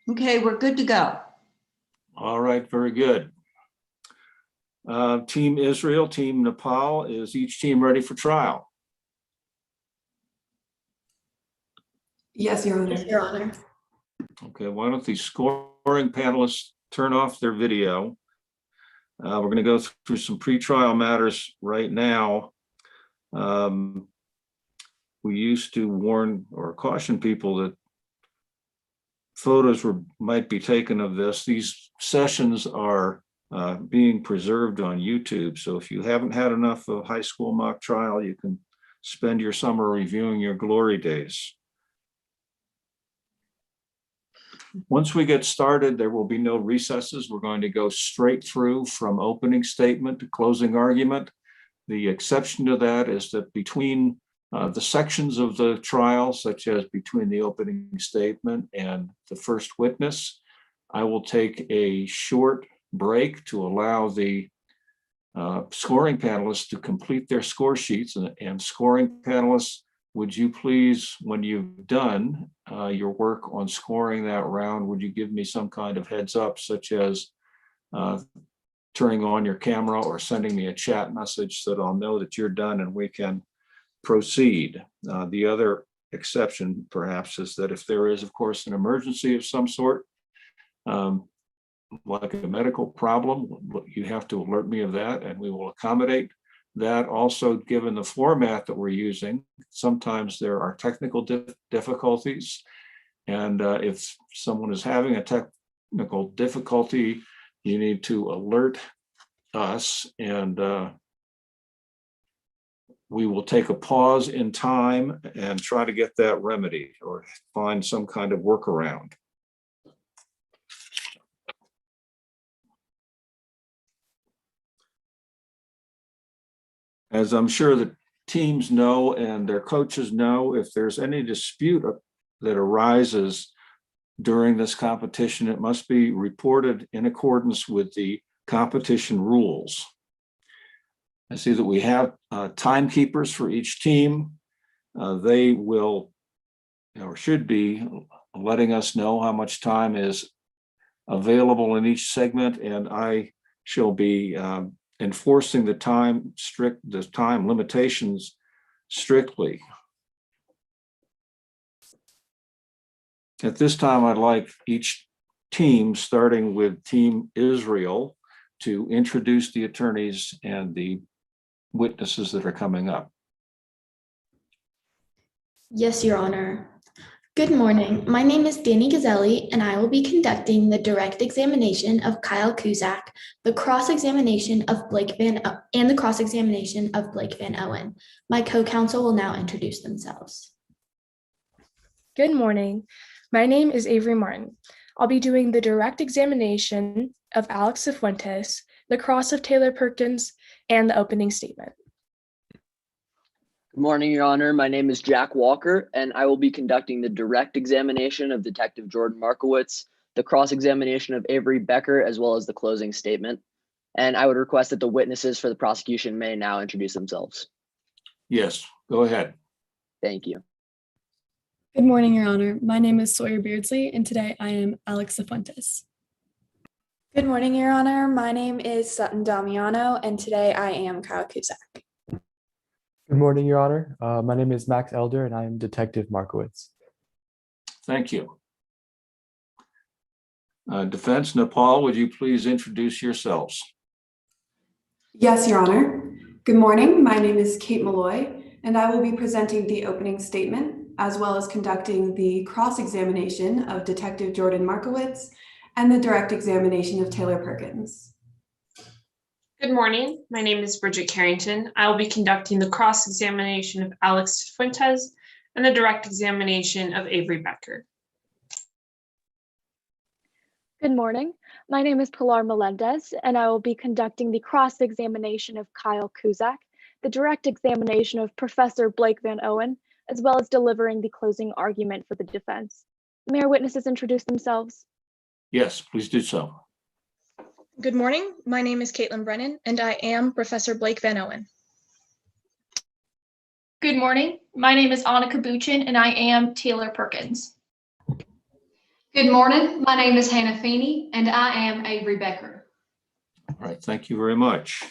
Okay, we're good to go. All right, very good. Team Israel, Team Nepal, is each team ready for trial? Yes, Your Honor. Yes, Your Honor. Okay, why don't the scoring panelists turn off their video? We're going to go through some pretrial matters right now. We used to warn or caution people that photos might be taken of this. These sessions are being preserved on YouTube. So if you haven't had enough of high school mock trial, you can spend your summer reviewing your glory days. Once we get started, there will be no recesses. We're going to go straight through from opening statement to closing argument. The exception to that is that between the sections of the trial, such as between the opening statement and the first witness, I will take a short break to allow the scoring panelists to complete their score sheets. And scoring panelists, would you please, when you've done your work on scoring that round, would you give me some kind of heads up, such as turning on your camera or sending me a chat message so that I'll know that you're done and we can proceed. The other exception, perhaps, is that if there is, of course, an emergency of some sort, like a medical problem, you have to alert me of that, and we will accommodate that. Also, given the format that we're using, sometimes there are technical difficulties, and if someone is having a technical difficulty, you need to alert us, and we will take a pause in time and try to get that remedied or find some kind of workaround. As I'm sure the teams know and their coaches know, if there's any dispute that arises during this competition, it must be reported in accordance with the competition rules. I see that we have timekeepers for each team. They will, or should be, letting us know how much time is available in each segment, and I shall be enforcing the time limitations strictly. At this time, I'd like each team, starting with Team Israel, to introduce the attorneys and the witnesses that are coming up. Yes, Your Honor. Good morning. My name is Danny Gazzelli, and I will be conducting the direct examination of Kyle Cusack, the cross-examination of Blake Van Owen. My co-counsel will now introduce themselves. Good morning. My name is Avery Martin. I'll be doing the direct examination of Alex Cifuentes, the cross of Taylor Perkins, and the opening statement. Good morning, Your Honor. My name is Jack Walker, and I will be conducting the direct examination of Detective Jordan Markowitz, the cross-examination of Avery Becker, as well as the closing statement. And I would request that the witnesses for the prosecution may now introduce themselves. Yes, go ahead. Thank you. Good morning, Your Honor. My name is Sawyer Beardsley, and today I am Alex Cifuentes. Good morning, Your Honor. My name is Sutton Damiano, and today I am Kyle Cusack. Good morning, Your Honor. My name is Max Elder, and I am Detective Markowitz. Thank you. Defense, Nepal, would you please introduce yourselves? Yes, Your Honor. Good morning. My name is Kate Malloy, and I will be presenting the opening statement, as well as conducting the cross-examination of Detective Jordan Markowitz and the direct examination of Taylor Perkins. Good morning. My name is Bridget Carrington. I will be conducting the cross-examination of Alex Fuentes and the direct examination of Avery Becker. Good morning. My name is Pilar Melendez, and I will be conducting the cross-examination of Kyle Cusack, the direct examination of Professor Blake Van Owen, as well as delivering the closing argument for the defense. May our witnesses introduce themselves? Yes, please do so. Good morning. My name is Caitlin Brennan, and I am Professor Blake Van Owen. Good morning. My name is Anna Kabuchin, and I am Taylor Perkins. Good morning. My name is Hannah Feeney, and I am Avery Becker. All right, thank you very much.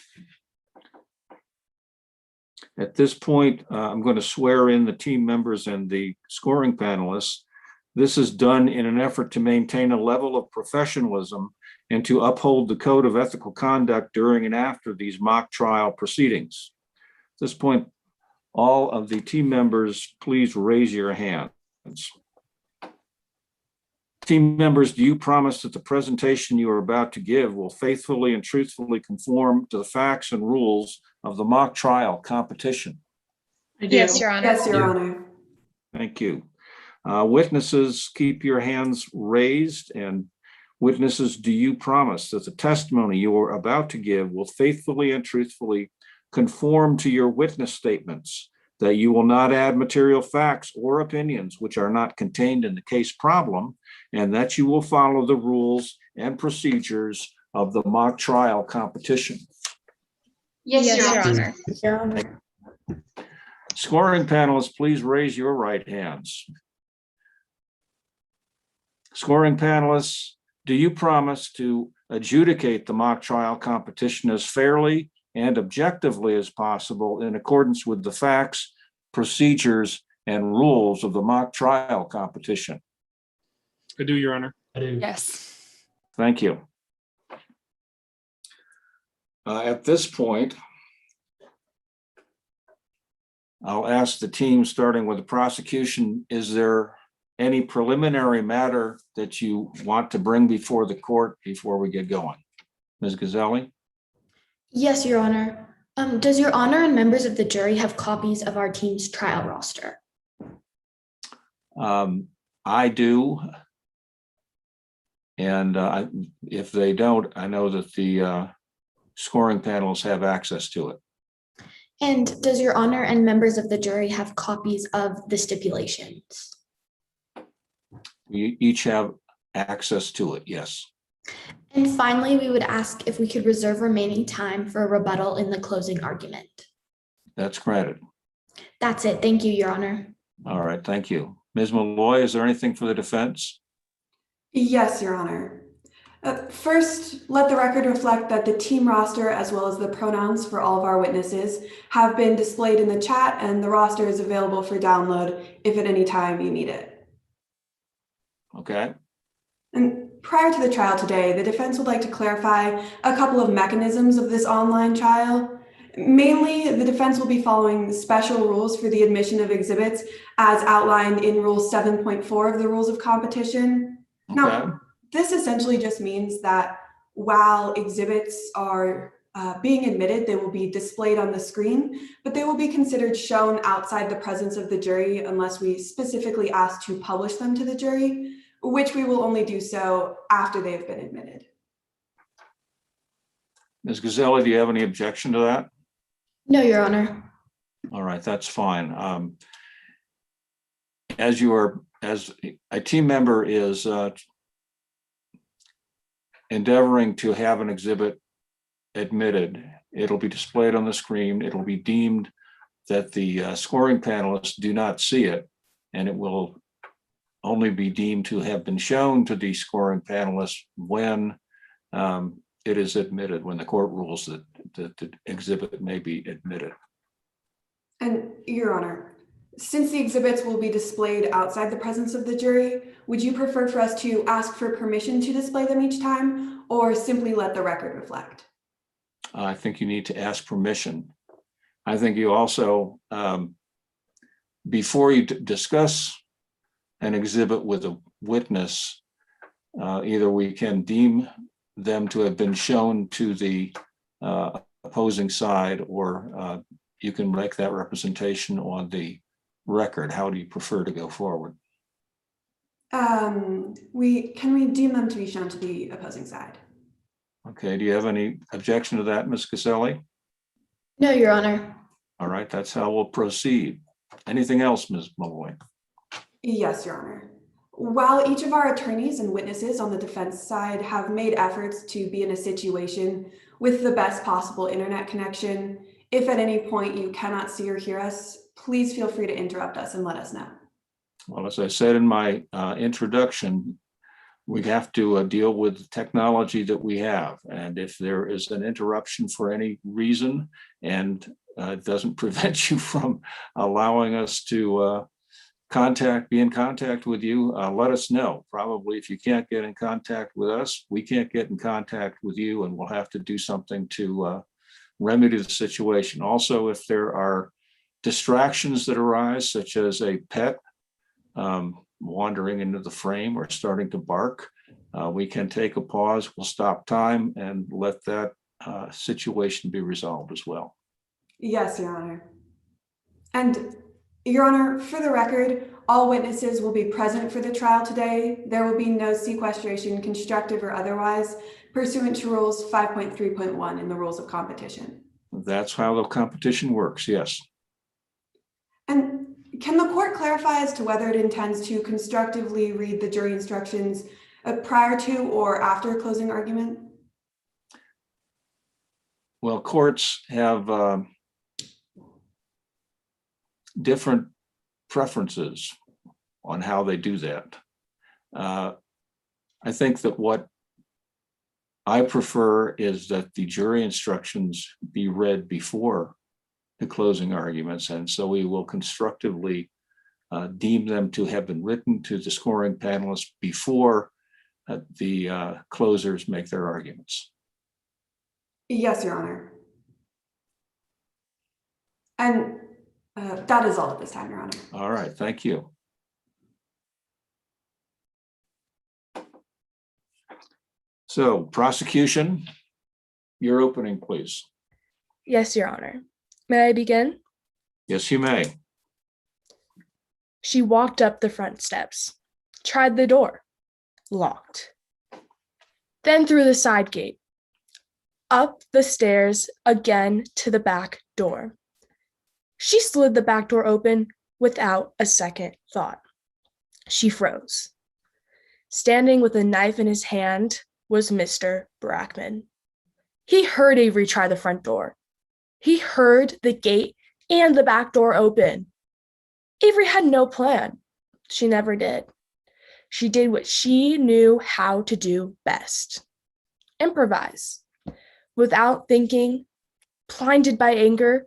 At this point, I'm going to swear in the team members and the scoring panelists. This is done in an effort to maintain a level of professionalism and to uphold the code of ethical conduct during and after these mock trial proceedings. At this point, all of the team members, please raise your hands. Team members, do you promise that the presentation you are about to give will faithfully and truthfully conform to the facts and rules of the mock trial competition? I do. Yes, Your Honor. Yes, Your Honor. Thank you. Witnesses, keep your hands raised. And witnesses, do you promise that the testimony you are about to give will faithfully and truthfully conform to your witness statements, that you will not add material facts or opinions which are not contained in the case problem, and that you will follow the rules and procedures of the mock trial competition? Yes, Your Honor. Your Honor. Scoring panelists, please raise your right hands. Scoring panelists, do you promise to adjudicate the mock trial competition as fairly and objectively as possible in accordance with the facts, procedures, and rules of the mock trial competition? I do, Your Honor. I do. Yes. Thank you. At this point, I'll ask the team, starting with the prosecution, is there any preliminary matter that you want to bring before the court before we get going? Ms. Gazzelli? Yes, Your Honor. Does Your Honor and members of the jury have copies of our team's trial roster? I do. And if they don't, I know that the scoring panels have access to it. And does Your Honor and members of the jury have copies of the stipulations? We each have access to it, yes. And finally, we would ask if we could reserve remaining time for a rebuttal in the closing argument. That's granted. That's it. Thank you, Your Honor. All right, thank you. Ms. Malloy, is there anything for the defense? Yes, Your Honor. First, let the record reflect that the team roster, as well as the pronouns for all of our witnesses, have been displayed in the chat, and the roster is available for download if at any time you need it. Okay. And prior to the trial today, the defense would like to clarify a couple of mechanisms of this online trial. Mainly, the defense will be following special rules for the admission of exhibits as outlined in Rule 7.4 of the Rules of Competition. Okay. Now, this essentially just means that while exhibits are being admitted, they will be displayed on the screen, but they will be considered shown outside the presence of the jury unless we specifically ask to publish them to the jury, which we will only do so after they have been admitted. Ms. Gazzelli, do you have any objection to that? No, Your Honor. All right, that's fine. As a team member is endeavoring to have an exhibit admitted, it'll be displayed on the screen. It'll be deemed that the scoring panelists do not see it, and it will only be deemed to have been shown to the scoring panelists when it is admitted, when the court rules that the exhibit may be admitted. And Your Honor, since the exhibits will be displayed outside the presence of the jury, would you prefer for us to ask for permission to display them each time, or simply let the record reflect? I think you need to ask permission. I think you also, before you discuss an exhibit with a witness, either we can deem them to have been shown to the opposing side, or you can make that representation on the record. How do you prefer to go forward? Can we deem them to be shown to the opposing side? Okay, do you have any objection to that, Ms. Caselli? No, Your Honor. All right, that's how we'll proceed. Anything else, Ms. Malloy? Yes, Your Honor. While each of our attorneys and witnesses on the defense side have made efforts to be in a situation with the best possible internet connection, if at any point you cannot see or hear us, please feel free to interrupt us and let us know. Well, as I said in my introduction, we have to deal with the technology that we have. And if there is an interruption for any reason and it doesn't prevent you from allowing us to be in contact with you, let us know. Probably if you can't get in contact with us, we can't get in contact with you, and we'll have to do something to remedy the situation. Also, if there are distractions that arise, such as a pet wandering into the frame or starting to bark, we can take a pause, we'll stop time and let that situation be resolved as well. Yes, Your Honor. And Your Honor, for the record, all witnesses will be present for the trial today. There will be no sequestration, constructive or otherwise, pursuant to rules 5.3.1 in the rules of competition. That's how the competition works, yes. And can the court clarify as to whether it intends to constructively read the jury instructions prior to or after closing argument? Well, courts have different preferences on how they do that. I think that what I prefer is that the jury instructions be read before the closing arguments, and so we will constructively deem them to have been written to the scoring panelists before the closers make their arguments. Yes, Your Honor. And that is all at this time, Your Honor. All right, thank you. So, prosecution, your opening, please. Yes, Your Honor. May I begin? Yes, you may. She walked up the front steps, tried the door, locked. Then through the side gate, up the stairs again to the back door. She slid the back door open without a second thought. She froze. Standing with a knife in his hand was Mr. Brackman. He heard Avery try the front door. He heard the gate and the back door open. Avery had no plan. She never did. She did what she knew how to do best: improvise. Without thinking, blinded by anger,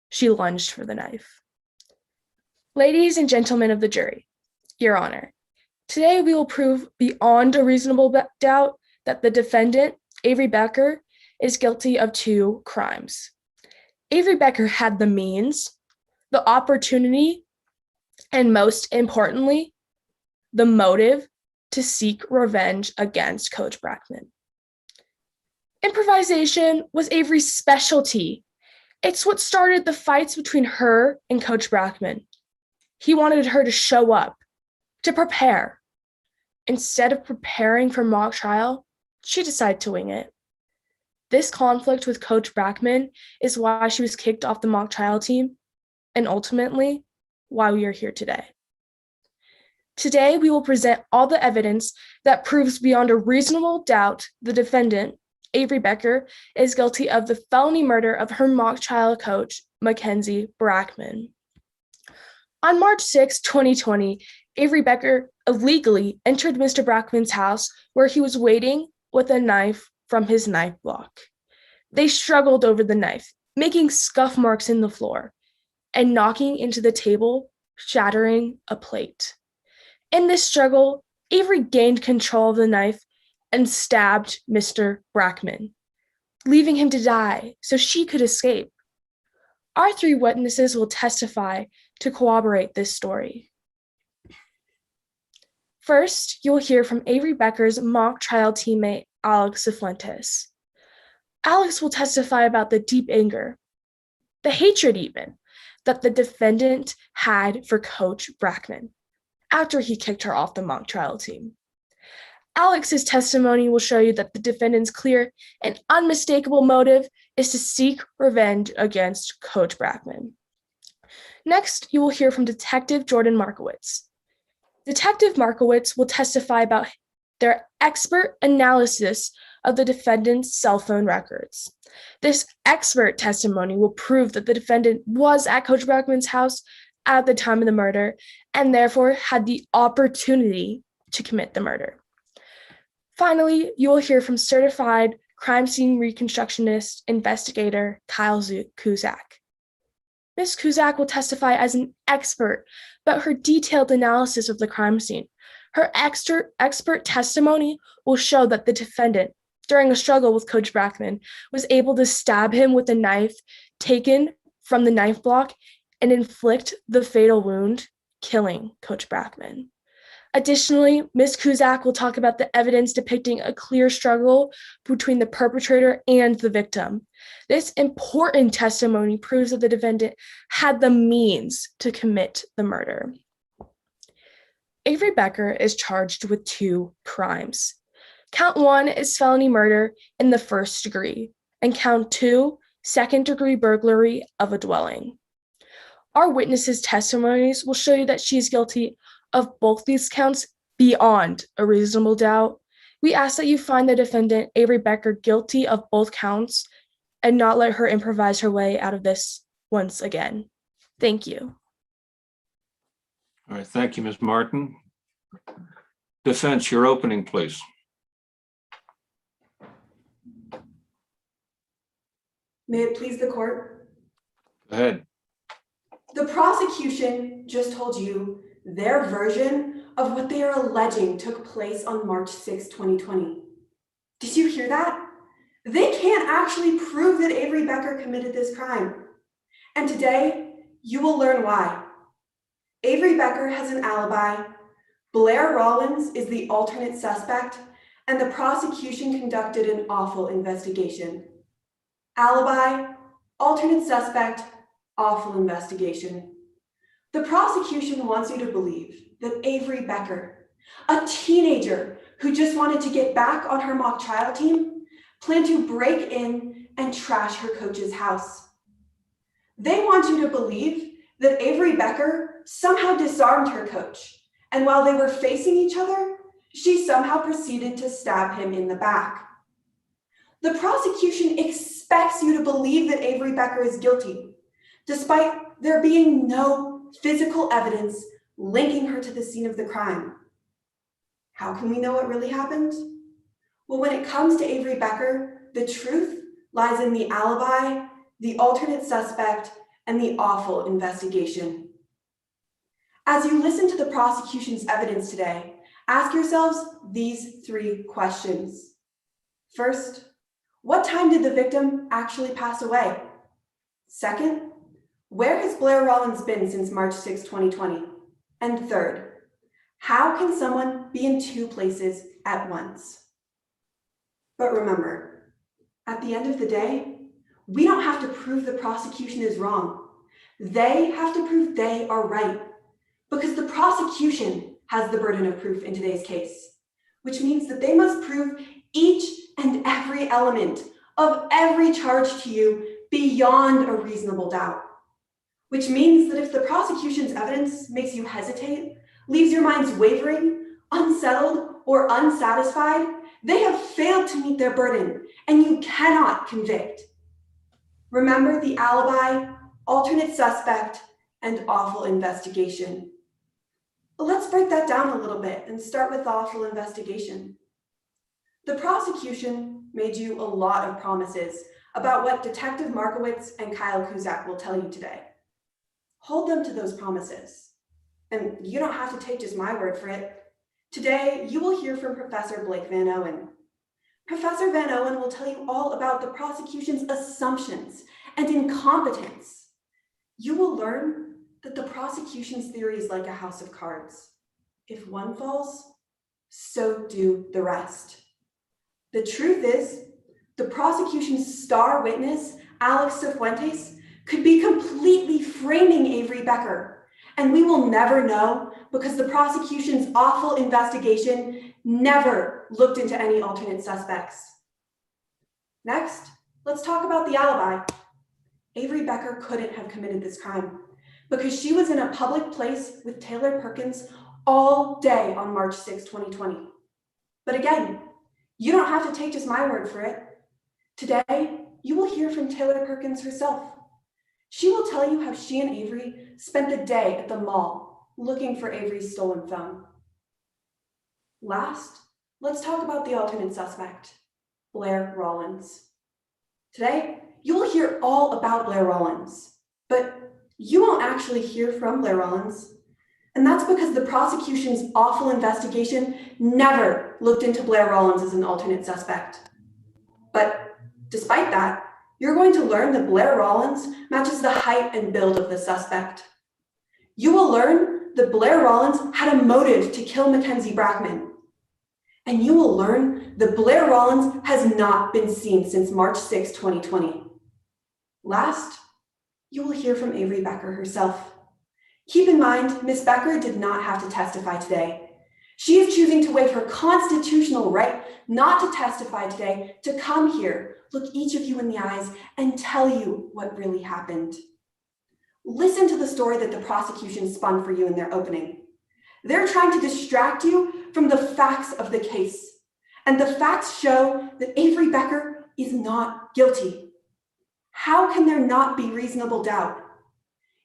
she lunged for the knife. Ladies and gentlemen of the jury, Your Honor, today we will prove beyond a reasonable doubt that the defendant, Avery Becker, is guilty of 2 crimes. Avery Becker had the means, the opportunity, and most importantly, the motive to seek revenge against Coach Brackman. Improvisation was Avery's specialty. It's what started the fights between her and Coach Brackman. He wanted her to show up, to prepare. Instead of preparing for mock trial, she decided to wing it. This conflict with Coach Brackman is why she was kicked off the mock trial team, and ultimately, why we are here today. Today, we will present all the evidence that proves beyond a reasonable doubt the defendant, Avery Becker, is guilty of the felony murder of her mock trial coach, Mackenzie Brackman. On March 6, 2020, Avery Becker illegally entered Mr. Brackman's house where he was waiting with a knife from his knife block. They struggled over the knife, making scuff marks in the floor and knocking into the table, shattering a plate. In this struggle, Avery gained control of the knife and stabbed Mr. Brackman, leaving him to die so she could escape. Our 3 witnesses will testify to corroborate this story. First, you'll hear from Avery Becker's mock trial teammate, Alex Cifuentes. Alex will testify about the deep anger, the hatred even, that the defendant had for Coach Brackman after he kicked her off the mock trial team. Alex's testimony will show you that the defendant's clear and unmistakable motive is to seek revenge against Coach Brackman. Next, you will hear from Detective Jordan Markowitz. Detective Markowitz will testify about their expert analysis of the defendant's cell phone records. This expert testimony will prove that the defendant was at Coach Brackman's house at the time of the murder and therefore had the opportunity to commit the murder. Finally, you will hear from certified crime scene reconstructionist investigator Kyle Cusack. Ms. Cusack will testify as an expert about her detailed analysis of the crime scene. Her expert testimony will show that the defendant, during a struggle with Coach Brackman, was able to stab him with a knife taken from the knife block and inflict the fatal wound, killing Coach Brackman. Additionally, Ms. Cusack will talk about the evidence depicting a clear struggle between the perpetrator and the victim. This important testimony proves that the defendant had the means to commit the murder. Avery Becker is charged with 2 crimes. Count 1 is felony murder in the first degree, and count 2, second-degree burglary of a dwelling. Our witnesses' testimonies will show you that she is guilty of both these counts beyond a reasonable doubt. We ask that you find the defendant, Avery Becker, guilty of both counts and not let her improvise her way out of this once again. Thank you. All right, thank you, Ms. Martin. Defense, your opening, please. May it please the court? Go ahead. The prosecution just told you their version of what they are alleging took place on March 6, 2020. Did you hear that? They can't actually prove that Avery Becker committed this crime. And today, you will learn why. Avery Becker has an alibi, Blair Rollins is the alternate suspect, and the prosecution conducted an awful investigation. Alibi, alternate suspect, awful investigation. The prosecution wants you to believe that Avery Becker, a teenager who just wanted to get back on her mock trial team, planned to break in and trash her coach's house. They want you to believe that Avery Becker somehow disarmed her coach, and while they were facing each other, she somehow proceeded to stab him in the back. The prosecution expects you to believe that Avery Becker is guilty, despite there being no physical evidence linking her to the scene of the crime. How can we know what really happened? Well, when it comes to Avery Becker, the truth lies in the alibi, the alternate suspect, and the awful investigation. As you listen to the prosecution's evidence today, ask yourselves these 3 questions. First, what time did the victim actually pass away? Second, where has Blair Rollins been since March 6, 2020? And third, how can someone be in 2 places at once? But remember, at the end of the day, we don't have to prove the prosecution is wrong. They have to prove they are right, because the prosecution has the burden of proof in today's case, which means that they must prove each and every element of every charge to you beyond a reasonable doubt. Which means that if the prosecution's evidence makes you hesitate, leaves your minds wavering, unsettled, or unsatisfied, they have failed to meet their burden, and you cannot convict. Remember the alibi, alternate suspect, and awful investigation. But let's break that down a little bit and start with the awful investigation. The prosecution made you a lot of promises about what Detective Markowitz and Kyle Cusack will tell you today. Hold them to those promises. And you don't have to take just my word for it. Today, you will hear from Professor Blake Van Owen. Professor Van Owen will tell you all about the prosecution's assumptions and incompetence. You will learn that the prosecution's theory is like a house of cards. If one falls, so do the rest. The truth is, the prosecution's star witness, Alex Cifuentes, could be completely framing Avery Becker, and we will never know because the prosecution's awful investigation never looked into any alternate suspects. Next, let's talk about the alibi. Avery Becker couldn't have committed this crime because she was in a public place with Taylor Perkins all day on March 6, 2020. But again, you don't have to take just my word for it. Today, you will hear from Taylor Perkins herself. She will tell you how she and Avery spent the day at the mall looking for Avery's stolen phone. Last, let's talk about the alternate suspect, Blair Rollins. Today, you will hear all about Blair Rollins, but you won't actually hear from Blair Rollins. And that's because the prosecution's awful investigation never looked into Blair Rollins as an alternate suspect. But despite that, you're going to learn that Blair Rollins matches the height and build of the suspect. You will learn that Blair Rollins had a motive to kill Mackenzie Brackman. And you will learn that Blair Rollins has not been seen since March 6, 2020. Last, you will hear from Avery Becker herself. Keep in mind, Ms. Becker did not have to testify today. She is choosing to waive her constitutional right not to testify today, to come here, look each of you in the eyes, and tell you what really happened. Listen to the story that the prosecution spun for you in their opening. They're trying to distract you from the facts of the case. And the facts show that Avery Becker is not guilty. How can there not be reasonable doubt?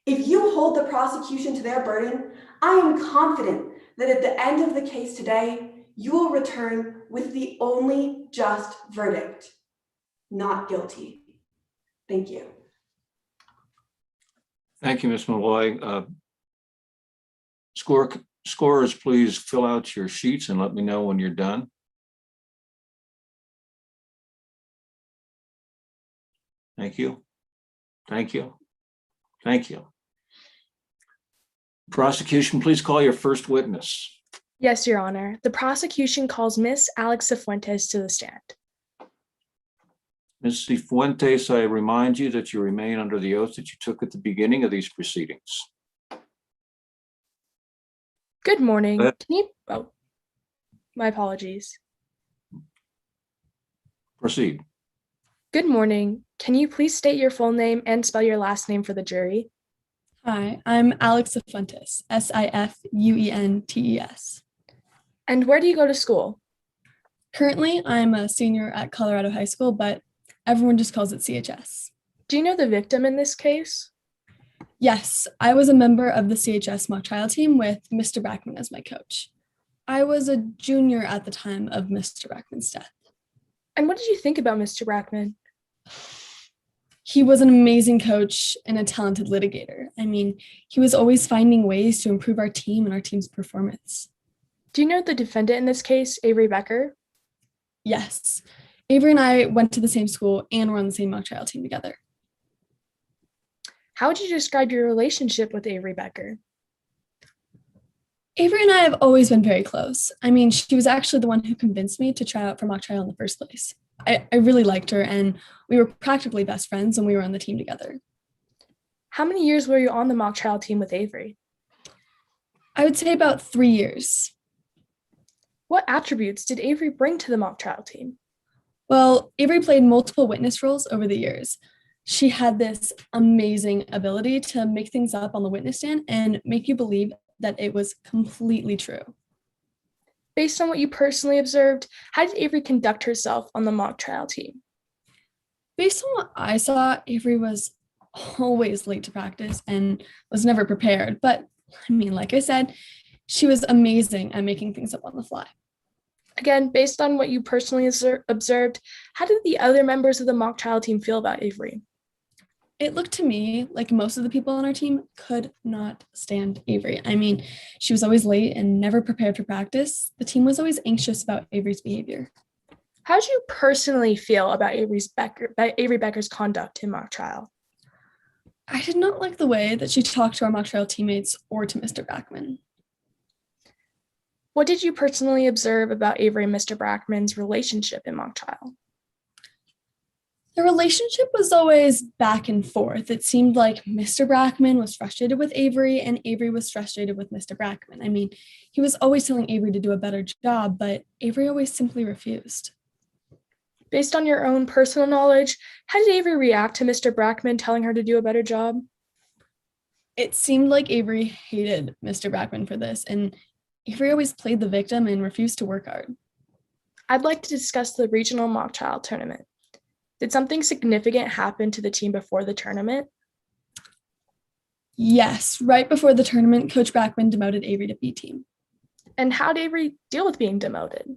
If you hold the prosecution to their burden, I am confident that at the end of the case today, you will return with the only just verdict, not guilty. Thank you. Thank you, Ms. Malloy. Scorers, please fill out your sheets and let me know when you're done. Thank you. Thank you. Thank you. Prosecution, please call your first witness. Yes, Your Honor. The prosecution calls Miss Alex Cifuentes to the stand. Ms. Cifuentes, I remind you that you remain under the oath that you took at the beginning of these proceedings. Good morning. Go ahead. Can you, my apologies. Proceed. Good morning. Can you please state your full name and spell your last name for the jury? Hi, I'm Alex Cifuentes, Sifuentes. And where do you go to school? Currently, I'm a senior at Colorado High School, but everyone just calls it CHS. Do you know the victim in this case? Yes, I was a member of the CHS mock trial team with Mr. Brackman as my coach. I was a junior at the time of Mr. Brackman's death. And what did you think about Mr. Brackman? He was an amazing coach and a talented litigator. I mean, he was always finding ways to improve our team and our team's performance. Do you know the defendant in this case, Avery Becker? Yes. Avery and I went to the same school and were on the same mock trial team together. How would you describe your relationship with Avery Becker? Avery and I have always been very close. I mean, she was actually the one who convinced me to try out for mock trial in the first place. I really liked her, and we were practically best friends when we were on the team together. How many years were you on the mock trial team with Avery? I would say about 3 years. What attributes did Avery bring to the mock trial team? Well, Avery played multiple witness roles over the years. She had this amazing ability to make things up on the witness stand and make you believe that it was completely true. Based on what you personally observed, how did Avery conduct herself on the mock trial team? Based on what I saw, Avery was always late to practice and was never prepared. But I mean, like I said, she was amazing at making things up on the fly. Again, based on what you personally observed, how did the other members of the mock trial team feel about Avery? It looked to me like most of the people on our team could not stand Avery. I mean, she was always late and never prepared for practice. The team was always anxious about Avery's behavior. How did you personally feel about Avery Becker's conduct in mock trial? I did not like the way that she talked to our mock trial teammates or to Mr. Brackman. What did you personally observe about Avery and Mr. Brackman's relationship in mock trial? The relationship was always back and forth. It seemed like Mr. Brackman was frustrated with Avery and Avery was frustrated with Mr. Brackman. I mean, he was always telling Avery to do a better job, but Avery always simply refused. Based on your own personal knowledge, how did Avery react to Mr. Brackman telling her to do a better job? It seemed like Avery hated Mr. Brackman for this, and Avery always played the victim and refused to work hard. I'd like to discuss the regional mock trial tournament. Did something significant happen to the team before the tournament? Yes, right before the tournament, Coach Brackman demoted Avery to B team. And how did Avery deal with being demoted?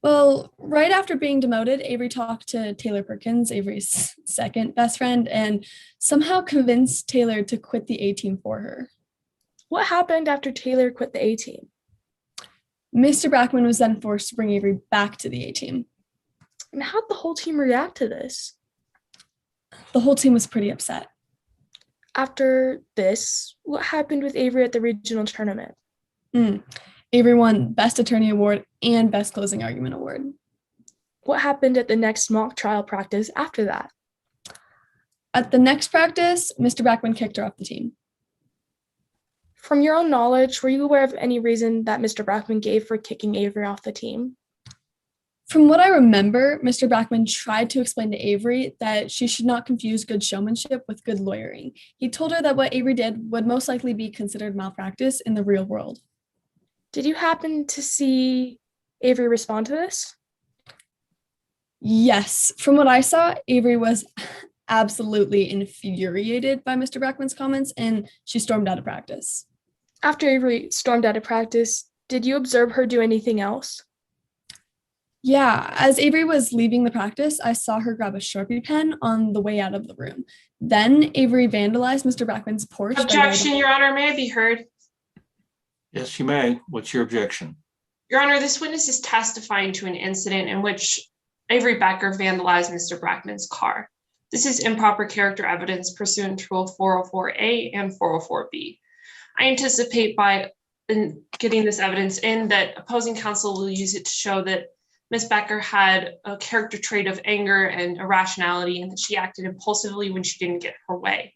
Well, right after being demoted, Avery talked to Taylor Perkins, Avery's second best friend, and somehow convinced Taylor to quit the A team for her. What happened after Taylor quit the A team? Mr. Brackman was then forced to bring Avery back to the A team. And how'd the whole team react to this? The whole team was pretty upset. After this, what happened with Avery at the regional tournament? Avery won Best Attorney Award and Best Closing Argument Award. What happened at the next mock trial practice after that? At the next practice, Mr. Brackman kicked her off the team. From your own knowledge, were you aware of any reason that Mr. Brackman gave for kicking Avery off the team? From what I remember, Mr. Brackman tried to explain to Avery that she should not confuse good showmanship with good lawyering. He told her that what Avery did would most likely be considered malpractice in the real world. Did you happen to see Avery respond to this? Yes. From what I saw, Avery was absolutely infuriated by Mr. Brackman's comments, and she stormed out of practice. After Avery stormed out of practice, did you observe her do anything else? Yeah, as Avery was leaving the practice, I saw her grab a Sharpie pen on the way out of the room. Then Avery vandalized Mr. Brackman's porch. Objection, Your Honor, may I be heard? Yes, you may. What's your objection? Your Honor, this witness is testifying to an incident in which Avery Becker vandalized Mr. Brackman's car. This is improper character evidence pursuant to Rule 404A and 404B. I anticipate by getting this evidence in that opposing counsel will use it to show that Ms. Becker had a character trait of anger and irrationality and that she acted impulsively when she didn't get her way.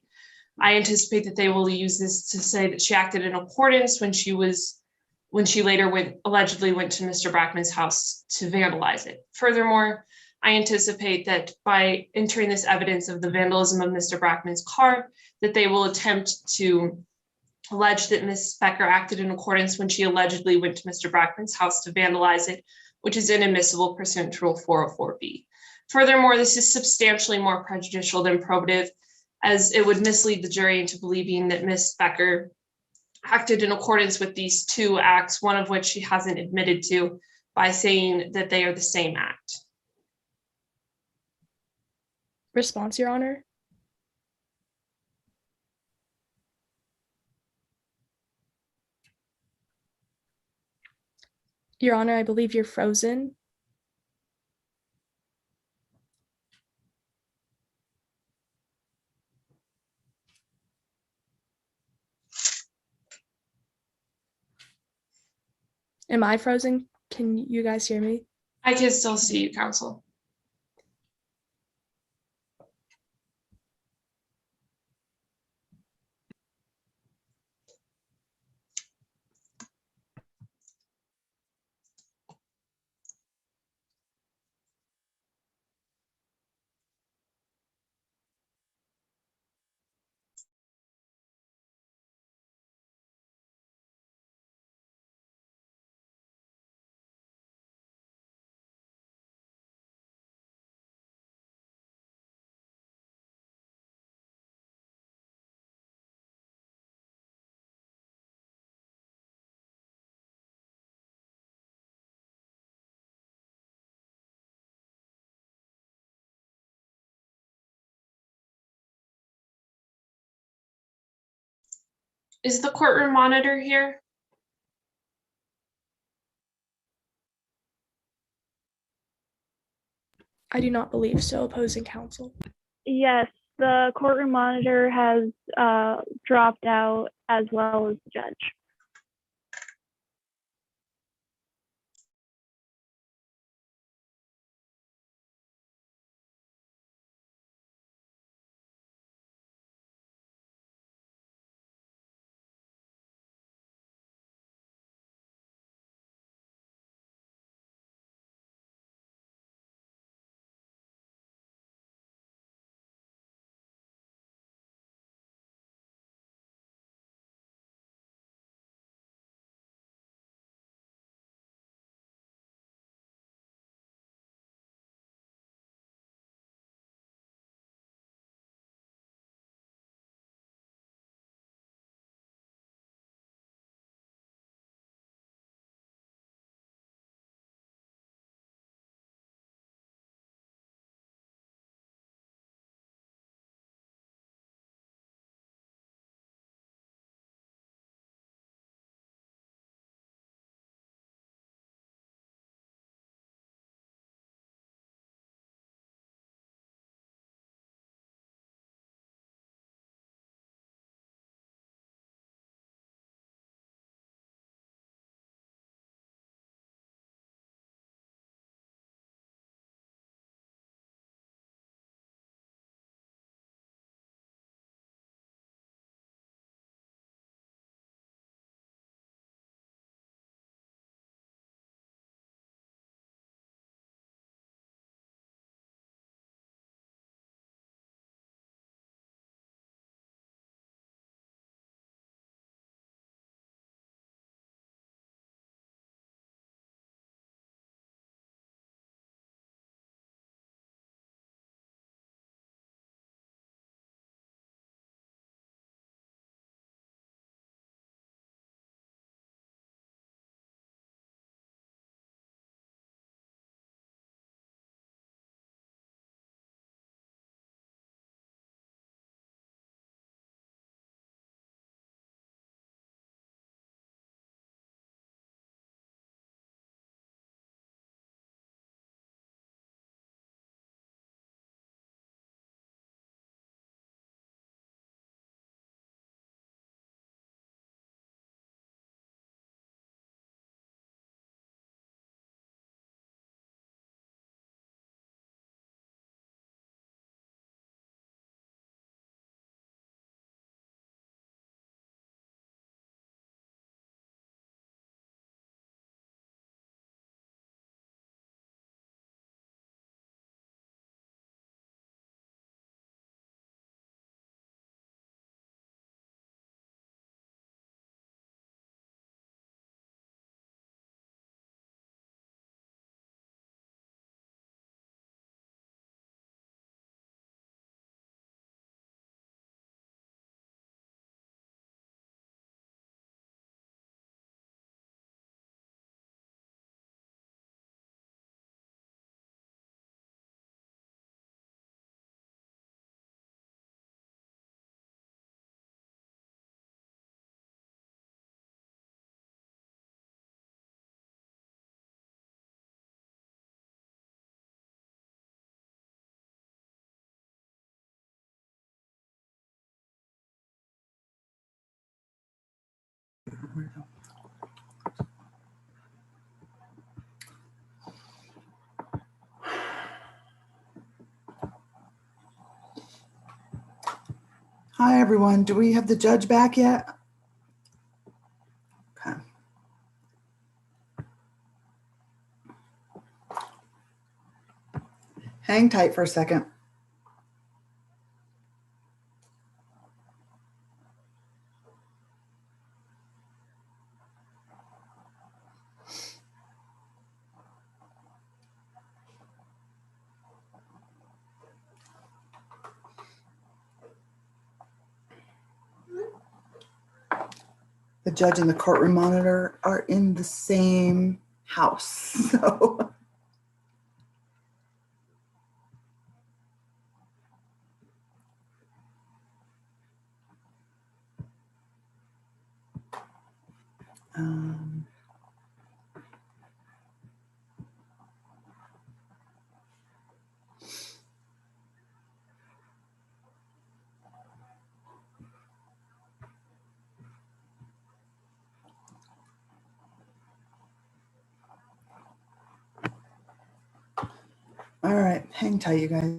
I anticipate that they will use this to say that she acted in accordance when she later allegedly went to Mr. Brackman's house to vandalize it. Furthermore, I anticipate that by entering this evidence of the vandalism of Mr. Brackman's car, that they will attempt to allege that Ms. Becker acted in accordance when she allegedly went to Mr. Brackman's house to vandalize it, which is inadmissible pursuant to Rule 404B. Furthermore, this is substantially more prejudicial than probative, as it would mislead the jury into believing that Ms. Becker acted in accordance with these two acts, one of which she hasn't admitted to, by saying that they are the same act. Response, Your Honor. Your Honor, I believe you're frozen. Am I frozen? Can you guys hear me? I can still see you, counsel. Is the courtroom monitor here? I do not believe so, opposing counsel. Yes, the courtroom monitor has dropped out as well as the judge. Hi, everyone. Do we have the judge back yet? Okay. Hang tight for a second. The judge and the courtroom monitor are in the same house. So um, all right, hang tight, you guys.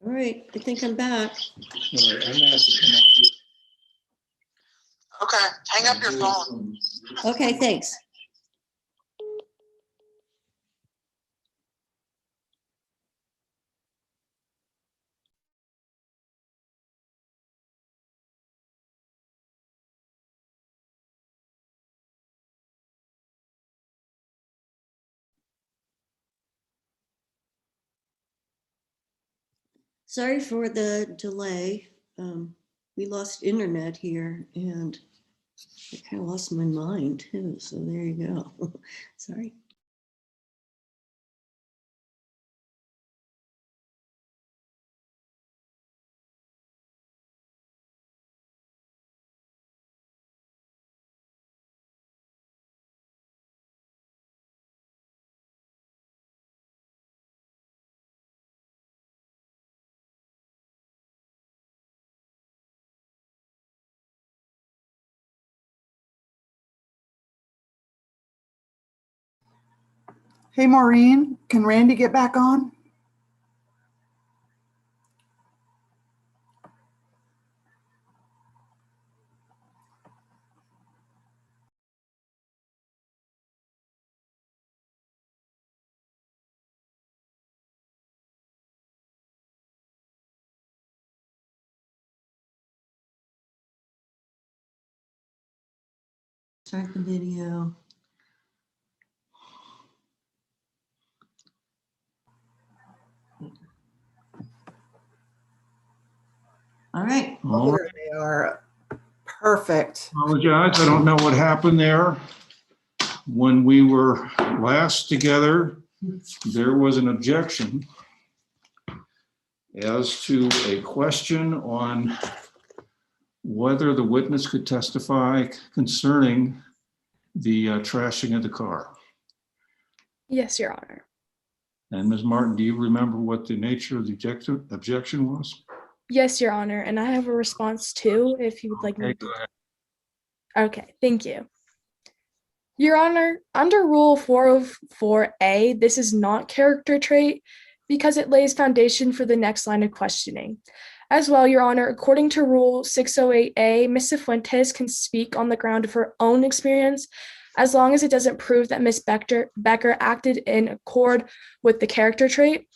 All right, I think I'm back. All right, I'm gonna have to come up with- Okay, hang up your phone. Okay, thanks. Sorry for the delay. We lost internet here and I kind of lost my mind too. So there you go. Sorry. Hey, Maureen, can Randy get back on? Start the video. All right. All There they are. Perfect. Apologize, I don't know what happened there. When we were last together, there was an objection as to a question on whether the witness could testify concerning the trashing of the car. Yes, Your Honor. And Ms. Martin, do you remember what the nature of the objection was? Yes, Your Honor, and I have a response too, if you would like me Okay, to. go ahead. Okay, thank you. Your Honor, under Rule 404A, this is not character trait because it lays foundation for the next line of questioning. As well, Your Honor, according to Rule 608A, Ms. Cifuentes can speak on the ground of her own experience as long as it doesn't prove that Ms. Becker acted in accord with the character trait.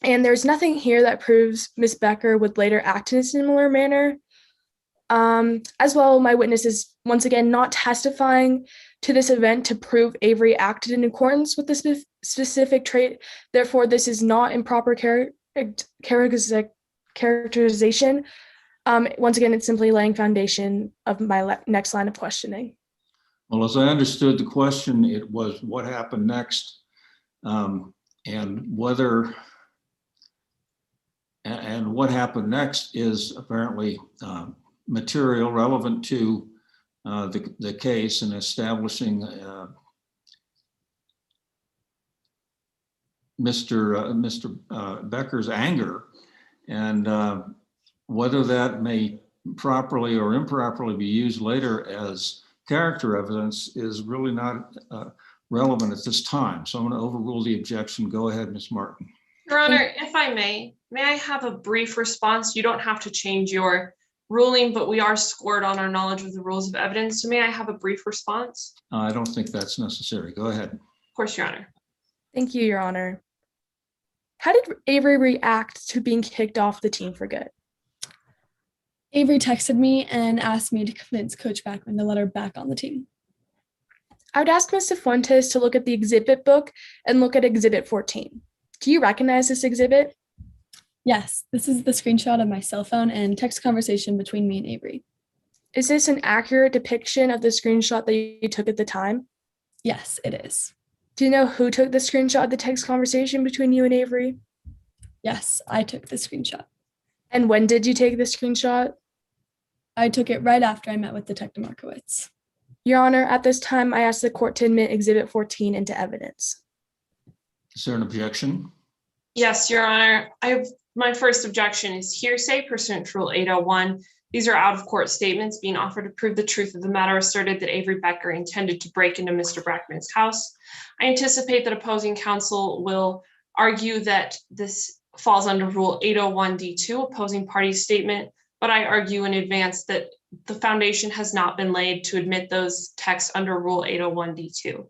And there's nothing here that proves Ms. Becker would later act in a similar manner. As well, my witness is once again not testifying to this event to prove Avery acted in accordance with the specific trait. Therefore, this is not improper characterization. Once again, it's simply laying foundation of my next line of questioning. Well, as I understood the question, it was what happened next, and whether and what happened next is apparently material relevant to the case and establishing Mr. Becker's anger, and whether that may properly or improperly be used later as character evidence is really not relevant at this time. So I'm going to overrule the objection. Go ahead, Ms. Martin. Your Honor, if I may I have a brief response? You don't have to change your ruling, but we are scored on our knowledge of the rules of evidence. So may I have a brief response? I don't think that's necessary. Go ahead. Of course, Your Honor. Thank you, Your Honor. How did Avery react to being kicked off the team for good? Avery texted me and asked me to convince Coach Backman to let her back on the team. I would ask Ms. Cifuentes to look at the exhibit book and look at exhibit 14. Do you recognize this exhibit? Yes, this is the screenshot of my cell phone and text conversation between me and Avery. Is this an accurate depiction of the screenshot that you took at the time? Yes, it is. Do you know who took the screenshot of the text conversation between you and Avery? Yes, I took the screenshot. And when did you take the screenshot? I took it right after I met with Detective Markowitz. Your Honor, at this time, I ask the court to admit exhibit 14 into evidence. Is there an objection? Yes, Your Honor. My first objection is hearsay pursuant to Rule 801. These are out-of-court statements being offered to prove the truth of the matter asserted that Avery Becker intended to break into Mr. Brackman's house. I anticipate that opposing counsel will argue that this falls under Rule 801D2, opposing party statement, but I argue in advance that the foundation has not been laid to admit those texts under Rule 801D2.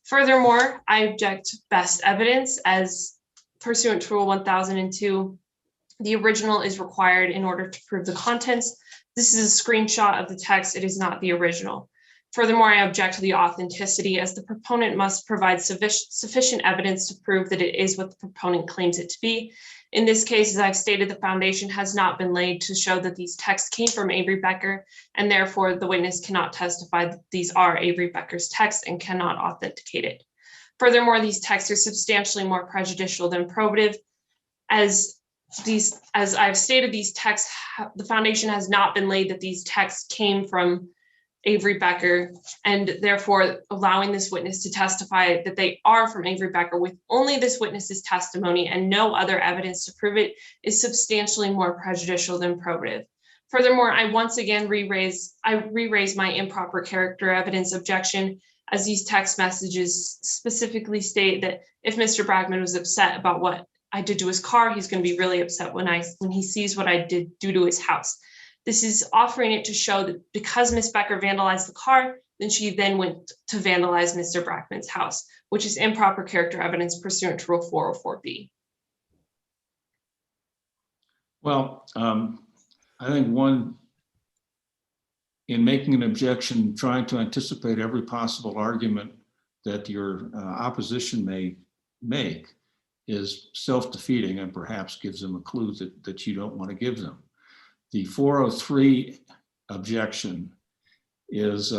Furthermore, I object to best evidence as pursuant to Rule 1002, the original is required in order to prove the contents. This is a screenshot of the text, it is not the original. Furthermore, I object to the authenticity as the proponent must provide sufficient evidence to prove that it is what the proponent claims it to be. In this case, as I've stated, the foundation has not been laid to show that these texts came from Avery Becker, and therefore the witness cannot testify that these are Avery Becker's texts and cannot authenticate it. Furthermore, these texts are substantially more prejudicial than probative. As I've stated, these texts, the foundation has not been laid that these texts came from Avery Becker, and therefore allowing this witness to testify that they are from Avery Becker with only this witness's testimony and no other evidence to prove it is substantially more prejudicial than probative. Furthermore, I once again re-raise my improper character evidence objection, as these text messages specifically state that if Mr. Brackman was upset about what I did to his car, he's going to be really upset when he sees what I did do to his house. This is offering it to show that because Ms. Becker vandalized the car, then she then went to vandalize Mr. Brackman's house, which is improper character evidence pursuant to Rule 404B. Well, I think in making an objection, trying to anticipate every possible argument that your opposition may make is self-defeating and perhaps gives them a clue that you don't want to give them. The 403 objection is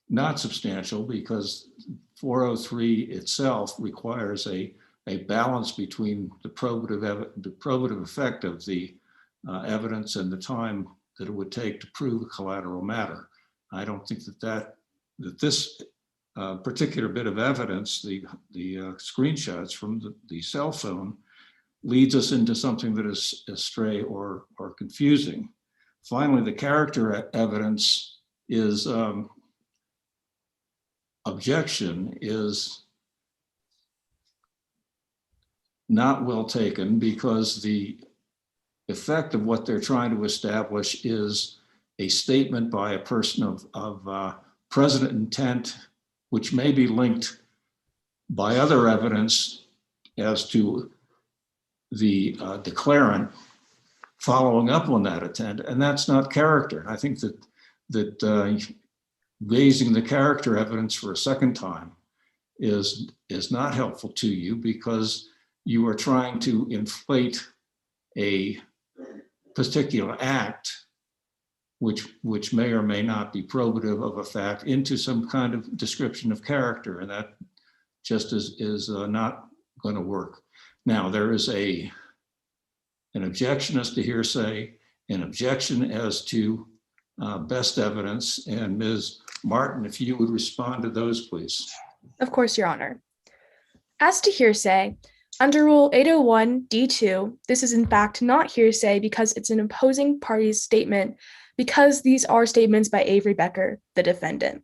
not substantial because 403 itself requires a balance between the probative effect of the evidence and the time that it would take to prove a collateral matter. I don't think that this particular bit of evidence, the screenshots from the cell phone, leads us into something that is astray or confusing. Finally, the character evidence is objection is not well taken because the effect of what they're trying to establish is a statement by a person of present intent, which may be linked by other evidence as to the declarant following up on that intent, and that's not character. I think that raising the character evidence for a second time is not helpful to you because you are trying to inflate a particular act which may or may not be probative of a fact into some kind of description of character, and that just is not going to work. Now, there is an objection as to hearsay, an objection as to best evidence, and Ms. Martin, if you would respond to those, please. Of course, Your Honor. As to hearsay, under Rule 801D2, this is in fact not hearsay because it's an opposing party's statement because these are statements by Avery Becker, the defendant.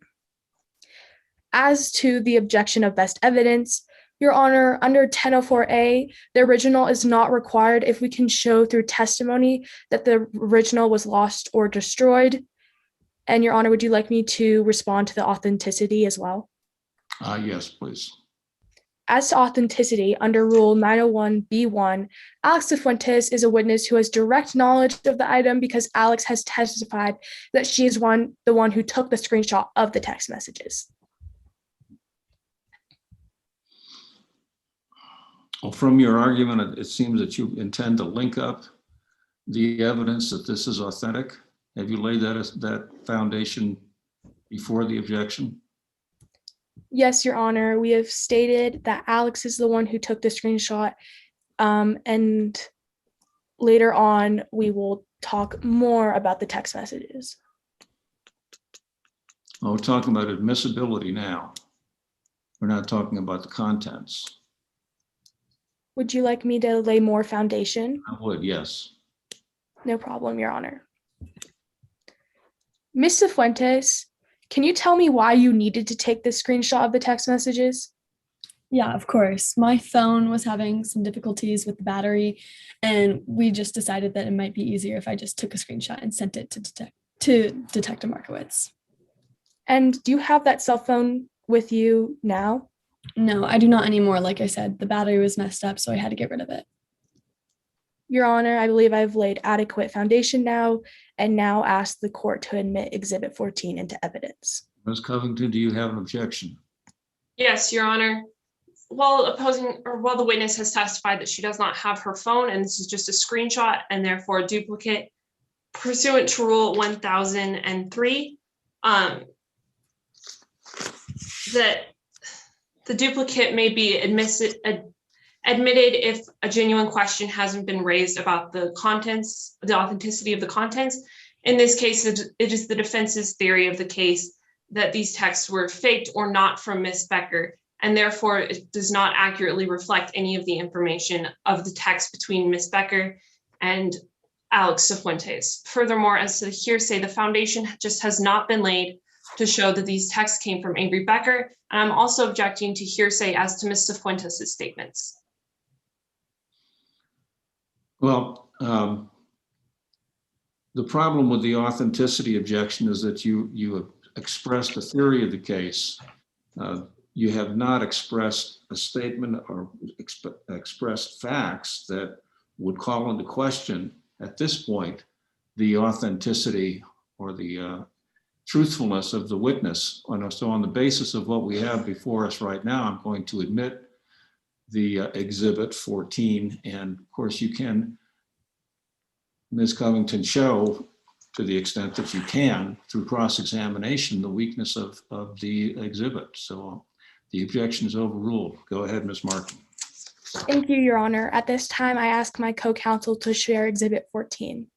As to the objection of best evidence, Your Honor, under 1004A, the original is not required if we can show through testimony that the original was lost or destroyed. And Your Honor, would you like me to respond to the authenticity as well? Yes, please. As to authenticity, under Rule 901B1, Alex Cifuentes is a witness who has direct knowledge of the item because Alex has testified that she is the one who took the screenshot of the text messages. Well, from your argument, it seems that you intend to link up the evidence that this is authentic. Have you laid that foundation before the objection? Yes, Your Honor, we have stated that Alex is the one who took the screenshot, and later on we will talk more about the text messages. Well, we're talking about admissibility now. We're not talking about the contents. Would you like me to lay more foundation? I would, yes. No problem, Your Honor. Ms. Cifuentes, can you tell me why you needed to take this screenshot of the text messages? Yeah, of course. My phone was having some difficulties with the battery, and we just decided that it might be easier if I just took a screenshot and sent it to Detective Markowitz. And do you have that cell phone with you now? No, I do not anymore. Like I said, the battery was messed up, so I had to get rid of it. Your Honor, I believe I've laid adequate foundation now and now ask the court to admit Exhibit 14 into evidence. Ms. Covington, do you have an objection? Yes, Your Honor. While the witness has testified that she does not have her phone and this is just a screenshot and therefore a duplicate, pursuant to Rule 1003, that the duplicate may be admitted if a genuine question hasn't been raised about the contents, the authenticity of the contents. In this case, it is the defense's theory of the case that these texts were faked or not from Ms. Becker, and therefore it does not accurately reflect any of the information of the text between Ms. Becker and Alex Cifuentes. Furthermore, as to the hearsay, the foundation just has not been laid to show that these texts came from Avery Becker, and I'm also objecting to hearsay as to Ms. Cifuentes' statements. Well, the problem with the authenticity objection is that you have expressed a theory of the case. You have not expressed a statement or expressed facts that would call into question at this point the authenticity or the truthfulness of the witness. So on the basis of what we have before us right now, I'm going to admit the Exhibit 14. And of course you can, Ms. Covington, show to the extent that you can through cross-examination the weakness of the exhibit. So the objection is overruled. Go ahead, Ms. Martin. Thank you, Your Honor. At this time, I ask my co-counsel to share Exhibit 14.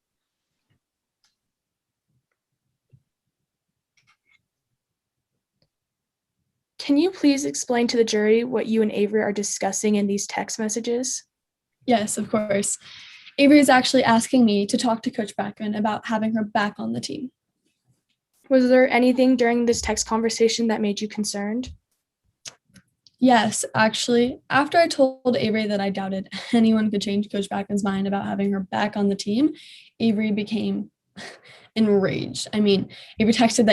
Can you please explain to the jury what you and Avery are discussing in these text messages? Yes, of course. Avery is actually asking me to talk to Coach Brackman about having her back on the team. Was there anything during this text conversation that made you concerned? Yes, actually, after I told Avery that I doubted anyone could change Coach Brackman's mind about having her back on the team, Avery became enraged. I mean, Avery texted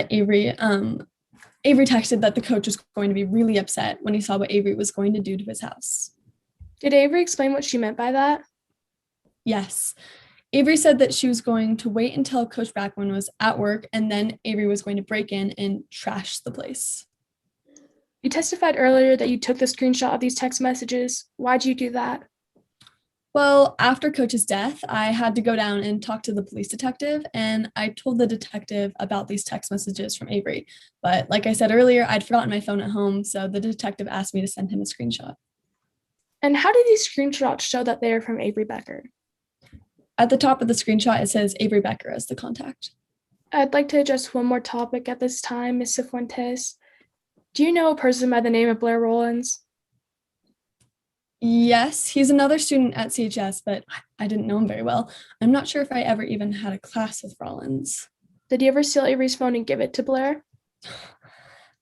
that the coach was going to be really upset when he saw what Avery was going to do to his house. Did Avery explain what she meant by that? Yes. Avery said that she was going to wait until Coach Brackman was at work, and then Avery was going to break in and trash the place. You testified earlier that you took the screenshot of these text messages. Why'd you do that? Well, after Coach's death, I had to go down and talk to the police detective, and I told the detective about these text messages from Avery. But like I said earlier, I'd forgotten my phone at home, so the detective asked me to send him a screenshot. And how do these screenshots show that they are from Avery Becker? At the top of the screenshot, it says Avery Becker as the contact. I'd like to address one more topic at this time, Ms. Cifuentes. Do you know a person by the name of Blair Rollins? Yes, he's another student at CHS, but I didn't know him very well. I'm not sure if I ever even had a class with Rollins. Did you ever steal Avery's phone and give it to Blair?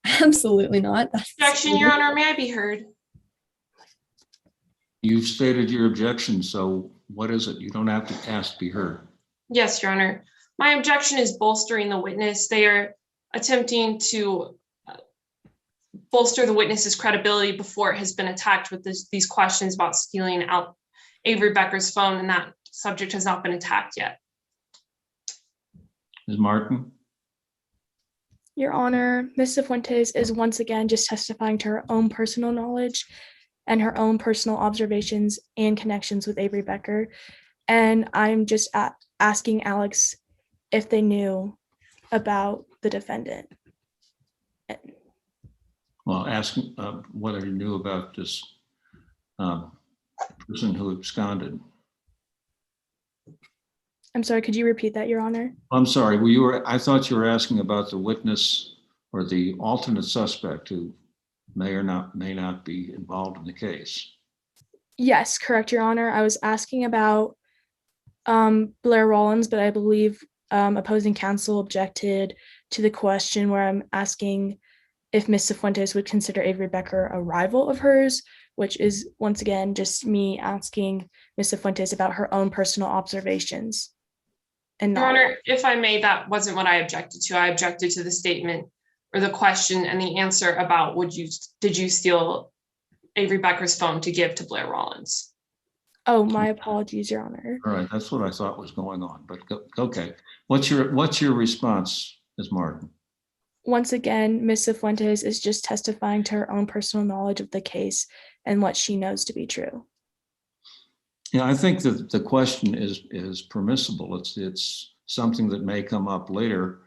Absolutely not. Objection, Your Honor. May I be heard? You've stated your objection, so what is it? You don't have to ask to be heard. Yes, Your Honor. My objection is bolstering the witness. They are attempting to bolster the witness's credibility before it has been attacked with these questions about stealing out Avery Becker's phone, and that subject has not been attacked yet. Ms. Martin? Your Honor, Ms. Cifuentes is once again just testifying to her own personal knowledge and her own personal observations and connections with Avery Becker. And I'm just asking Alex if they knew about the defendant. Well, asking whether you knew about this person who absconded. I'm sorry, could you repeat that, Your Honor? I'm sorry, I thought you were asking about the witness or the alternate suspect who may not be involved in the case. Yes, correct, Your Honor. I was asking about Blair Rollins, but I believe opposing counsel objected to the question where I'm asking if Ms. Cifuentes would consider Avery Becker a rival of hers, which is once again just me asking Ms. Cifuentes about her own personal observations. And Your Honor, if I may, that wasn't what I objected to. I objected to the statement or the question and the answer about did you steal Avery Becker's phone to give to Blair Rollins? Oh, my apologies, Your Honor. All right, that's what I thought was going on, but okay. What's your response, Ms. Martin? Once again, Ms. Cifuentes is just testifying to her own personal knowledge of the case and what she knows to be true. Yeah, I think that the question is permissible. It's something that may come up later.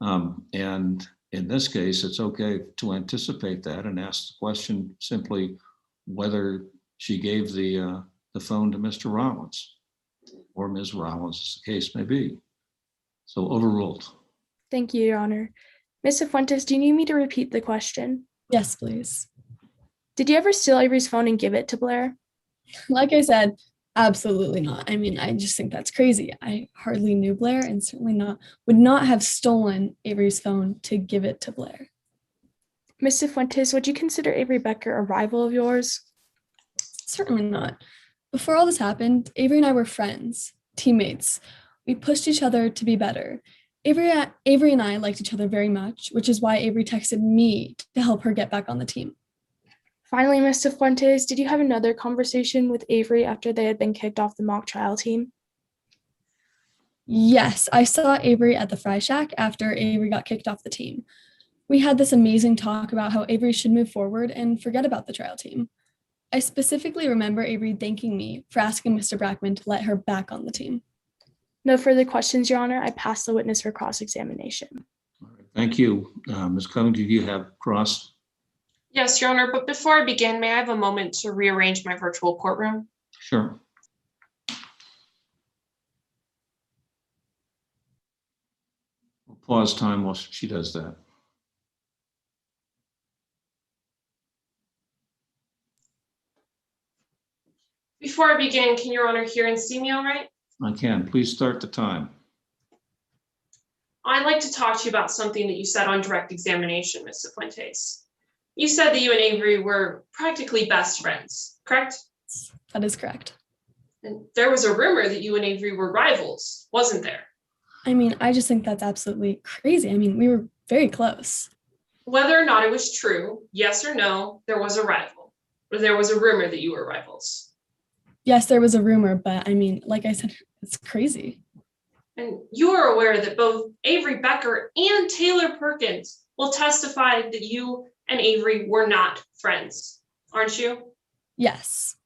And in this case, it's okay to anticipate that and ask the question simply whether she gave the phone to Mr. Rollins or Ms. Rollins, as the case may be. So overruled. Thank you, Your Honor. Ms. Cifuentes, do you need me to repeat the question? Yes, please. Did you ever steal Avery's phone and give it to Blair? Like I said, absolutely not. I mean, I just think that's crazy. I hardly knew Blair and certainly would not have stolen Avery's phone to give it to Blair. Ms. Cifuentes, would you consider Avery Becker a rival of yours? Certainly not. Before all this happened, Avery and I were friends, teammates. We pushed each other to be better. Avery and I liked each other very much, which is why Avery texted me to help her get back on the team. Finally, Ms. Cifuentes, did you have another conversation with Avery after they had been kicked off the mock trial team? Yes, I saw Avery at the Fry Shack after Avery got kicked off the team. We had this amazing talk about how Avery should move forward and forget about the trial team. I specifically remember Avery thanking me for asking Mr. Brackman to let her back on the team. No further questions, Your Honor. I pass the witness for cross-examination. Thank you. Ms. Covington, do you have cross? Yes, Your Honor, but before I begin, may I have a moment to rearrange my virtual courtroom? Sure. We'll pause time while she does that. Before I begin, can Your Honor hear and see me all right? I can. Please start the time. I'd like to talk to you about something that you said on direct examination, Ms. Cifuentes. You said that you and Avery were practically best friends, correct? That is correct. And there was a rumor that you and Avery were rivals, wasn't there? I mean, I just think that's absolutely crazy. I mean, we were very close. Whether or not it was true, yes or no, there was a rival, or there was a rumor that you were rivals. Yes, there was a rumor, but I mean, like I said, it's crazy. And you are aware that both Avery Becker and Taylor Perkins will testify that you and Avery were not friends, aren't you? Yes.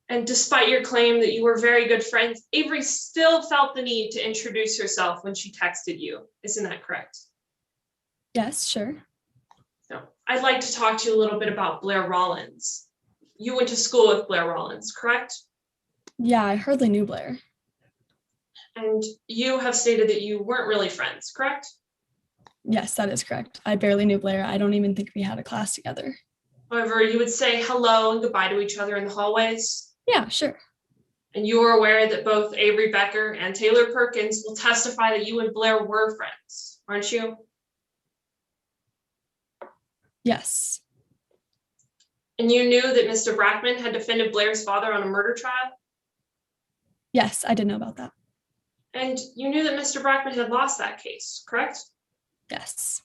And despite your claim that you were very good friends, Avery still felt the need to introduce herself when she texted you. Isn't that correct? Yes, sure. So I'd like to talk to you a little bit about Blair Rollins. You went to school with Blair Rollins, correct? Yeah, I hardly knew Blair. And you have stated that you weren't really friends, correct? Yes, that is correct. I barely knew Blair. I don't even think we had a class together. However, you would say hello and goodbye to each other in the hallways. Yeah, sure. And you are aware that both Avery Becker and Taylor Perkins will testify that you and Blair were friends, aren't you? Yes. And you knew that Mr. Brackman had defended Blair's father on a murder trial? Yes, I did know about that. And you knew that Mr. Brackman had lost that case, correct? Yes.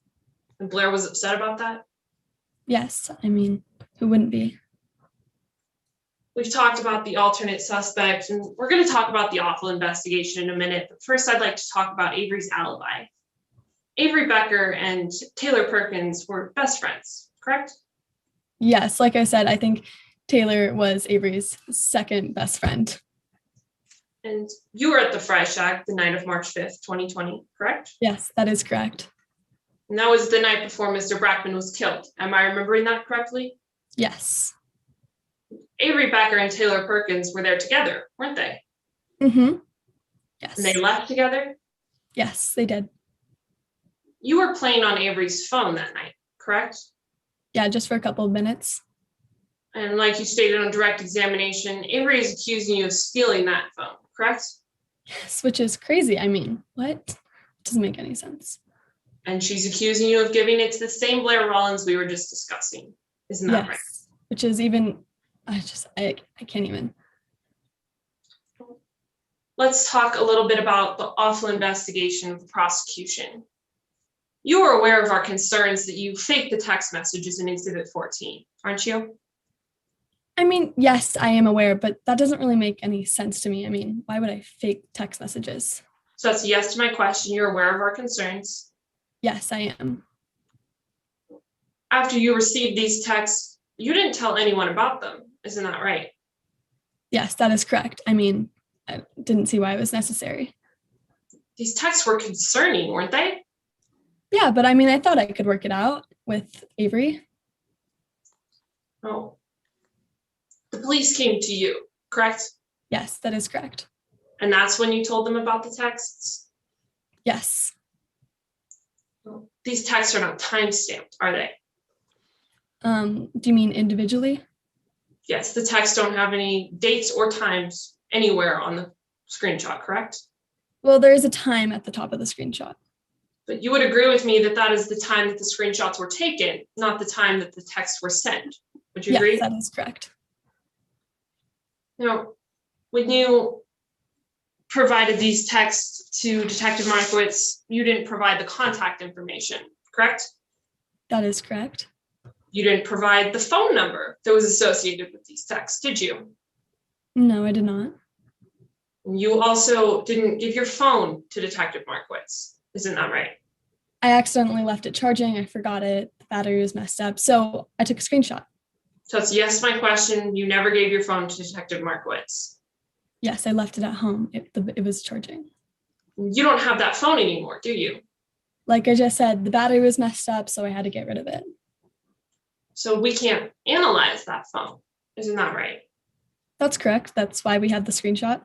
And Blair was upset about that? Yes, I mean, who wouldn't be? We've talked about the alternate suspect, and we're going to talk about the awful investigation in a minute. But first, I'd like to talk about Avery's alibi. Avery Becker and Taylor Perkins were best friends, correct? Yes, like I said, I think Taylor was Avery's second best friend. And you were at the Fry Shack the night of March 5th, 2020, correct? Yes, that is correct. And that was the night before Mr. Brackman was killed. Am I remembering that correctly? Yes. Avery Becker and Taylor Perkins were there together, weren't they? Mm-hmm. Yes. And they left together? Yes, they did. You were playing on Avery's phone that night, correct? Yeah, just for a couple of minutes. And like you stated on direct examination, Avery is accusing you of stealing that phone, correct? Yes, which is crazy. I mean, what? It doesn't make any sense. And she's accusing you of giving it to the same Blair Rollins we were just discussing. Isn't that right? Yes, which is even, I can't even. Let's talk a little bit about the awful investigation of the prosecution. You are aware of our concerns that you faked the text messages in Exhibit 14, aren't you? I mean, yes, I am aware, but that doesn't really make any sense to me. I mean, why would I fake text messages? So that's a yes to my question. You're aware of our concerns. Yes, I am. After you received these texts, you didn't tell anyone about them. Isn't that right? Yes, that is correct. I mean, I didn't see why it was necessary. These texts were concerning, weren't they? Yeah, but I mean, I thought I could work it out with Avery. Oh. The police came to you, correct? Yes, that is correct. And that's when you told them about the texts? Yes. These texts are not time-stamped, are they? Do you mean individually? Yes, the texts don't have any dates or times anywhere on the screenshot, correct? Well, there is a time at the top of the screenshot. But you would agree with me that that is the time that the screenshots were taken, not the time that the texts were sent. Would you agree? Yes, that is correct. Now, when you provided these texts to Detective Markowitz, you didn't provide the contact information, correct? That is correct. You didn't provide the phone number that was associated with these texts, did you? No, I did not. You also didn't give your phone to Detective Markowitz, isn't that right? I accidentally left it charging. I forgot it. The battery was messed up. So I took a screenshot. So it's yes to my question. You never gave your phone to Detective Markowitz. Yes, I left it at home. It was charging. You don't have that phone anymore, do you? Like I just said, the battery was messed up, so I had to get rid of it. So we can't analyze that phone, isn't that right? That's correct. That's why we had the screenshot.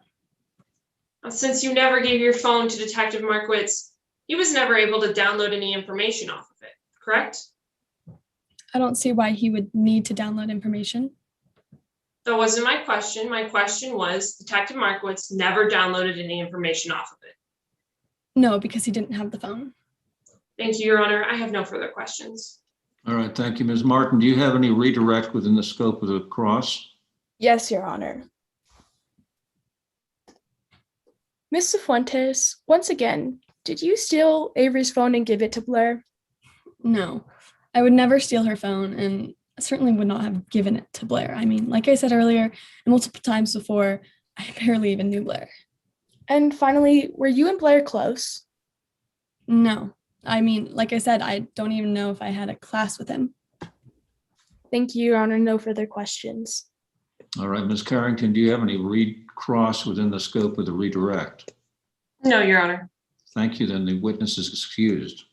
Since you never gave your phone to Detective Markowitz, he was never able to download any information off of it, correct? I don't see why he would need to download information. That wasn't my question. My question was, Detective Markowitz never downloaded any information off of it. No, because he didn't have the phone. Thank you, Your Honor. I have no further questions. All right, thank you. Ms. Martin, do you have any redirect within the scope of the cross? Yes, Your Honor. Ms. Cifuentes, once again, did you steal Avery's phone and give it to Blair? No, I would never steal her phone and certainly would not have given it to Blair. I mean, like I said earlier, and multiple times before, I barely even knew Blair. And finally, were you and Blair close? No, I mean, like I said, I don't even know if I had a class with him. Thank you, Your Honor. No further questions. All right, Ms. Carrington, do you have any recross within the scope of the redirect? No, Your Honor. Thank you. Then the witness is excused.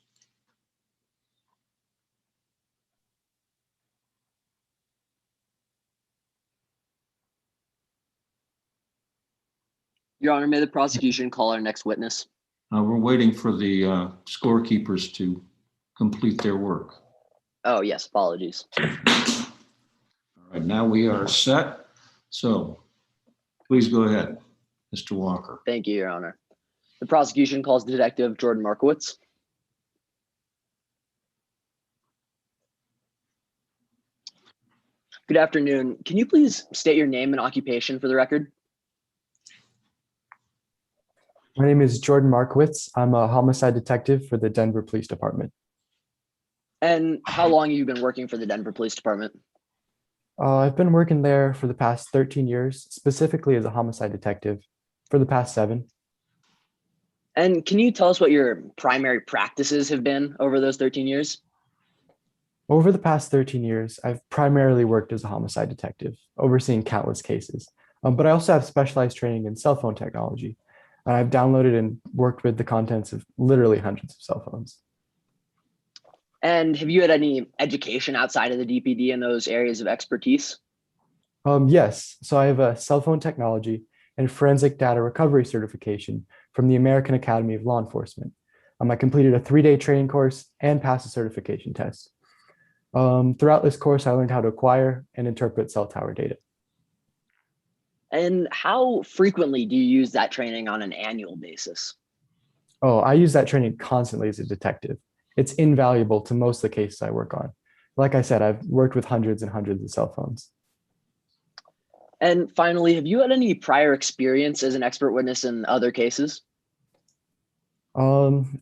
Your Honor, may the prosecution call our next witness? We're waiting for the scorekeepers to complete their work. Oh, yes, apologies. All right, now we are set. So please go ahead, Mr. Walker. Thank you, Your Honor. The prosecution calls Detective Jordan Markowitz. Good afternoon. Can you please state your name and occupation for the record? My name is Jordan Markowitz. I'm a homicide detective for the Denver Police Department. And how long have you been working for the Denver Police Department? I've been working there for the past 13 years, specifically as a homicide detective for the past 7. And can you tell us what your primary practices have been over those 13 years? Over the past 13 years, I've primarily worked as a homicide detective, overseeing countless cases. But I also have specialized training in cell phone technology. I've downloaded and worked with the contents of literally hundreds of cell phones. And have you had any education outside of the DPD in those areas of expertise? Yes, so I have a cell phone technology and forensic data recovery certification from the American Academy of Law Enforcement. I completed a 3-day training course and passed a certification test. Throughout this course, I learned how to acquire and interpret cell tower data. And how frequently do you use that training on an annual basis? Oh, I use that training constantly as a detective. it's invaluable to most of the cases I work on. Like I said, I've worked with hundreds and hundreds of cell phones. And finally, have you had any prior experience as an expert witness in other cases?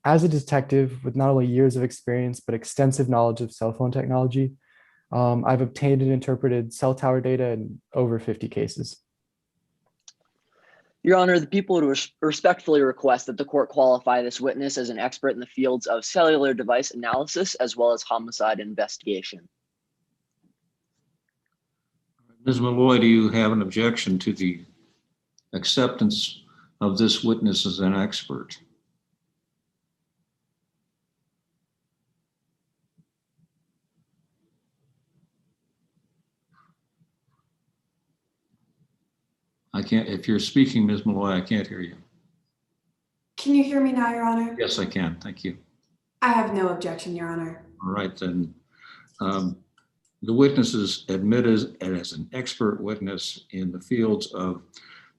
As a detective with not only years of experience, but extensive knowledge of cell phone technology, I've obtained and interpreted cell tower data in over 50 cases. Your Honor, the people would respectfully request that the court qualify this witness as an expert in the fields of cellular device analysis as well as homicide investigation. Ms. Malloy, do you have an objection to the acceptance of this witness as an expert? I can't, if you're speaking, Ms. Malloy, I can't hear you. Can you hear me now, Your Honor? Yes, I can. Thank you. I have no objection, Your Honor. All right, then. The witness is admitted as an expert witness in the fields of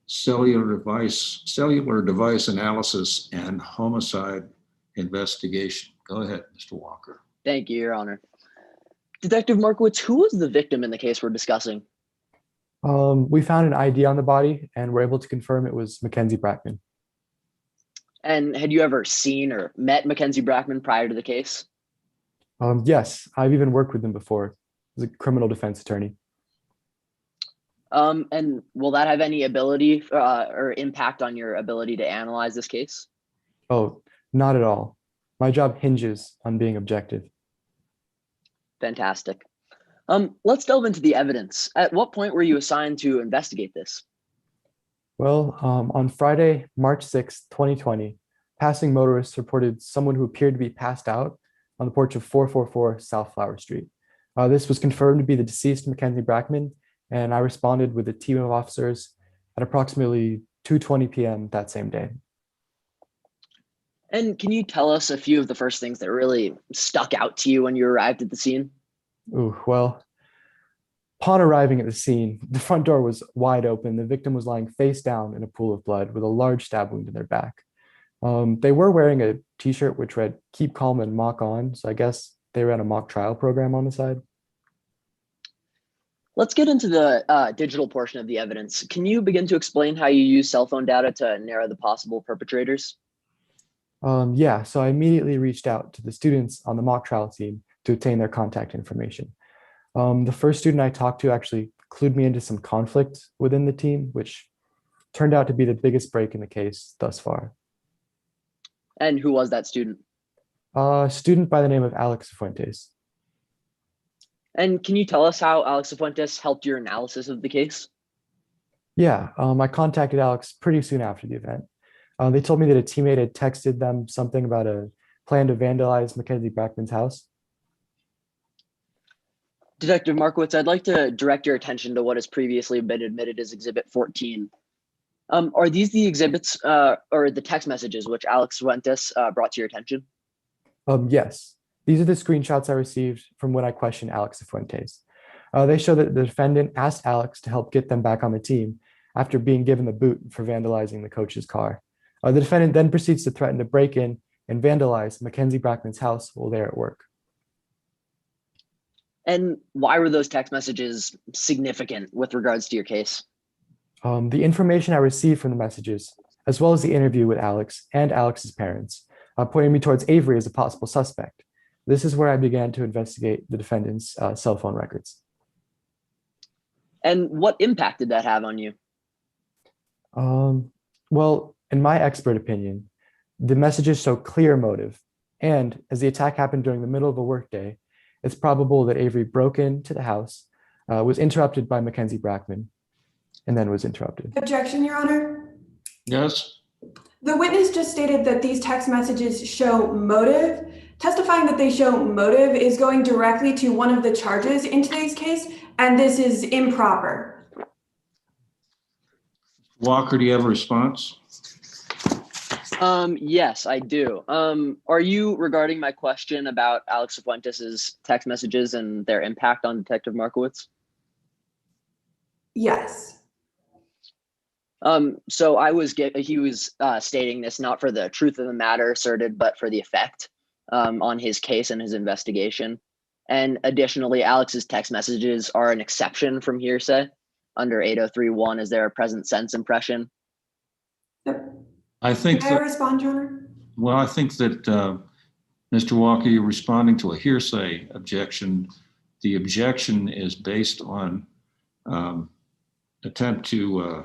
cellular device analysis and homicide investigation. Go ahead, Mr. Walker. Thank you, Your Honor. Detective Markowitz, who was the victim in the case we're discussing? We found an ID on the body and were able to confirm it was Mackenzie Brackman. And had you ever seen or met Mackenzie Brackman prior to the case? Yes, I've even worked with him before as a criminal defense attorney. And will that have any ability or impact on your ability to analyze this case? Oh, not at all. My job hinges on being objective. Fantastic. Let's delve into the evidence. At what point were you assigned to investigate this? Well, on Friday, March 6th, 2020, passing motorists reported someone who appeared to be passed out on the porch of 444 South Flower Street. This was confirmed to be the deceased Mackenzie Brackman, and I responded with a team of officers at approximately 2:20 p.m. that same day. And can you tell us a few of the first things that really stuck out to you when you arrived at the scene? Ooh, well, upon arriving at the scene, the front door was wide open. The victim was lying face down in a pool of blood with a large stab wound in their back. They were wearing a t-shirt which read "Keep Calm and Mock On," so I guess they ran a mock trial program on the side. Let's get into the digital portion of the evidence. Can you begin to explain how you use cell phone data to narrow the possible perpetrators? Yeah, so I immediately reached out to the students on the mock trial team to obtain their contact information. The first student I talked to actually clued me into some conflict within the team, which turned out to be the biggest break in the case thus far. And who was that student? A student by the name of Alex Fuentes. And can you tell us how Alex Fuentes helped your analysis of the case? Yeah, I contacted Alex pretty soon after the event. They told me that a teammate had texted them something about a plan to vandalize Mackenzie Brackman's house. Detective Markowitz, I'd like to direct your attention to what has previously been admitted as Exhibit 14. Are these the exhibits or the text messages which Alex Fuentes brought to your attention? Yes, these are the screenshots I received from when I questioned Alex Fuentes. They show that the defendant asked Alex to help get them back on the team after being given the boot for vandalizing the coach's car. The defendant then proceeds to threaten to break in and vandalize Mackenzie Brackman's house while they're at work. And why were those text messages significant with regards to your case? The information I received from the messages, as well as the interview with Alex and Alex's parents, pointed me towards Avery as a possible suspect. This is where I began to investigate the defendant's cell phone records. And what impact did that have on you? Well, in my expert opinion, the messages show clear motive. And as the attack happened during the middle of a workday, it's probable that Avery broke into the house, was interrupted by Mackenzie Brackman, and then was interrupted. Objection, Your Honor. Yes. The witness just stated that these text messages show motive. Testifying that they show motive is going directly to one of the charges in today's case, and this is improper. Walker, do you have a response? Yes, I do. Are you regarding my question about Alex Fuentes' text messages and their impact on Detective Markowitz? Yes. So he was stating this not for the truth of the matter asserted, but for the effect. on his case and his investigation. And additionally, Alex's text messages are an exception from hearsay. Under 803.1, is there a present sense impression? I think May I respond, Your Honor? well, I think that Mr. Walker, you're responding to a hearsay objection. The objection is based on attempt to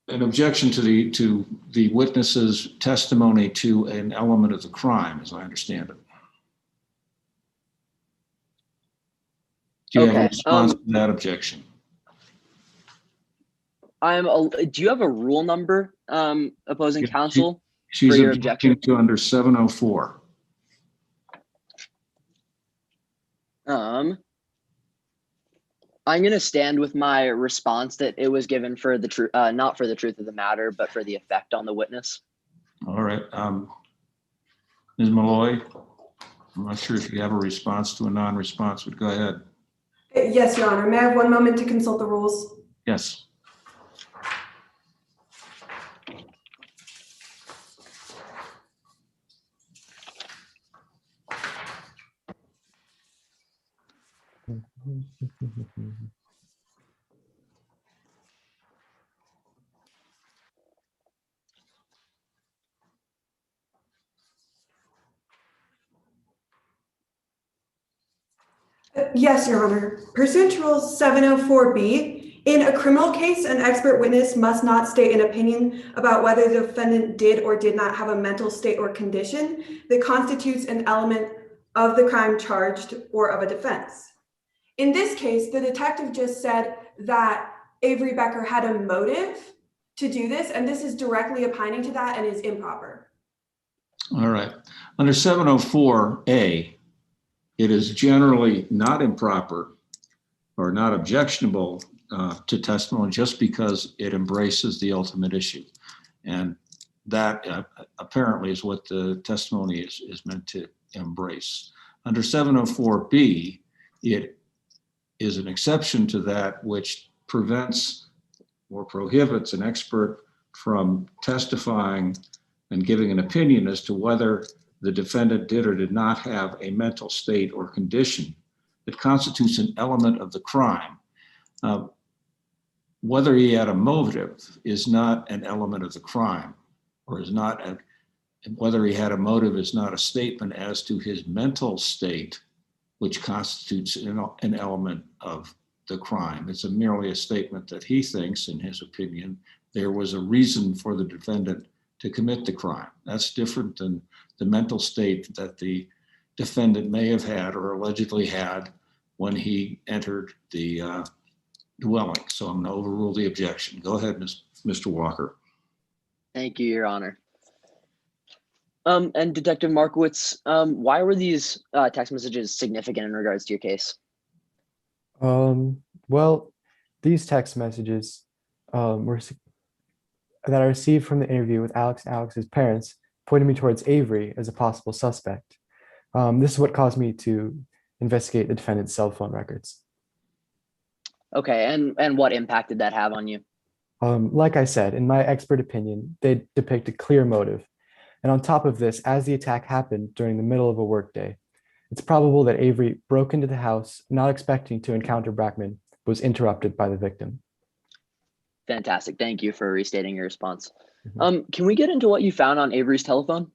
an objection to the witness's testimony to an element of the crime, as I understand it. Do you have a response to that objection? Do you have a rule number, opposing counsel? She's for your objecting to under 704. I'm going to stand with my response that it was given for the truth, not for the truth of the matter, but for the effect on the witness. All right. Ms. Malloy, I'm not sure if you have a response to a non-response, but go ahead. Yes, Your Honor. May I have one moment to consult the rules? Yes. Yes, Your Honor. Pursuant to Rule 704B, in a criminal case, an expert witness must not state an opinion about whether the defendant did or did not have a mental state or condition that constitutes an element of the crime charged or of a defense. In this case, the detective just said that Avery Becker had a motive to do this, and this is directly opining to that and is improper. All right. Under 704A, it is generally not improper or not objectionable to testimony just because it embraces the ultimate issue. And that apparently is what the testimony is meant to embrace. Under 704B, it is an exception to that which prevents or prohibits an expert from testifying and giving an opinion as to whether the defendant did or did not have a mental state or condition that constitutes an element of the crime. Whether he had a motive is not an element of the crime, or is not, whether he had a motive is not a statement as to his mental state, which constitutes an element of the crime. It's merely a statement that he thinks, in his opinion, there was a reason for the defendant to commit the crime. That's different than the mental state that the defendant may have had or allegedly had when he entered the dwelling. So I'm going to overrule the objection. Go ahead, Mr. Walker. Thank you, Your Honor. And Detective Markowitz, why were these text messages significant in regards to your case? Well, these text messages that I received from the interview with Alex and Alex's parents pointed me towards Avery as a possible suspect. This is what caused me to investigate the defendant's cell phone records. Okay, and what impact did that have on you? Like I said, in my expert opinion, they depict a clear motive. And on top of this, as the attack happened during the middle of a workday, it's probable that Avery broke into the house, not expecting to encounter Brackman, but was interrupted by the victim. Fantastic. Thank you for restating your response. Can we get into what you found on Avery's telephone?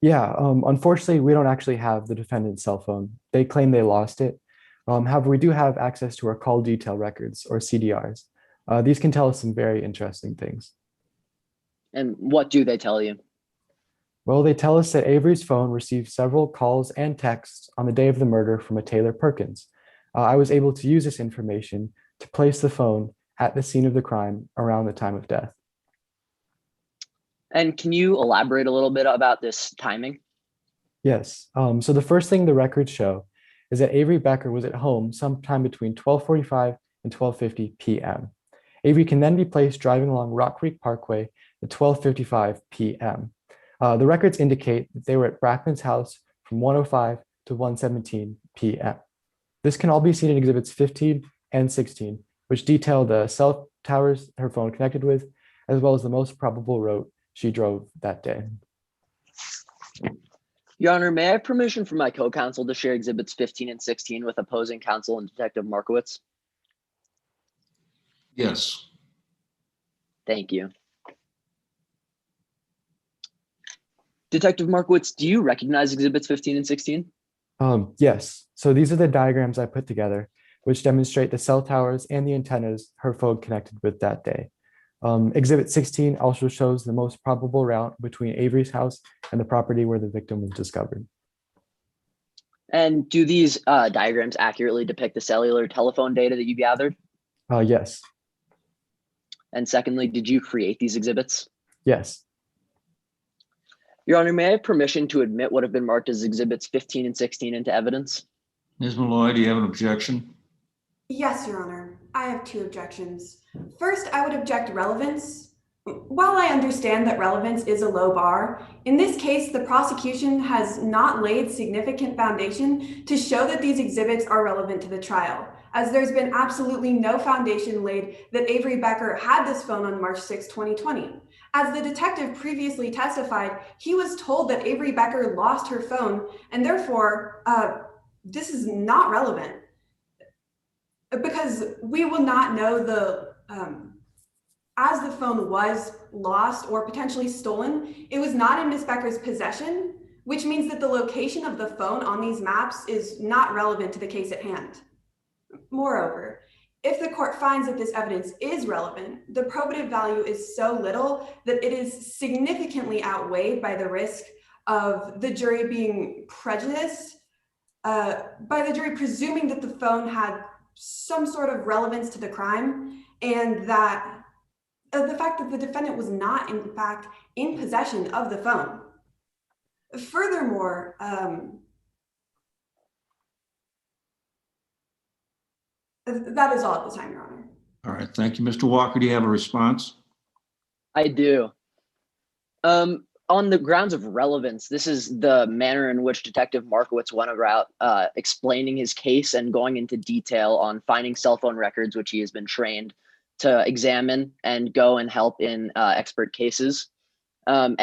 Yeah, unfortunately, we don't actually have the defendant's cell phone. They claim they lost it. However, we do have access to our call detail records, or CDRs. These can tell us some very interesting things. And what do they tell you? Well, they tell us that Avery's phone received several calls and texts on the day of the murder from a Taylor Perkins. I was able to use this information to place the phone at the scene of the crime around the time of death. And can you elaborate a little bit about this timing? Yes. So the first thing the records show is that Avery Becker was at home sometime between 12:45 and 12:50 p.m. Avery can then be placed driving along Rock Creek Parkway at 12:55 p.m. The records indicate that they were at Brackman's house from 1:05 to 1:17 p.m. This can all be seen in exhibits 15 and 16, which detail the cell towers her phone connected with, as well as the most probable route she drove that day. Your Honor, may I have permission from my co-counsel to share exhibits 15 and 16 with opposing counsel and Detective Markowitz? Yes. Thank you. Detective Markowitz, do you recognize exhibits 15 and 16? Yes, so these are the diagrams I put together, which demonstrate the cell towers and the antennas her phone connected with that day. Exhibit 16 also shows the most probable route between Avery's house and the property where the victim was discovered. And do these diagrams accurately depict the cellular telephone data that you gathered? Yes. And secondly, did you create these exhibits? Yes. Your Honor, may I have permission to admit what have been marked as exhibits 15 and 16 into evidence? Ms. Malloy, do you have an objection? Yes, Your Honor. I have two objections. First, I would object relevance. While I understand that relevance is a low bar, in this case, the prosecution has not laid significant foundation to show that these exhibits are relevant to the trial, as there's been absolutely no foundation laid that Avery Becker had this phone on March 6, 2020. As the detective previously testified, he was told that Avery Becker lost her phone, and therefore, this is not relevant. Because we will not know as the phone was lost or potentially stolen, it was not in Ms. Becker's possession, which means that the location of the phone on these maps is not relevant to the case at hand. Moreover, if the court finds that this evidence is relevant, the probative value is so little that it is significantly outweighed by the risk of the jury being prejudiced, by the jury presuming that the phone had some sort of relevance to the crime, and that the fact that the defendant was not, in fact, in possession of the phone. Furthermore, that is all at the time, Your Honor. All right, thank you. Mr. Walker, do you have a response? I do. On the grounds of relevance, this is the manner in which Detective Markowitz went about explaining his case and going into detail on finding cell phone records, which he has been trained to examine and go and help in expert cases. And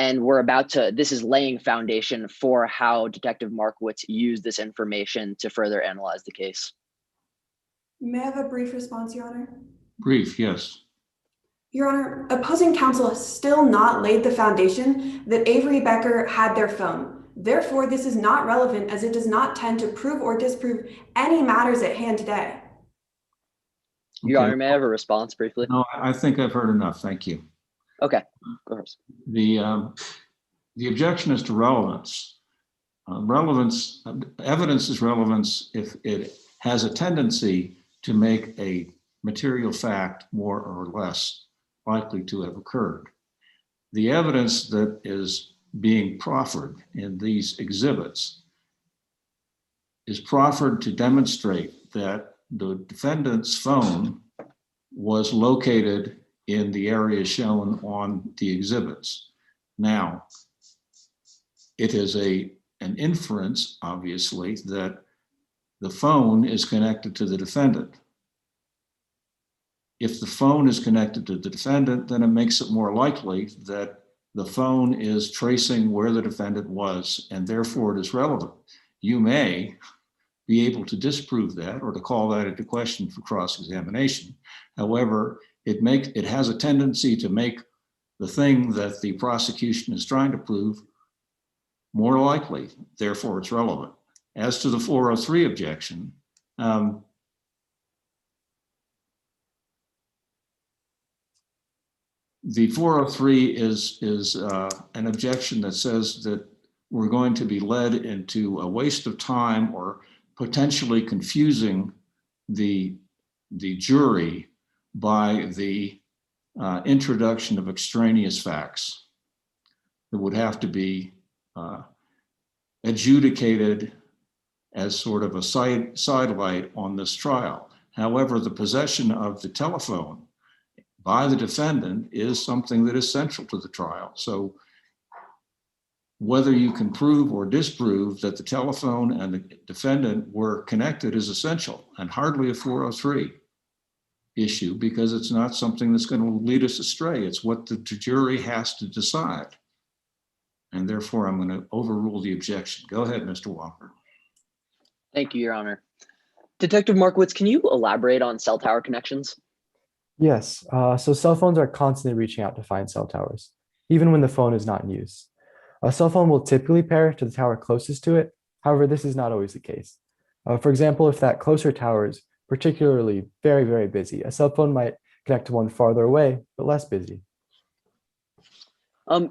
this is laying foundation for how Detective Markowitz used this information to further analyze the case. May I have a brief response, Your Honor? Brief, yes. Your Honor, opposing counsel has still not laid the foundation that Avery Becker had their phone. Therefore, this is not relevant as it does not tend to prove or disprove any matters at hand today. Your Honor, may I have a response briefly? No, I think I've heard enough. Thank you. Okay, of course. The objection is to relevance. Evidence is relevance if it has a tendency to make a material fact more or less likely to have occurred. The evidence that is being proffered in these exhibits is proffered to demonstrate that the defendant's phone was located in the area shown on the exhibits. Now, it is an inference, obviously, that the phone is connected to the defendant. If the phone is connected to the defendant, then it makes it more likely that the phone is tracing where the defendant was, and therefore it is relevant. You may be able to disprove that or to call that into question for cross-examination. However, it has a tendency to make the thing that the prosecution is trying to prove more likely, therefore it's relevant. As to the 403 objection, the 403 is an objection that says that we're going to be led into a waste of time or potentially confusing the jury by the introduction of extraneous facts that would have to be adjudicated as sort of a sidelight on this trial. However, the possession of the telephone by the defendant is something that is central to the trial. So whether you can prove or disprove that the telephone and the defendant were connected is essential and hardly a 403. issue because it's not something that's going to lead us astray. It's what the jury has to decide. And therefore, I'm going to overrule the objection. Go ahead, Mr. Walker. Thank you, Your Honor. Detective Markowitz, can you elaborate on cell tower connections? Yes, so cell phones are constantly reaching out to find cell towers, even when the phone is not in use. A cell phone will typically pair to the tower closest to it. However, this is not always the case. For example, if that closer tower is particularly very, very busy, a cell phone might connect to one farther away, but less busy.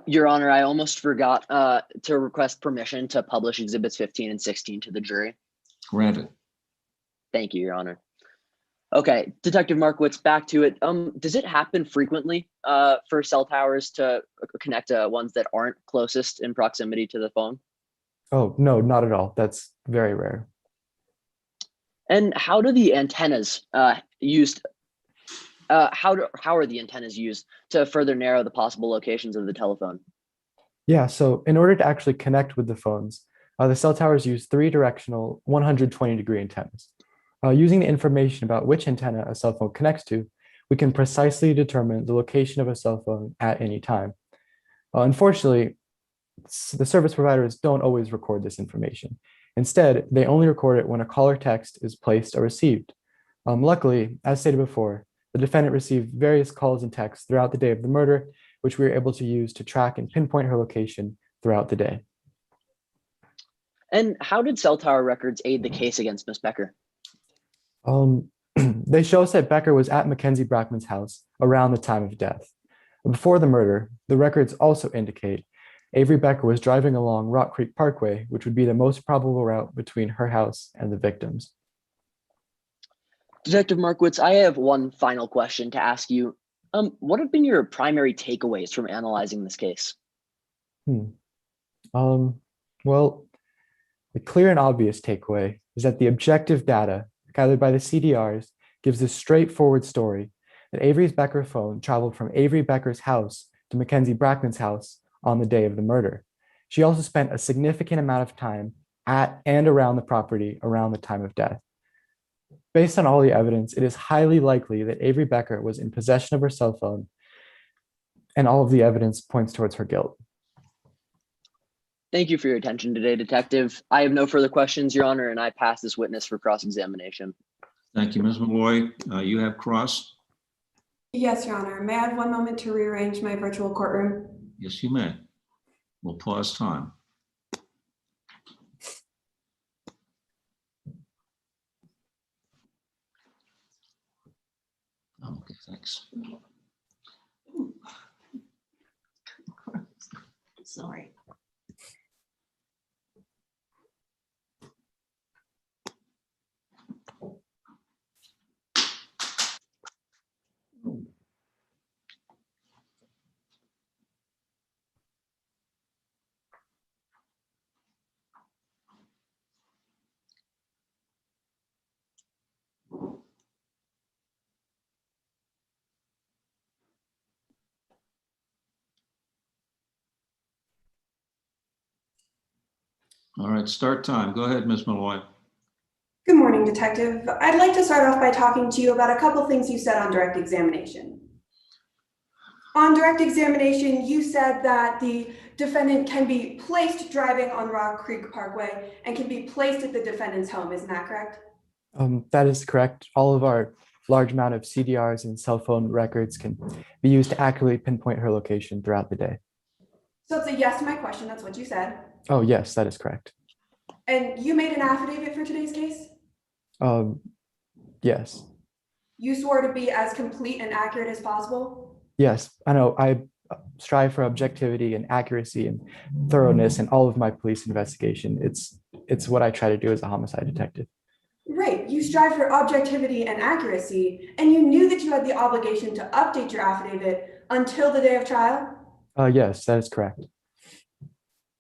Your Honor, I almost forgot to request permission to publish Exhibits 15 and 16 to the jury. Granted. Thank you, Your Honor. Okay, Detective Markowitz, back to it. Does it happen frequently for cell towers to connect to ones that aren't closest in proximity to the phone? Oh, no, not at all. That's very rare. And how do the antennas used? How are the antennas used to further narrow the possible locations of the telephone? Yeah, so in order to actually connect with the phones, the cell towers use 3-directional 120-degree antennas. Using the information about which antenna a cell phone connects to, we can precisely determine the location of a cell phone at any time. Unfortunately, the service providers don't always record this information. Instead, they only record it when a call or text is placed or received. Luckily, as stated before, the defendant received various calls and texts throughout the day of the murder, which we were able to use to track and pinpoint her location throughout the day. And how did cell tower records aid the case against Ms. Becker? They show us that Becker was at Mackenzie Brackman's house around the time of death. Before the murder, the records also indicate Avery Becker was driving along Rock Creek Parkway, which would be the most probable route between her house and the victims. Detective Markowitz, I have one final question to ask you. What have been your primary takeaways from analyzing this case? Well, the clear and obvious takeaway is that the objective data gathered by the CDRs gives a straightforward story that Avery Becker's phone traveled from Avery Becker's house to Mackenzie Brackman's house on the day of the murder. She also spent a significant amount of time at and around the property around the time of death. Based on all the evidence, it is highly likely that Avery Becker was in possession of her cell phone, and all of the evidence points towards her guilt. Thank you for your attention today, Detective. I have no further questions, Your Honor, and I pass this witness for cross-examination. Thank you, Ms. Malloy. You have cross? Yes, Your Honor. May I have one moment to rearrange my virtual courtroom? Yes, you may. We'll pause time. Okay, thanks. Sorry. All right, start time. Go ahead, Ms. Malloy. Good morning, Detective. I'd like to start off by talking to you about a couple things you said on direct examination. On direct examination, you said that the defendant can be placed driving on Rock Creek Parkway and can be placed at the defendant's home. Isn't that correct? That is correct. All of our large amount of CDRs and cell phone records can be used to accurately pinpoint her location throughout the day. So it's a yes to my question. That's what you said. Oh, yes, that is correct. And you made an affidavit for today's case? Yes. You swore to be as complete and accurate as possible? Yes, I know. I strive for objectivity and accuracy and thoroughness in all of my police investigation. It's what I try to do as a homicide detective. Right. You strive for objectivity and accuracy, and you knew that you had the obligation to update your affidavit until the day of trial? Yes, that is correct.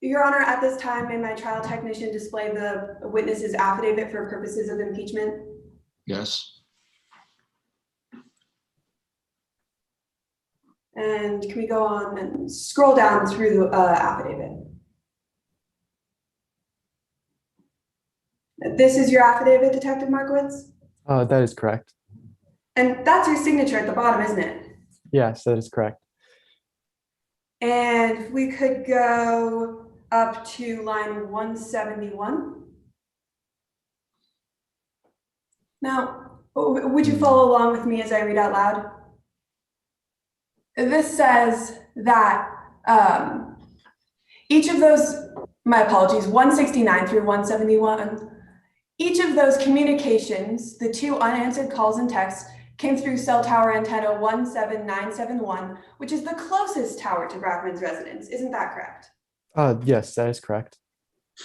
Your Honor, at this time, may my trial technician display the witness's affidavit for purposes of impeachment? Yes. And can we go on and scroll down through the affidavit? This is your affidavit, Detective Markowitz? That is correct. And that's your signature at the bottom, isn't it? Yes, that is correct. And if we could go up to line 171. Now, would you follow along with me as I read out loud? This says that each of those, my apologies, 169 through 171, each of those communications, the 2 unanswered calls and texts, came through cell tower antenna 17971, which is the closest tower to Brackman's residence. Isn't that correct? Yes, that is correct.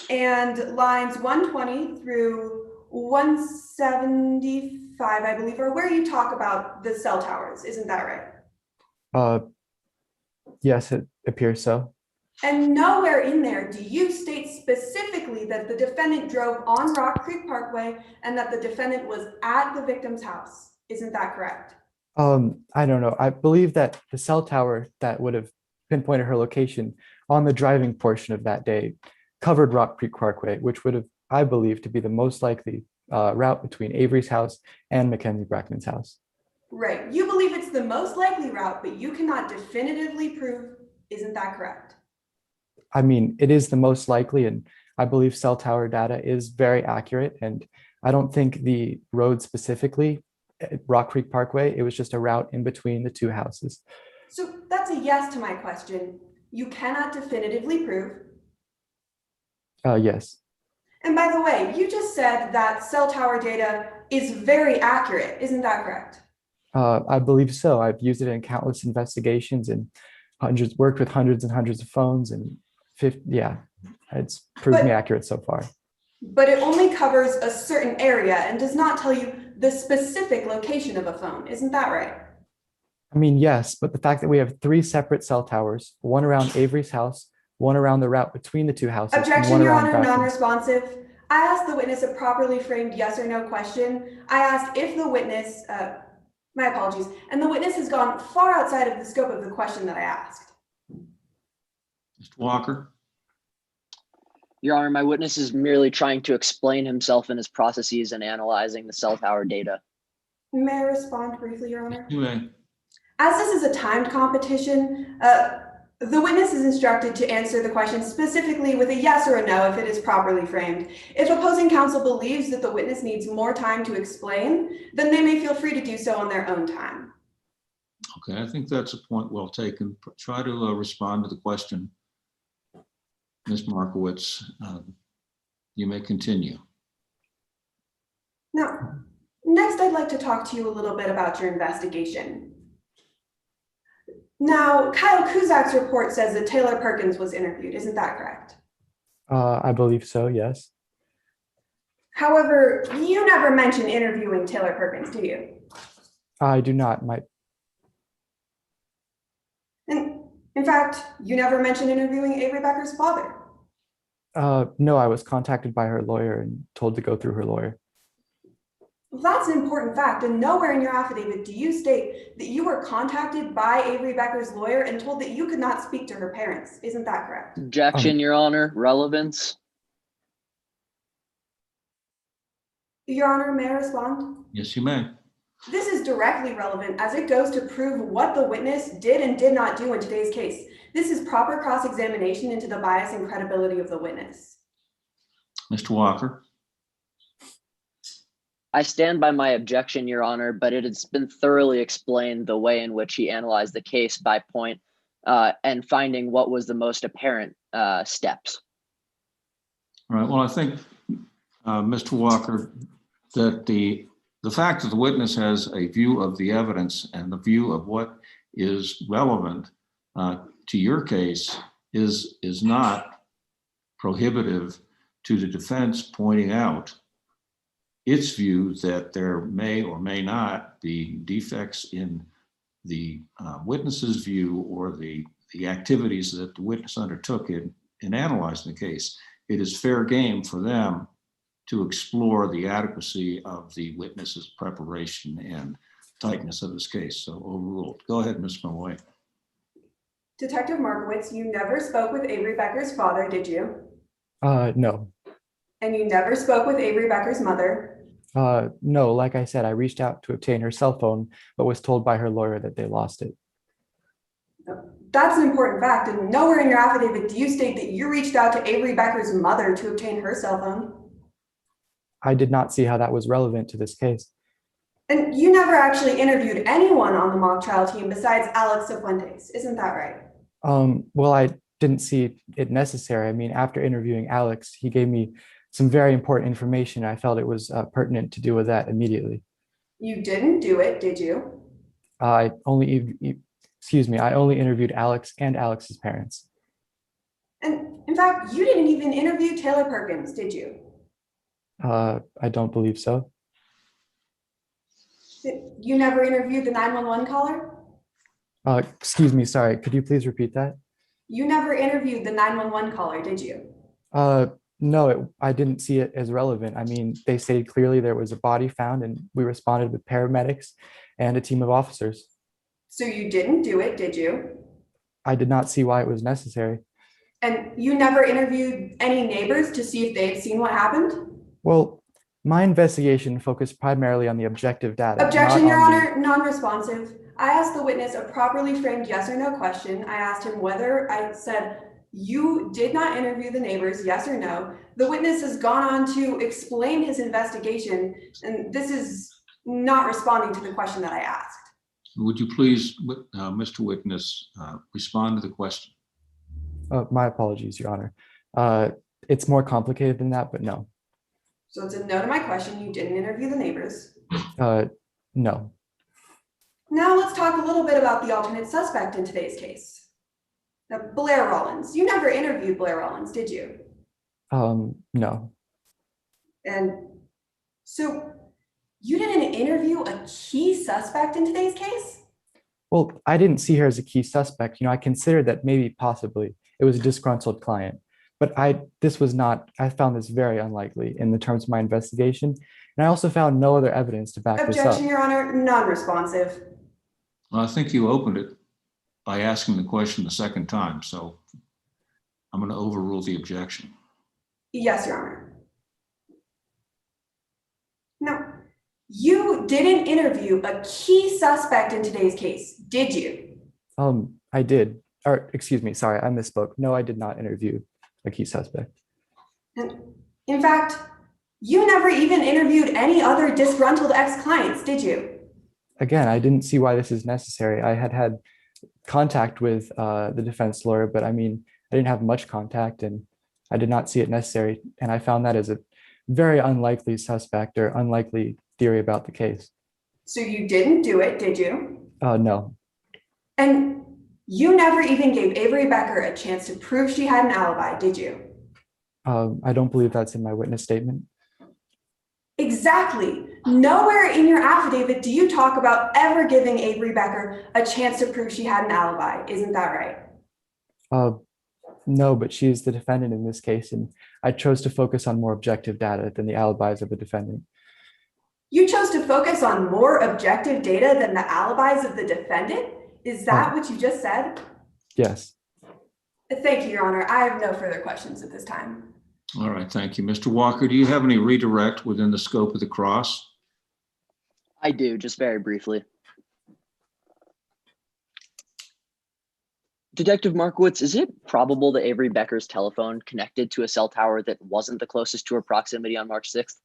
And lines 120 through 175, I believe, are where you talk about the cell towers. Isn't that right? Yes, it appears so. And nowhere in there do you state specifically that the defendant drove on Rock Creek Parkway and that the defendant was at the victim's house. Isn't that correct? I don't know. I believe that the cell tower that would have pinpointed her location on the driving portion of that day covered Rock Creek Parkway, which would have, I believe, to be the most likely route between Avery's house and Mackenzie Brackman's house. Right. You believe it's the most likely route, but you cannot definitively prove. Isn't that correct? I mean, it is the most likely, and I believe cell tower data is very accurate. And I don't think the road specifically, Rock Creek Parkway, it was just a route in between the 2 houses. So that's a yes to my question. You cannot definitively prove. Yes. And by the way, you just said that cell tower data is very accurate. Isn't that correct? I believe so. I've used it in countless investigations and worked with hundreds and hundreds of phones, and yeah, it's proved me accurate so far. But it only covers a certain area and does not tell you the specific location of a phone. Isn't that right? I mean, yes, but the fact that we have 3 separate cell towers, one around Avery's house, one around the route between the 2 houses. Objection, Your Honor, non-responsive. I asked the witness a properly framed yes or no question. I asked if the witness, my apologies, and the witness has gone far outside of the scope of the question that I asked. Mr. Walker? Your Honor, my witness is merely trying to explain himself and his processes in analyzing the cell tower data. May I respond briefly, Your Honor? You may. As this is a timed competition, the witness is instructed to answer the question specifically with a yes or a no if it is properly framed. If opposing counsel believes that the witness needs more time to explain, then they may feel free to do so on their own time. Okay, I think that's a point well taken. Try to respond to the question. Ms. Markowitz, you may continue. Now, next I'd like to talk to you a little bit about your investigation. Now, Kyle Kuzak's report says that Taylor Perkins was interviewed. Isn't that correct? I believe so, yes. However, you never mention interviewing Taylor Perkins, do you? I do not. And in fact, you never mentioned interviewing Avery Becker's father. No, I was contacted by her lawyer and told to go through her lawyer. Well, that's an important fact, and nowhere in your affidavit do you state that you were contacted by Avery Becker's lawyer and told that you could not speak to her parents. Isn't that correct? Objection, Your Honor. Relevance. Your Honor, may I respond? Yes, you may. This is directly relevant as it goes to prove what the witness did and did not do in today's case. This is proper cross-examination into the bias and credibility of the witness. Mr. Walker? I stand by my objection, Your Honor, but it has been thoroughly explained the way in which he analyzed the case by point and finding what was the most apparent steps. All right, well, I think, Mr. Walker, that the fact that the witness has a view of the evidence and the view of what is relevant to your case is not prohibitive to the defense pointing out its view that there may or may not be defects in the witness's view or the activities that the witness undertook in analyzing the case. It is fair game for them to explore the adequacy of the witness's preparation and tightness of his case. So overruled. Go ahead, Ms. Malloy. Detective Markowitz, you never spoke with Avery Becker's father, did you? No. And you never spoke with Avery Becker's mother? No, like I said, I reached out to obtain her cell phone, but was told by her lawyer that they lost it. That's an important fact, and nowhere in your affidavit do you state that you reached out to Avery Becker's mother to obtain her cell phone. I did not see how that was relevant to this case. And you never actually interviewed anyone on the mock trial team besides Alex Cifuentes, isn't that right? Well, I didn't see it necessary. I mean, after interviewing Alex, he gave me some very important information. I felt it was pertinent to do with that immediately. You didn't do it, did you? I only, excuse me, I only interviewed Alex and Alex's parents. And in fact, you didn't even interview Taylor Perkins, did you? I don't believe so. You never interviewed the 911 caller? Excuse me, sorry, could you please repeat that? You never interviewed the 911 caller, did you? No, I didn't see it as relevant. I mean, they stated clearly there was a body found and we responded with paramedics and a team of officers. So you didn't do it, did you? I did not see why it was necessary. And you never interviewed any neighbors to see if they'd seen what happened? Well, my investigation focused primarily on the objective data. Objection, Your Honor, non-responsive. I asked the witness a properly framed yes or no question. I asked him whether I said you did not interview the neighbors, yes or no. The witness has gone on to explain his investigation, and this is not responding to the question that I asked. Would you please, Mr. Witness, respond to the question? My apologies, Your Honor. It's more complicated than that, but no. So it's a no to my question. You didn't interview the neighbors. No. Now let's talk a little bit about the alternate suspect in today's case. Now, Blair Rollins. You never interviewed Blair Rollins, did you? No. And so you didn't interview a key suspect in today's case? Well, I didn't see her as a key suspect. You know, I considered that maybe possibly it was a disgruntled client, but I found this very unlikely in the terms of my investigation. And I also found no other evidence to back this up. Objection, Your Honor, non-responsive. Well, I think you opened it by asking the question the second time, so I'm going to overrule the objection. Yes, Your Honor. Now, you didn't interview a key suspect in today's case, did you? I did. Or excuse me, sorry, I misspoke. No, I did not interview a key suspect. And in fact, you never even interviewed any other disgruntled ex-clients, did you? Again, I didn't see why this is necessary. I had contact with the defense lawyer, but I mean, I didn't have much contact and I did not see it necessary. And I found that as a very unlikely suspect or unlikely theory about the case. So you didn't do it, did you? No. And you never even gave Avery Becker a chance to prove she had an alibi, did you? I don't believe that's in my witness statement. Exactly. Nowhere in your affidavit do you talk about ever giving Avery Becker a chance to prove she had an alibi. Isn't that right? No, but she's the defendant in this case, and I chose to focus on more objective data than the alibis of the defendant. You chose to focus on more objective data than the alibis of the defendant? Is that what you just said? Yes. Thank you, Your Honor. I have no further questions at this time. All right, thank you. Mr. Walker, do you have any redirect within the scope of the cross? I do, just very briefly. Detective Markowitz, is it probable that Avery Becker's telephone connected to a cell tower that wasn't the closest to her proximity on March 6th?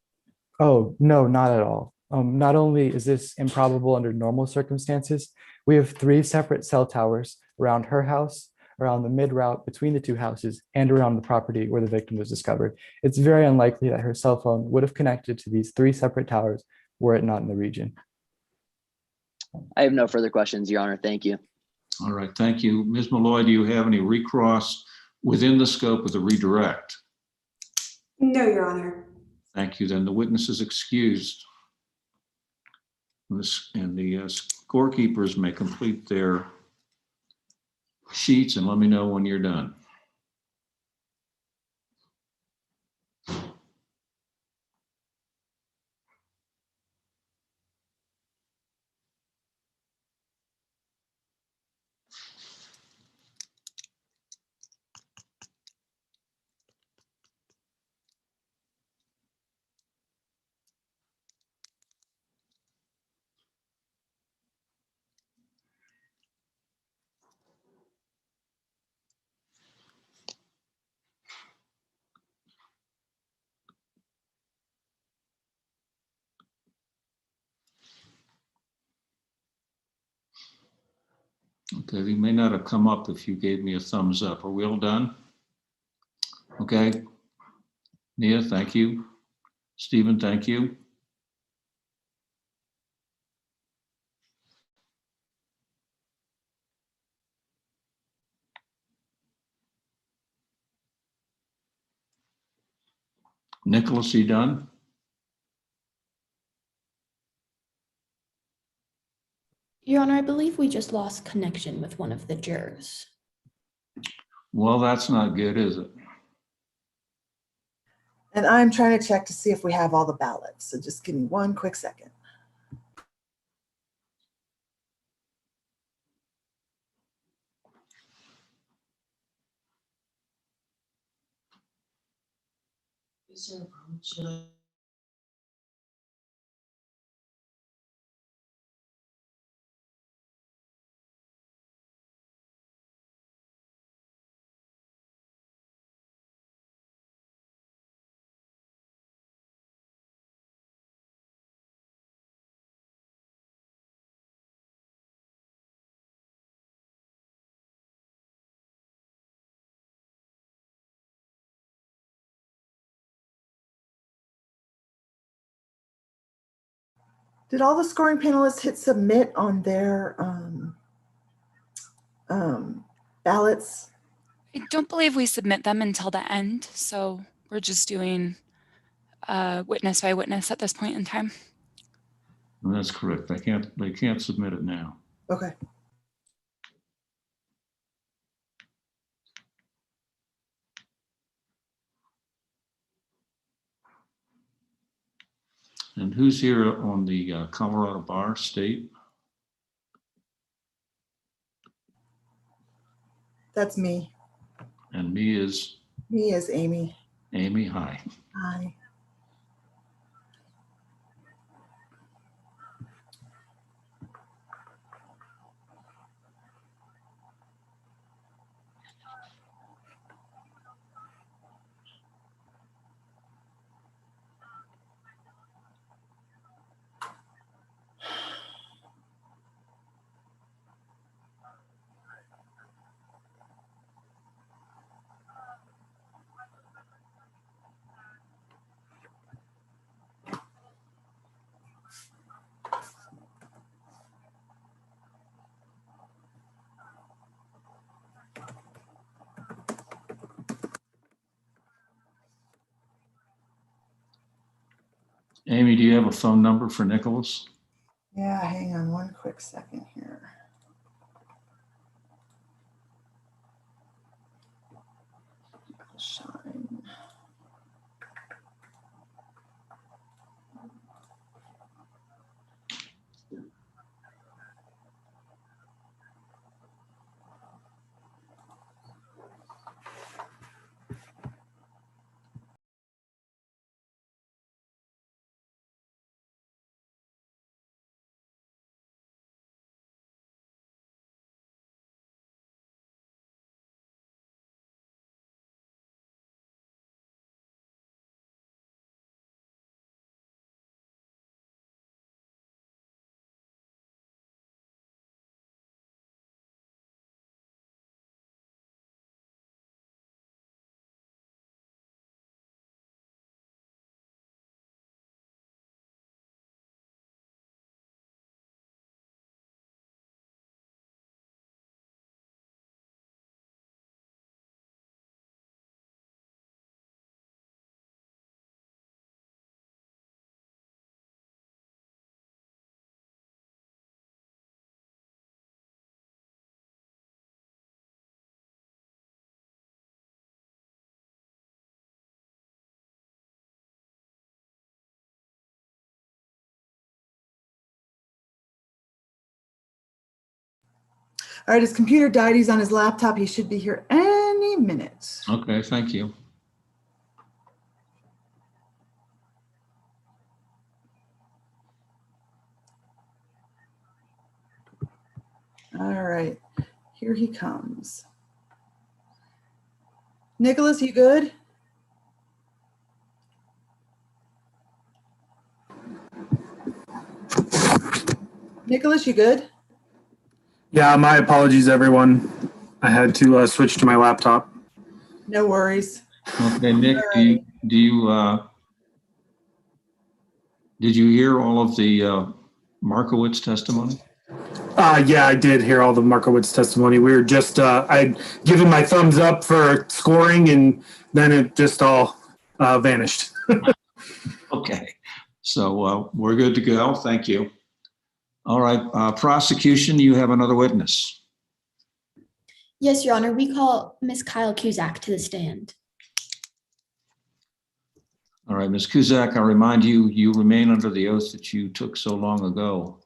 Oh, no, not at all. Not only is this improbable under normal circumstances, we have 3 separate cell towers around her house, around the mid route between the 2 houses, and around the property where the victim was discovered. It's very unlikely that her cell phone would have connected to these 3 separate towers were it not in the region. I have no further questions, Your Honor. Thank you. All right, thank you. Ms. Malloy, do you have any recross within the scope of the redirect? No, Your Honor. Thank you. Then the witness is excused. And the scorekeepers may complete their sheets and let me know when you're done. Okay, he may not have come up if you gave me a thumbs up. Are we all done? Okay. Nia, thank you. Stephen, thank you. Nicholas, you done? Your Honor, I believe we just lost connection with one of the jurors. Well, that's not good, is it? And I'm trying to check to see if we have all the ballots. So just give me one quick second. Is there a problem? Should I? Did all the scoring panelists hit submit on their ballots? I don't believe we submit them until the end, so we're just doing witness by witness at this point in time. And that's correct. They can't submit it now. Okay. And who's here on the Colorado Bar State? That's me. And me is Amy. Amy. Hi. Hi. Amy, do you have a phone number for Nicholas? Yeah, hang on one quick second here. Shine. All right, his computer died. He's on his laptop. He should be here any minute. Okay, thank you. All right, here he comes. Nicholas, you good? Nicholas, you good? Yeah, my apologies, everyone. I had to switch to my laptop. No worries. Okay, Nick, did you hear all of the Markowitz testimony? Yeah, I did hear all the Markowitz testimony. We were just, I'd given my thumbs up for scoring, and then it just all vanished. Okay, so we're good to go. Thank you. All right, prosecution, you have another witness. Yes, Your Honor, we call Ms. Kyle Cusack to the stand. All right, Ms. Cusack, I remind you, you remain under the oath that you took so long ago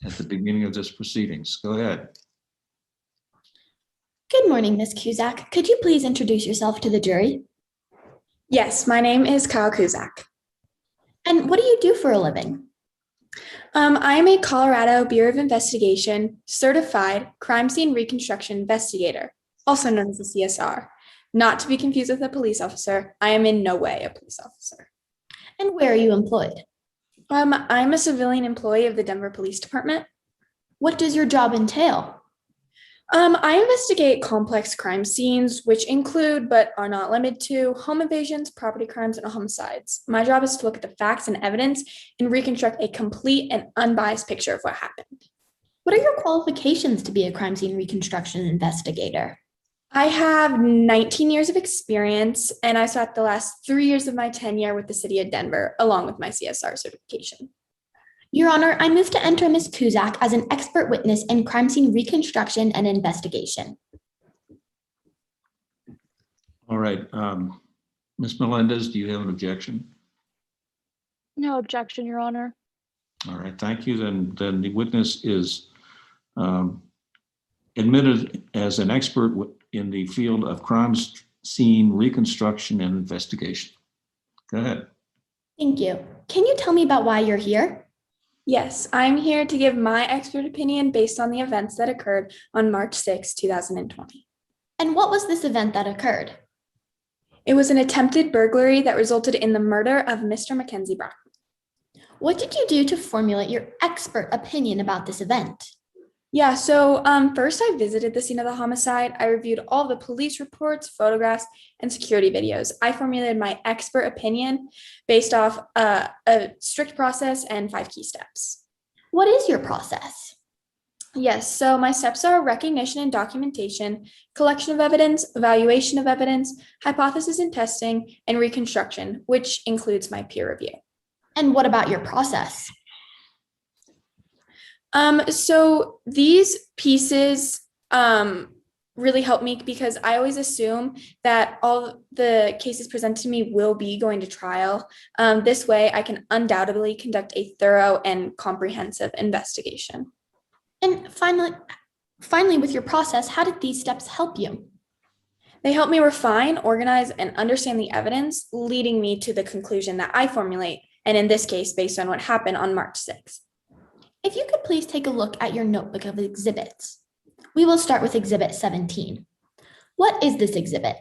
at the beginning of this proceedings. Go ahead. Good morning, Ms. Cusack. Could you please introduce yourself to the jury? Yes, my name is Kyle Cusack. And what do you do for a living? I am a Colorado Bureau of Investigation certified crime scene reconstruction investigator, also known as a CSR. Not to be confused with a police officer. I am in no way a police officer. And where are you employed? I'm a civilian employee of the Denver Police Department. What does your job entail? I investigate complex crime scenes, which include, but are not limited to, home invasions, property crimes, and homicides. My job is to look at the facts and evidence and reconstruct a complete and unbiased picture of what happened. What are your qualifications to be a crime scene reconstruction investigator? I have 19 years of experience, and I spent the last 3 years of my tenure with the city of Denver, along with my CSR certification. Your Honor, I move to enter Ms. Cusack as an expert witness in crime scene reconstruction and investigation. All right, Ms. Melendez, do you have an objection? No objection, Your Honor. All right, thank you. Then the witness is admitted as an expert in the field of crime scene reconstruction and investigation. Go ahead. Thank you. Can you tell me about why you're here? Yes, I'm here to give my expert opinion based on the events that occurred on March 6, 2020. And what was this event that occurred? It was an attempted burglary that resulted in the murder of Mr. Mackenzie Brockman. What did you do to formulate your expert opinion about this event? Yeah, so first I visited the scene of the homicide. I reviewed all the police reports, photographs, and security videos. I formulated my expert opinion based off a strict process and 5 key steps. What is your process? Yes, so my steps are recognition and documentation, collection of evidence, evaluation of evidence, hypothesis and testing, and reconstruction, which includes my peer review. And what about your process? So these pieces really help me because I always assume that all the cases presented to me will be going to trial. This way I can undoubtedly conduct a thorough and comprehensive investigation. And finally, with your process, how did these steps help you? They help me refine, organize, and understand the evidence, leading me to the conclusion that I formulate, and in this case, based on what happened on March 6th. If you could please take a look at your notebook of exhibits. We will start with Exhibit 17. What is this exhibit?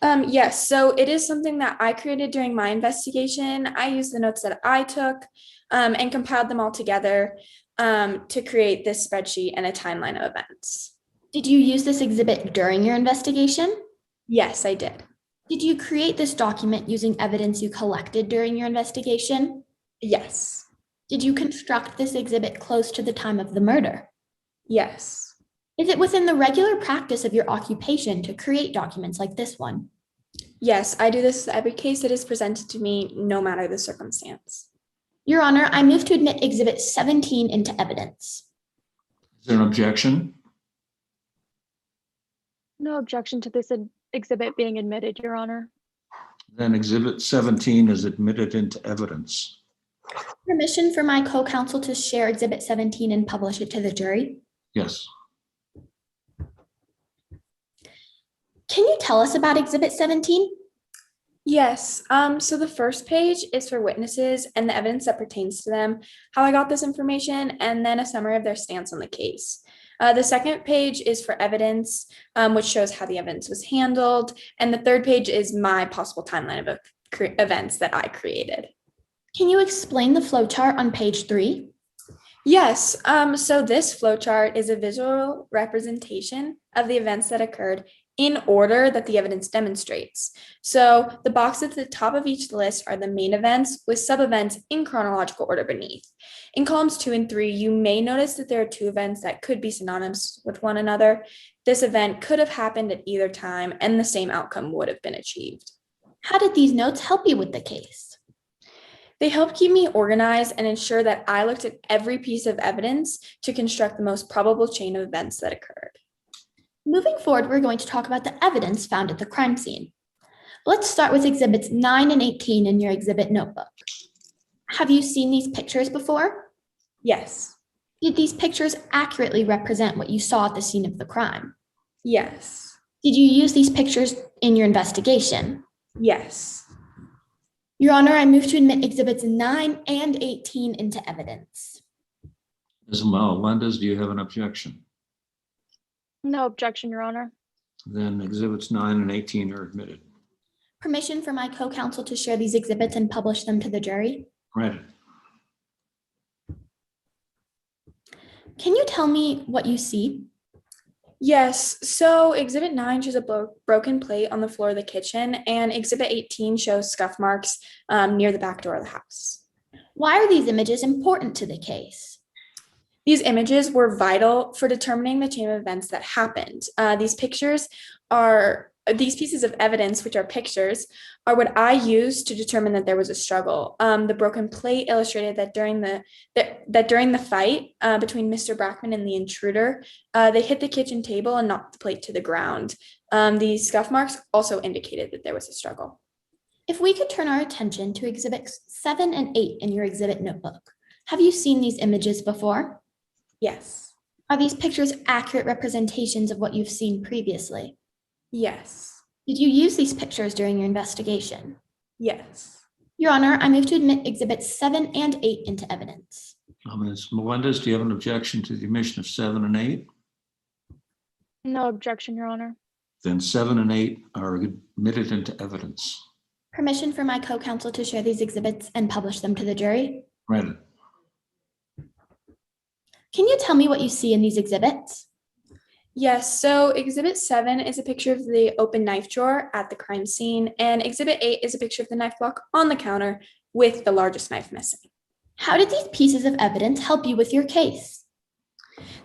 Yes, so it is something that I created during my investigation. I used the notes that I took and compiled them all together to create this spreadsheet and a timeline of events. Did you use this exhibit during your investigation? Yes, I did. Did you create this document using evidence you collected during your investigation? Yes. Did you construct this exhibit close to the time of the murder? Yes. Is it within the regular practice of your occupation to create documents like this one? Yes, I do this with every case that is presented to me, no matter the circumstance. Your Honor, I move to admit Exhibit 17 into evidence. Is there an objection? No objection to this exhibit being admitted, Your Honor. Then Exhibit 17 is admitted into evidence. Permission for my co-counsel to share Exhibit 17 and publish it to the jury? Yes. Can you tell us about Exhibit 17? Yes, so the first page is for witnesses and the evidence that pertains to them, how I got this information, and then a summary of their stance on the case. The second page is for evidence, which shows how the evidence was handled. And the third page is my possible timeline of events that I created. Can you explain the flowchart on page 3? Yes, so this flowchart is a visual representation of the events that occurred in order that the evidence demonstrates. So the boxes at the top of each list are the main events with sub-events in chronological order beneath. In columns 2 and 3, you may notice that there are two events that could be synonymous with one another. This event could have happened at either time and the same outcome would have been achieved. How did these notes help you with the case? They helped keep me organized and ensure that I looked at every piece of evidence to construct the most probable chain of events that occurred. Moving forward, we're going to talk about the evidence found at the crime scene. Let's start with exhibits 9 and 18 in your exhibit notebook. Have you seen these pictures before? Yes. Did these pictures accurately represent what you saw at the scene of the crime? Yes. Did you use these pictures in your investigation? Yes. Your Honor, I move to admit exhibits 9 and 18 into evidence. Ms. Melendez, do you have an objection? No objection, Your Honor. Then exhibits 9 and 18 are admitted. Permission for my co-counsel to share these exhibits and publish them to the jury? Granted. Can you tell me what you see? Yes, so exhibit 9 shows a broken plate on the floor of the kitchen, and exhibit 18 shows scuff marks near the back door of the house. Why are these images important to the case? These images were vital for determining the chain of events that happened. These pieces of evidence, which are pictures, are what I used to determine that there was a struggle. The broken plate illustrated that during the fight between Mr. Brackman and the intruder, they hit the kitchen table and knocked the plate to the ground. These scuff marks also indicated that there was a struggle. If we could turn our attention to exhibits 7 and 8 in your exhibit notebook. Have you seen these images before? Yes. Are these pictures accurate representations of what you've seen previously? Yes. Did you use these pictures during your investigation? Yes. Your Honor, I move to admit exhibits 7 and 8 into evidence. Ms. Melendez, do you have an objection to the omission of 7 and 8? No objection, Your Honor. Then 7 and 8 are admitted into evidence. Permission for my co-counsel to share these exhibits and publish them to the jury? Granted. Can you tell me what you see in these exhibits? Yes, so exhibit 7 is a picture of the open knife drawer at the crime scene, and exhibit 8 is a picture of the knife block on the counter with the largest knife missing. How did these pieces of evidence help you with your case?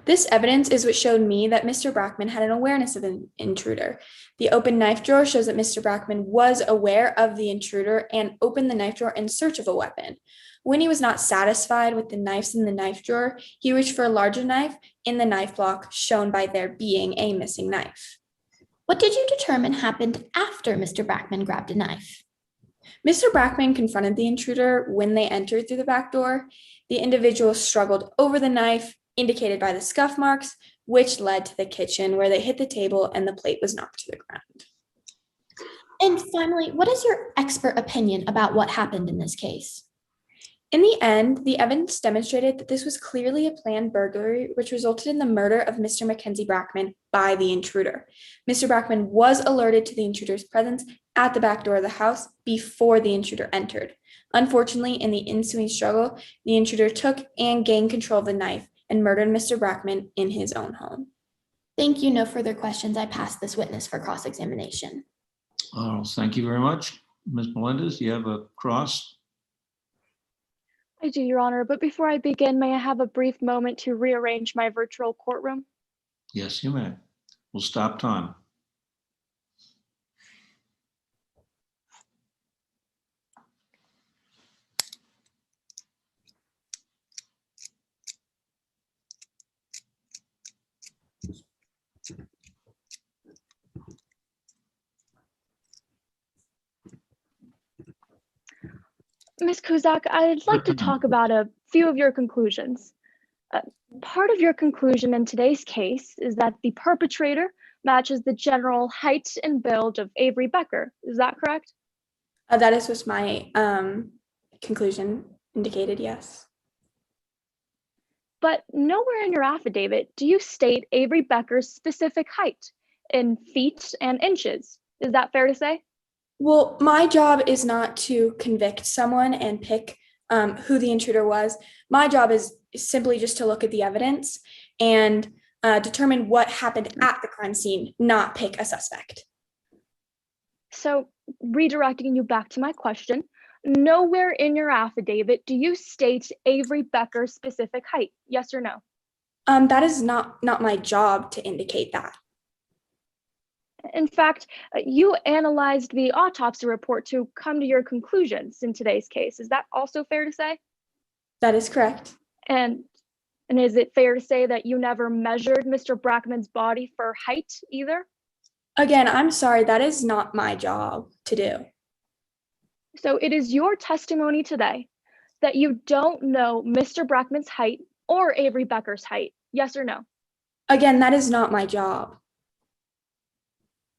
This evidence is what showed me that Mr. Brackman had an awareness of an intruder. The open knife drawer shows that Mr. Brackman was aware of the intruder and opened the knife drawer in search of a weapon. When he was not satisfied with the knives in the knife drawer, he reached for a larger knife in the knife block, shown by there being a missing knife. What did you determine happened after Mr. Brackman grabbed a knife? Mr. Brackman confronted the intruder when they entered through the back door. The individual struggled over the knife, indicated by the scuff marks, which led to the kitchen where they hit the table and the plate was knocked to the ground. And finally, what is your expert opinion about what happened in this case? In the end, the evidence demonstrated that this was clearly a planned burglary, which resulted in the murder of Mr. Mackenzie Brackman by the intruder. Mr. Brackman was alerted to the intruder's presence at the back door of the house before the intruder entered. Unfortunately, in the ensuing struggle, the intruder took and gained control of the knife and murdered Mr. Brackman in his own home. Thank you. No further questions. I pass this witness for cross-examination. Oh, thank you very much. Ms. Melendez, do you have a cross? I do, Your Honor, but before I begin, may I have a brief moment to rearrange my virtual courtroom? Yes, you may. We'll stop time. Ms. Kuzak, I'd like to talk about a few of your conclusions. Part of your conclusion in today's case is that the perpetrator matches the general height and build of Avery Becker. Is that correct? That is what my conclusion indicated, yes. But nowhere in your affidavit do you state Avery Becker's specific height in feet and inches. Is that fair to say? Well, my job is not to convict someone and pick who the intruder was. My job is simply just to look at the evidence and determine what happened at the crime scene, not pick a suspect. So, redirecting you back to my question, nowhere in your affidavit do you state Avery Becker's specific height, yes or no? That is not my job to indicate that. In fact, you analyzed the autopsy report to come to your conclusions in today's case. Is that also fair to say? That is correct. And is it fair to say that you never measured Mr. Brackman's body for height either? Again, I'm sorry, that is not my job to do. So it is your testimony today that you don't know Mr. Brackman's height or Avery Becker's height, yes or no? Again, that is not my job.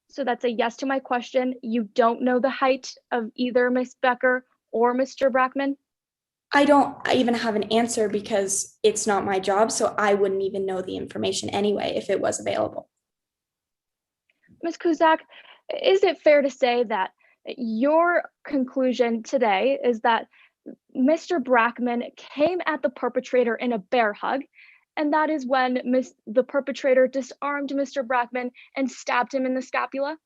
So that's a yes to my question. You don't know the height of either Miss Becker or Mr. Brackman? I don't even have an answer because it's not my job, so I wouldn't even know the information anyway if it was available. Ms. Kuzak, is it fair to say that your conclusion today is that Mr. Brackman came at the perpetrator in a bear hug, and that is when the perpetrator disarmed Mr. Brackman and stabbed him in the scapula?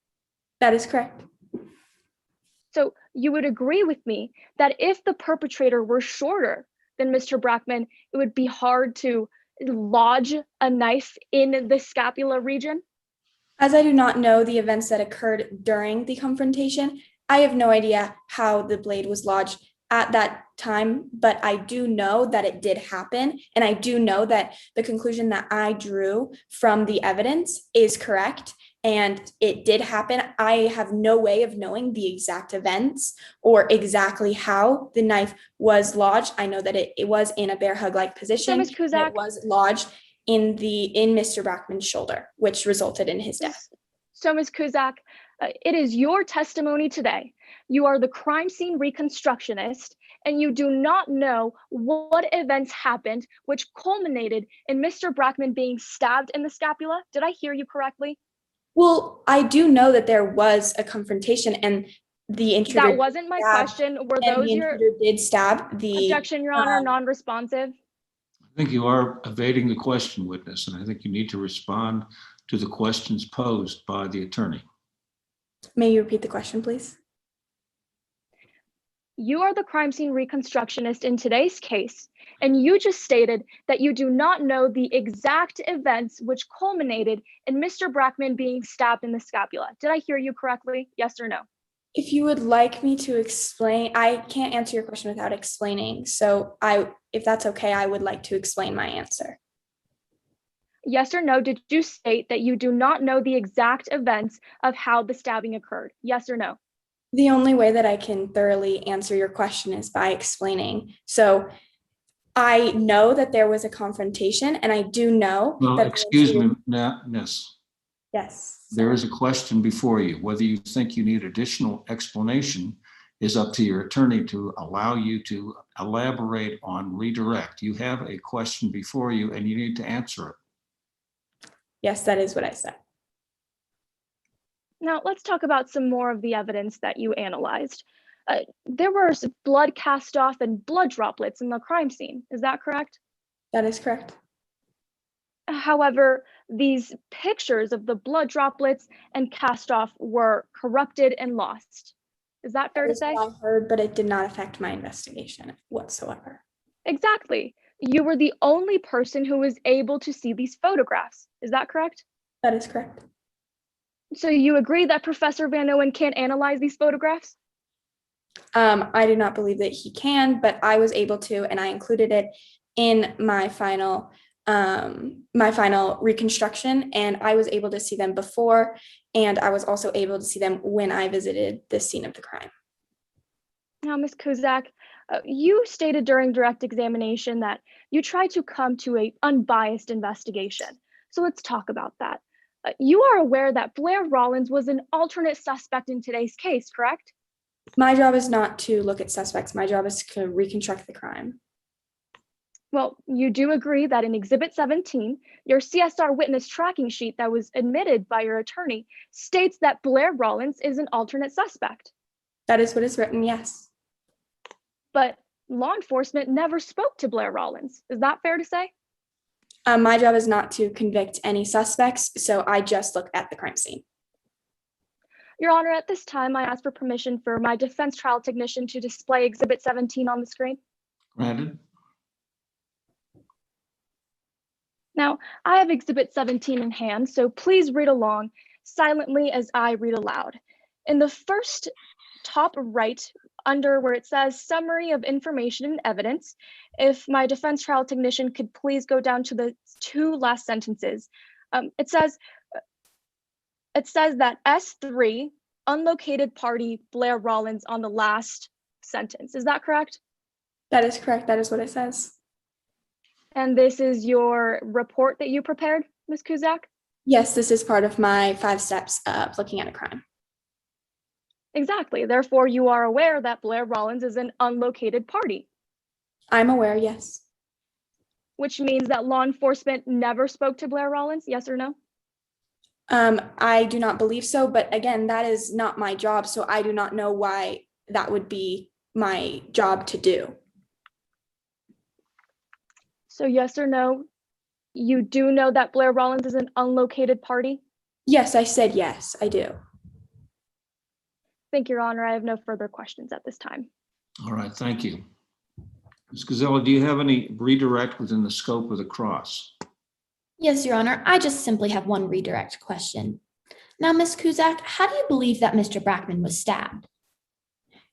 That is correct. So you would agree with me that if the perpetrator were shorter than Mr. Brackman, it would be hard to lodge a knife in the scapula region? As I do not know the events that occurred during the confrontation, I have no idea how the blade was lodged at that time, but I do know that it did happen. And I do know that the conclusion that I drew from the evidence is correct. And it did happen. I have no way of knowing the exact events or exactly how the knife was lodged. I know that it was in a bear hug-like position. So, Ms. Kuzak, it was lodged in Mr. Brackman's shoulder, which resulted in his death. So, Ms. Kuzak, it is your testimony today. You are the crime scene reconstructionist, and you do not know what events happened which culminated in Mr. Brackman being stabbed in the scapula. Did I hear you correctly? Well, I do know that there was a confrontation and the intruder. That wasn't my question. Were those your did stab the objection, Your Honor, non-responsive? I think you are evading the question, witness, and I think you need to respond to the questions posed by the attorney. May you repeat the question, please? You are the crime scene reconstructionist in today's case, and you just stated that you do not know the exact events which culminated in Mr. Brackman being stabbed in the scapula. Did I hear you correctly? Yes or no? If you would like me to explain, I can't answer your question without explaining. So if that's okay, I would like to explain my answer. Yes or no, did you state that you do not know the exact events of how the stabbing occurred? Yes or no? The only way that I can thoroughly answer your question is by explaining. So I know that there was a confrontation, and I do know that. Excuse me, Miss. Yes. There is a question before you. Whether you think you need additional explanation is up to your attorney to allow you to elaborate on redirect. You have a question before you, and you need to answer it. Yes, that is what I said. Now, let's talk about some more of the evidence that you analyzed. There was blood cast off and blood droplets in the crime scene. Is that correct? That is correct. However, these pictures of the blood droplets and cast off were corrupted and lost. Is that fair to say? I heard, but it did not affect my investigation whatsoever. Exactly. You were the only person who was able to see these photographs. Is that correct? That is correct. So you agree that Professor Van Owen can't analyze these photographs? I do not believe that he can, but I was able to, and I included it in my final reconstruction, and I was able to see them before, and I was also able to see them when I visited the scene of the crime. Now, Ms. Kuzak, you stated during direct examination that you tried to come to an unbiased investigation. So let's talk about that. You are aware that Blair Rollins was an alternate suspect in today's case, correct? My job is not to look at suspects. My job is to reconstruct the crime. Well, you do agree that in Exhibit 17, your CSR witness tracking sheet that was admitted by your attorney states that Blair Rollins is an alternate suspect. That is what is written, yes. But law enforcement never spoke to Blair Rollins. Is that fair to say? My job is not to convict any suspects, so I just look at the crime scene. Your Honor, at this time, I ask for permission for my defense trial technician to display Exhibit 17 on the screen. Granted. Now, I have Exhibit 17 in hand, so please read along silently as I read aloud. In the first top right, under where it says Summary of Information and Evidence, if my defense trial technician could please go down to the two last sentences. It says that S3, unlocated party Blair Rollins on the last sentence. Is that correct? That is correct. That is what it says. And this is your report that you prepared, Ms. Kuzak? Yes, this is part of my 5 steps of looking at a crime. Exactly. Therefore, you are aware that Blair Rollins is an unlocated party. I'm aware, yes. Which means that law enforcement never spoke to Blair Rollins, yes or no? I do not believe so, but again, that is not my job, so I do not know why that would be my job to do. So yes or no, you do know that Blair Rollins is an unlocated party? Yes, I said yes, I do. Thank you, Your Honor. I have no further questions at this time. All right, thank you. Ms. Gazella, do you have any redirect within the scope of the cross? Yes, Your Honor. I just simply have one redirect question. Now, Ms. Kuzak, how do you believe that Mr. Brackman was stabbed?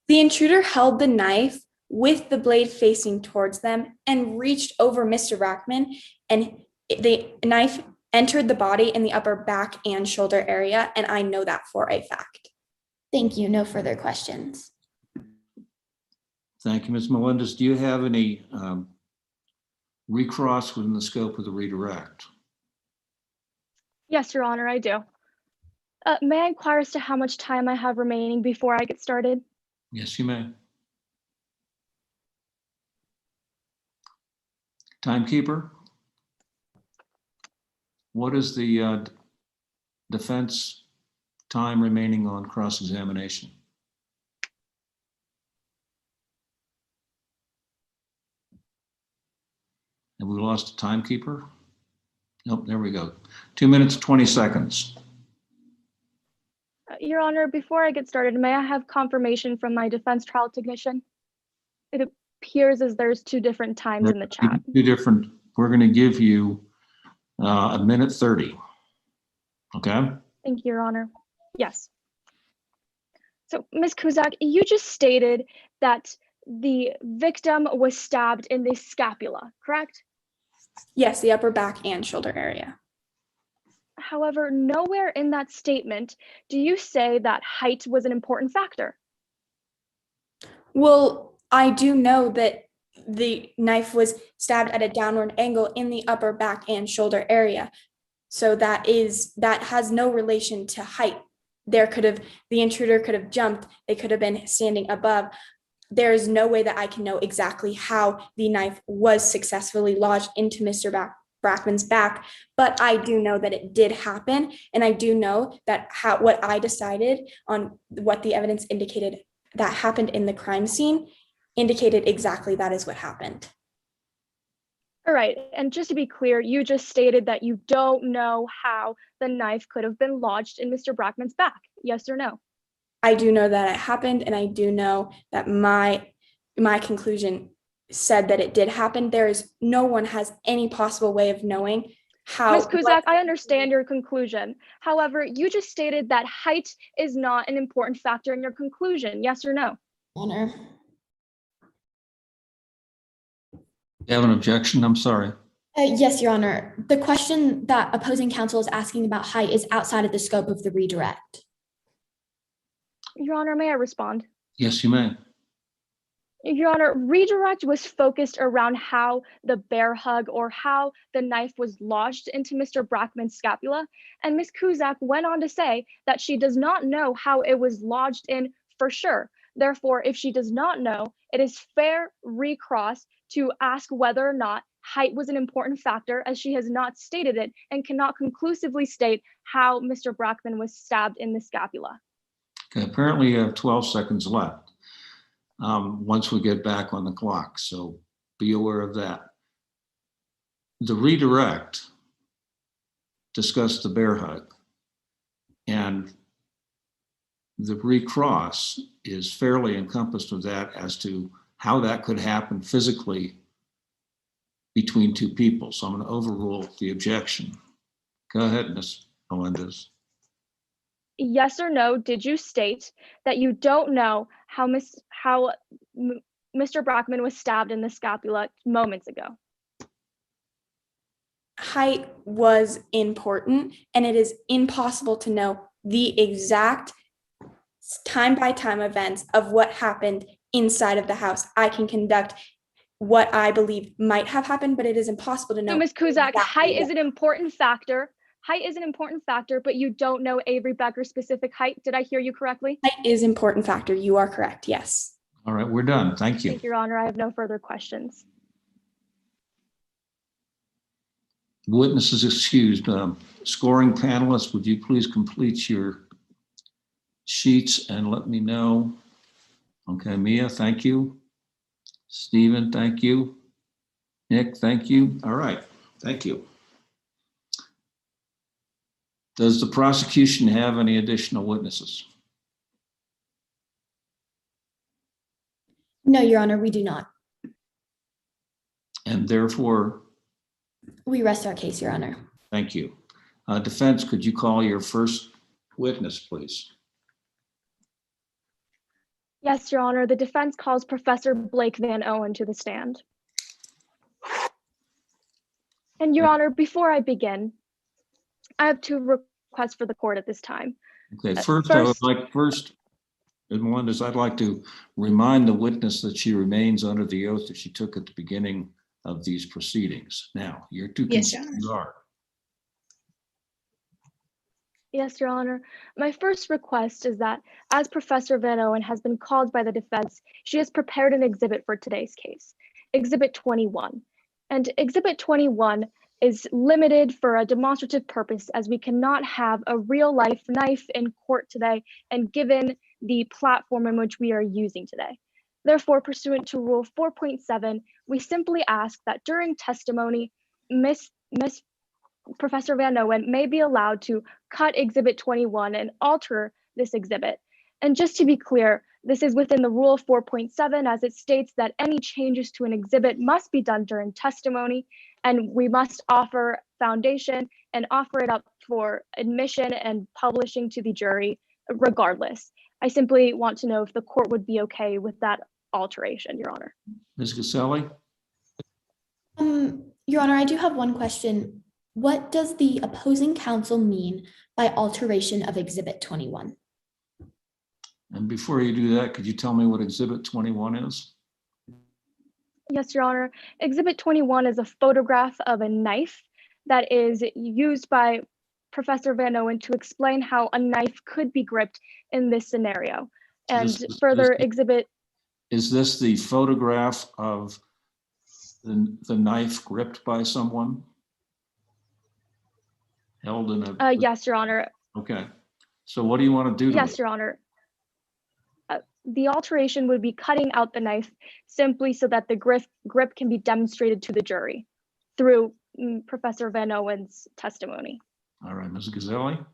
The intruder held the knife with the blade facing towards them and reached over Mr. Brackman, and the knife entered the body in the upper back and shoulder area, and I know that for a fact. Thank you. No further questions. Thank you, Ms. Melendez. Do you have any recross within the scope of the redirect? Yes, Your Honor, I do. May I inquire as to how much time I have remaining before I get started? Yes, you may. Timekeeper, what is the defense time remaining on cross-examination? Have we lost a timekeeper? Nope, there we go. 2 minutes, 20 seconds. Your Honor, before I get started, may I have confirmation from my defense trial technician? It appears as there's 2 different times in the chat. 2 different, we're going to give you a minute 30. Okay? Thank you, Your Honor. Yes. So, Ms. Kuzak, you just stated that the victim was stabbed in the scapula, correct? Yes, the upper back and shoulder area. However, nowhere in that statement do you say that height was an important factor. Well, I do know that the knife was stabbed at a downward angle in the upper back and shoulder area. So that has no relation to height. The intruder could have jumped, they could have been standing above. There is no way that I can know exactly how the knife was successfully lodged into Mr. Brackman's back, but I do know that it did happen, and I do know that what I decided on what the evidence indicated that happened in the crime scene indicated exactly that is what happened. All right, and just to be clear, you just stated that you don't know how the knife could have been lodged in Mr. Brackman's back, yes or no? I do know that it happened, and I do know that my conclusion said that it did happen. No one has any possible way of knowing how. Ms. Kuzak, I understand your conclusion. However, you just stated that height is not an important factor in your conclusion, yes or no? Honor. You have an objection? I'm sorry. Yes, Your Honor. The question that opposing counsel is asking about height is outside of the scope of the redirect. Your Honor, may I respond? Yes, you may. Your Honor, redirect was focused around how the bear hug or how the knife was lodged into Mr. Brackman's scapula, and Ms. Kuzak went on to say that she does not know how it was lodged in for sure. Therefore, if she does not know, it is fair recross to ask whether or not height was an important factor, as she has not stated it and cannot conclusively state how Mr. Brackman was stabbed in the scapula. Okay, apparently you have 12 seconds left. once we get back on the clock. So be aware of that. The redirect discussed the bear hug, and the recross is fairly encompassed with that as to how that could happen physically between two people. So I'm going to overrule the objection. Go ahead, Ms. Melendez. Yes or no, did you state that you don't know how Mr. Brackman was stabbed in the scapula moments ago? Height was important, and it is impossible to know the exact time by time events of what happened inside of the house. I can conduct what I believe might have happened, but it is impossible to know. So Ms. Kuzak, exactly height what. is an important factor. Height is an important factor, but you don't know Avery Becker's specific height. Did I hear you correctly? Height is an important factor. You are correct. Yes. All right, we're done. Thank you. Thank you, Your Honor. I have no further questions. Witnesses excused. Scoring panelists, would you please complete your sheets and let me know? Okay, Mia, thank you. Stephen, thank you. Nick, thank you. All right, thank you. Does the prosecution have any additional witnesses? No, Your Honor, we do not. And therefore, We rest our case, Your Honor. thank you. Defense, could you call your first witness, please? Yes, Your Honor. The defense calls Professor Blake Van Owen to the stand. And Your Honor, before I begin, I have two requests for the court at this time. Okay, first, Melendez, I'd like to remind the witness that she remains under the oath that she took at the beginning of these proceedings. Now, you're to Yes, Your continue. Yes, Your Honor. My first request is that as Professor Van Owen has been called by the defense, she has prepared an exhibit for today's case, Exhibit 21. And Exhibit 21 is limited for a demonstrative purpose, as we cannot have a real life knife in court today, and given the platform in which we are using today. Therefore, pursuant to Rule 4.7, we simply ask that during testimony, Professor Van Owen may be allowed to cut Exhibit 21 and alter this exhibit. And just to be clear, this is within the Rule 4.7, as it states that any changes to an exhibit must be done during testimony, and we must offer foundation and offer it up for admission and publishing to the jury regardless. I simply want to know if the court would be okay with that alteration, Your Honor. Ms. Caselli? Your Honor, I do have one question. What does the opposing counsel mean by alteration of Exhibit 21? And before you do that, could you tell me what Exhibit 21 is? Yes, Your Honor. Exhibit 21 is a photograph of a knife that is used by Professor Van Owen to explain how a knife could be gripped in this scenario. And Is this the photograph of the knife gripped by someone? Held in a... Yes, Your Honor. Okay. So what do you want to do to Yes, Your Honor. The alteration would be cutting out the knife simply so that the grip can be demonstrated to the jury through Professor Van Owen's testimony. All right, Ms. Gazzelli?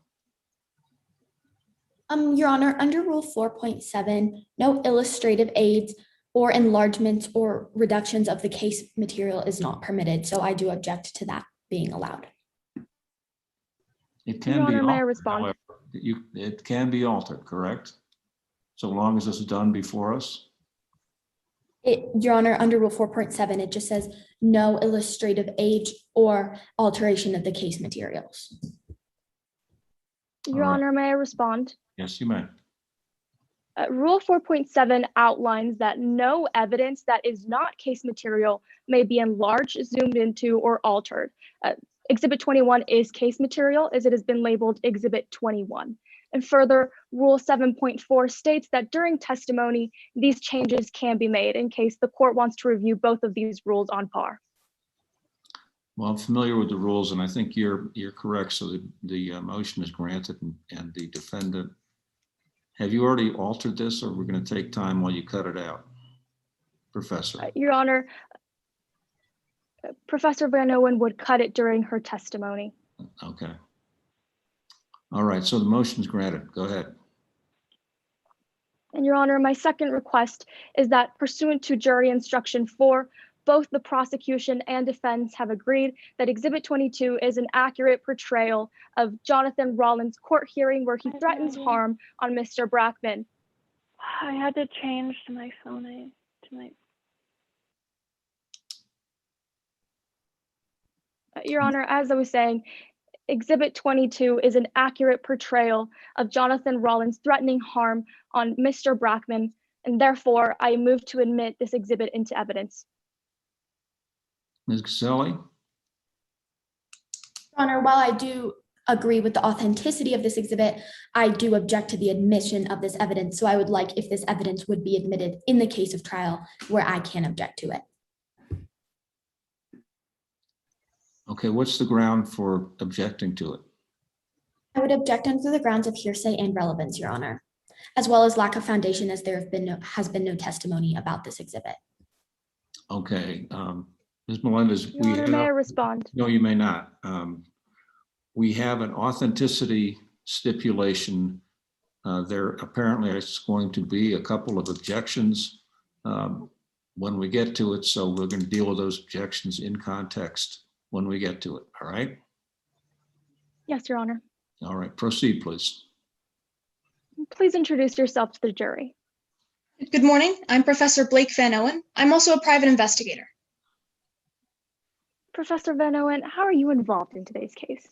Your Honor, under Rule 4.7, no illustrative aids or enlargements or reductions of the case material is not permitted. So I do object to that being allowed. It can Your be Honor, may I altered, respond? however. It can be altered, correct? So long as it's done before us? Your Honor, under Rule 4.7, it just says no illustrative aids or alteration of the case materials. Your Honor, may I respond? Yes, you may. Rule 4.7 outlines that no evidence that is not case material may be enlarged, zoomed into, or altered. Exhibit 21 is case material, as it has been labeled Exhibit 21. And further, Rule 7.4 states that during testimony, these changes can be made in case the court wants to review both of these rules on par. Well, I'm familiar with the rules, and I think you're correct. So the motion is granted, and the defendant. Have you already altered this, or we're going to take time while you cut it out? Professor? Your Honor, Professor Van Owen would cut it during her testimony. Okay. All right, so the motion's granted. Go ahead. And Your Honor, my second request is that pursuant to jury instruction 4, both the prosecution and defense have agreed that Exhibit 22 is an accurate portrayal of Jonathan Rollins' court hearing where he threatens harm on Mr. Brackman. I had to change to my phone tonight. Your Honor, as I was saying, Exhibit 22 is an accurate portrayal of Jonathan Rollins threatening harm on Mr. Brackman, and therefore I move to admit this exhibit into evidence. Ms. Caselli? Your Honor, while I do agree with the authenticity of this exhibit, I do object to the admission of this evidence. So I would like if this evidence would be admitted in the case of trial where I can object to it. Okay, what's the ground for objecting to it? I would object under the grounds of hearsay and relevance, Your Honor, as well as lack of foundation as there has been no testimony about this exhibit. Okay, Ms. Melendez, Your Honor, may I respond? No, you may not. We have an authenticity stipulation. There apparently is going to be a couple of objections when we get to it, so we're going to deal with those objections in context when we get to it, all right? Yes, Your Honor. All right, proceed, please. Please introduce yourself to the jury. Good morning. I'm Professor Blake Van Owen. I'm also a private investigator. Professor Van Owen, how are you involved in today's case?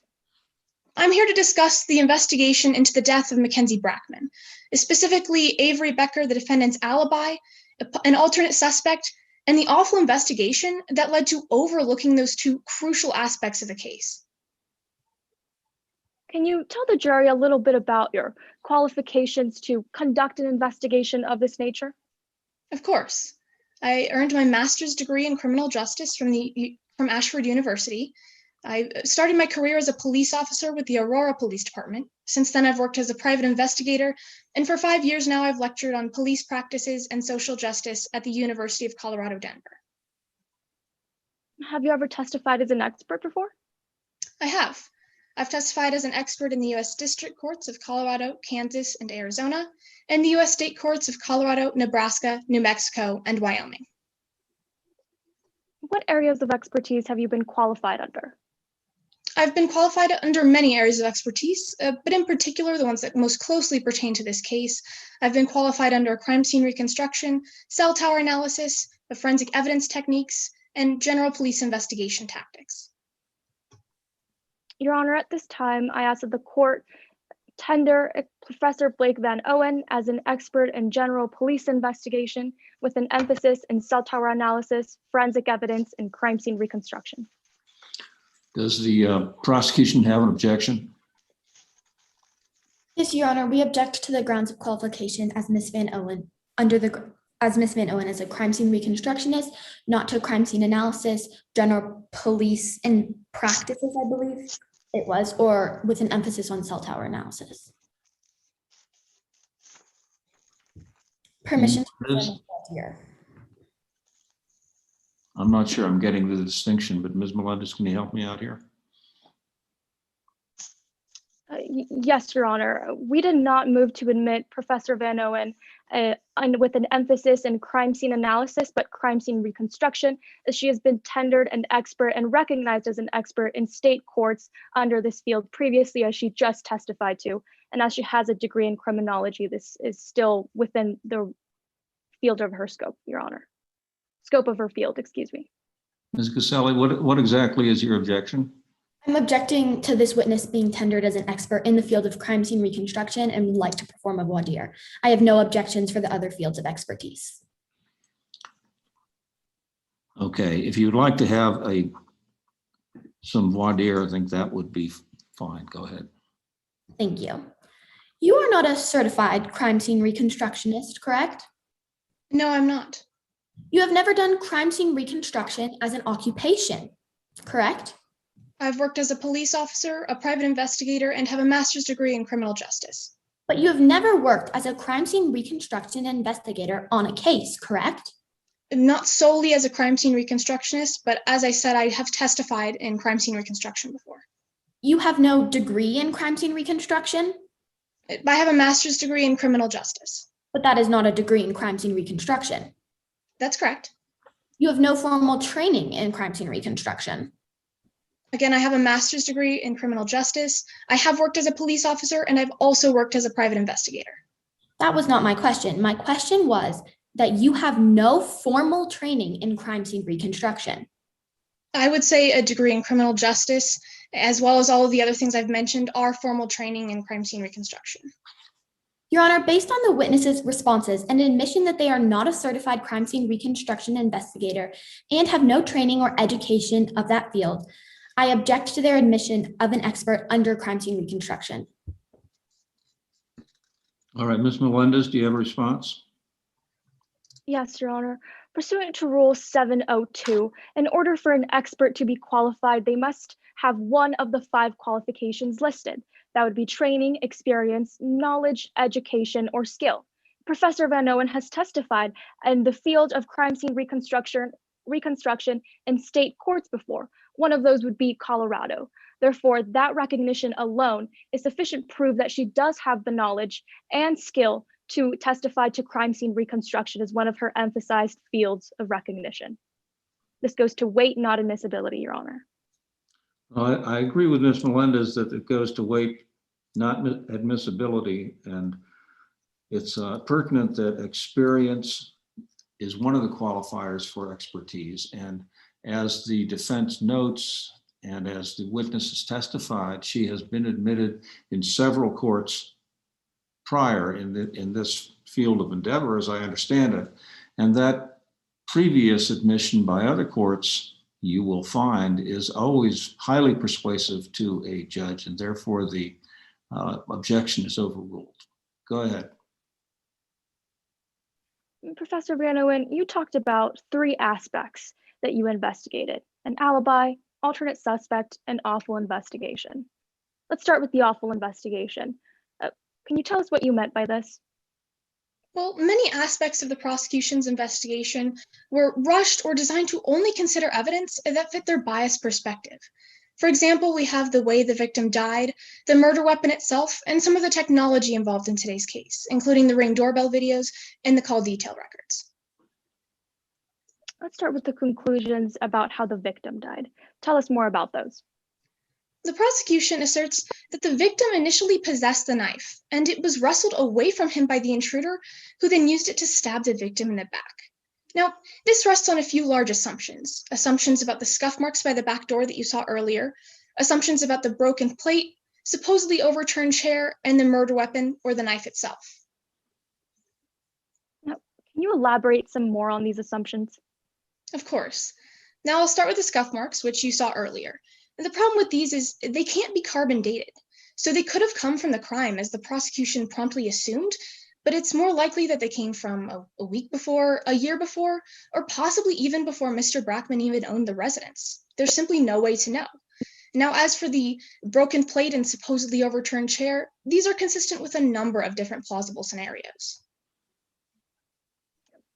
I'm here to discuss the investigation into the death of Mackenzie Brackman, specifically Avery Becker, the defendant's alibi, an alternate suspect, and the awful investigation that led to overlooking those two crucial aspects of the case. Can you tell the jury a little bit about your qualifications to conduct an investigation of this nature? Of course. I earned my master's degree in criminal justice from Ashford University. I started my career as a police officer with the Aurora Police Department. Since then, I've worked as a private investigator, and for 5 years now, I've lectured on police practices and social justice at the University of Colorado, Denver. Have you ever testified as an expert before? I have. I've testified as an expert in the U.S. District Courts of Colorado, Kansas, and Arizona, and the U.S. State Courts of Colorado, Nebraska, New Mexico, and Wyoming. What areas of expertise have you been qualified under? I've been qualified under many areas of expertise, but in particular, the ones that most closely pertain to this case. I've been qualified under crime scene reconstruction, cell tower analysis, forensic evidence techniques, and general police investigation tactics. Your Honor, at this time, I ask that the court tender Professor Blake Van Owen as an expert in general police investigation with an emphasis in cell tower analysis, forensic evidence, and crime scene reconstruction. Does the prosecution have an objection? Yes, Your Honor, we object to the grounds of qualification as Ms. Van Owen as Ms. Van Owen as a crime scene reconstructionist, not to crime scene analysis, general police and practices, I believe it was, or with an emphasis on cell tower analysis. Permission to here. I'm not sure I'm getting the distinction, but Ms. Melendez, can you help me out here? Yes, Your Honor. We did not move to admit Professor Van Owen with an emphasis in crime scene analysis, but crime scene reconstruction, as she has been tendered an expert and recognized as an expert in state courts under this field previously, as she just testified to. And as she has a degree in criminology, this is still within the field of her scope, Your Honor. Scope of her field, excuse me. Ms. Caselli, what exactly is your objection? I'm objecting to this witness being tendered as an expert in the field of crime scene reconstruction and would like to perform a voir dire. I have no objections for the other fields of expertise. Okay, if you'd like to have some voir dire, I think that would be fine. Go ahead. Thank you. You are not a certified crime scene reconstructionist, correct? No, I'm not. You have never done crime scene reconstruction as an occupation, correct? I've worked as a police officer, a private investigator, and have a master's degree in criminal justice. But you have never worked as a crime scene reconstruction investigator on a case, correct? not solely as a crime scene reconstructionist, but as I said, I have testified in crime scene reconstruction before. You have no degree in crime scene reconstruction, I have a master's degree in criminal justice. but that is not a degree in crime scene reconstruction. That's correct. You have no formal training in crime scene reconstruction. Again, I have a master's degree in criminal justice. I have worked as a police officer, and I've also worked as a private investigator. That was not my question. My question was that you have no formal training in crime scene reconstruction. I would say a degree in criminal justice, as well as all of the other things I've mentioned, are formal training in crime scene reconstruction. Your Honor, based on the witnesses' responses and admission that they are not a certified crime scene reconstruction investigator and have no training or education of that field, I object to their admission of an expert under crime scene reconstruction. All right, Ms. Melendez, do you have a response? Yes, Your Honor. Pursuant to Rule 702, in order for an expert to be qualified, they must have one of the 5 qualifications listed. That would be training, experience, knowledge, education, or skill. Professor Van Owen has testified in the field of crime scene reconstruction in state courts before. One of those would be Colorado. Therefore, that recognition alone is sufficient proof that she does have the knowledge and skill to testify to crime scene reconstruction as one of her emphasized fields of recognition. This goes to weight, not admissibility, Your Honor. Well, I agree with Ms. Melendez that it goes to weight, not admissibility, and it's pertinent that experience is one of the qualifiers for expertise. And as the defense notes, and as the witness has testified, she has been admitted in several courts prior in this field of endeavor, as I understand it. And that previous admission by other courts, you will find, is always highly persuasive to a judge, and therefore the objection is overruled. Go ahead. Professor Van Owen, you talked about 3 aspects that you investigated: an alibi, alternate suspect, and awful investigation. Let's start with the awful investigation. Can you tell us what you meant by this? Well, many aspects of the prosecution's investigation were rushed or designed to only consider evidence that fit their biased perspective. For example, we have the way the victim died, the murder weapon itself, and some of the technology involved in today's case, including the Ring doorbell videos and the call detail records. Let's start with the conclusions about how the victim died. Tell us more about those. The prosecution asserts that the victim initially possessed the knife, and it was wrestled away from him by the intruder, who then used it to stab the victim in the back. Now, this rests on a few large assumptions. Assumptions about the scuff marks by the back door that you saw earlier, assumptions about the broken plate, supposedly overturned chair, and the murder weapon or the knife itself. Now, can you elaborate some more on these assumptions? Of course. Now I'll start with the scuff marks, which you saw earlier. And the problem with these is they can't be carbon dated. So they could have come from the crime, as the prosecution promptly assumed, but it's more likely that they came from a week before, a year before, or possibly even before Mr. Brackman even owned the residence. There's simply no way to know. Now, as for the broken plate and supposedly overturned chair, these are consistent with a number of different plausible scenarios.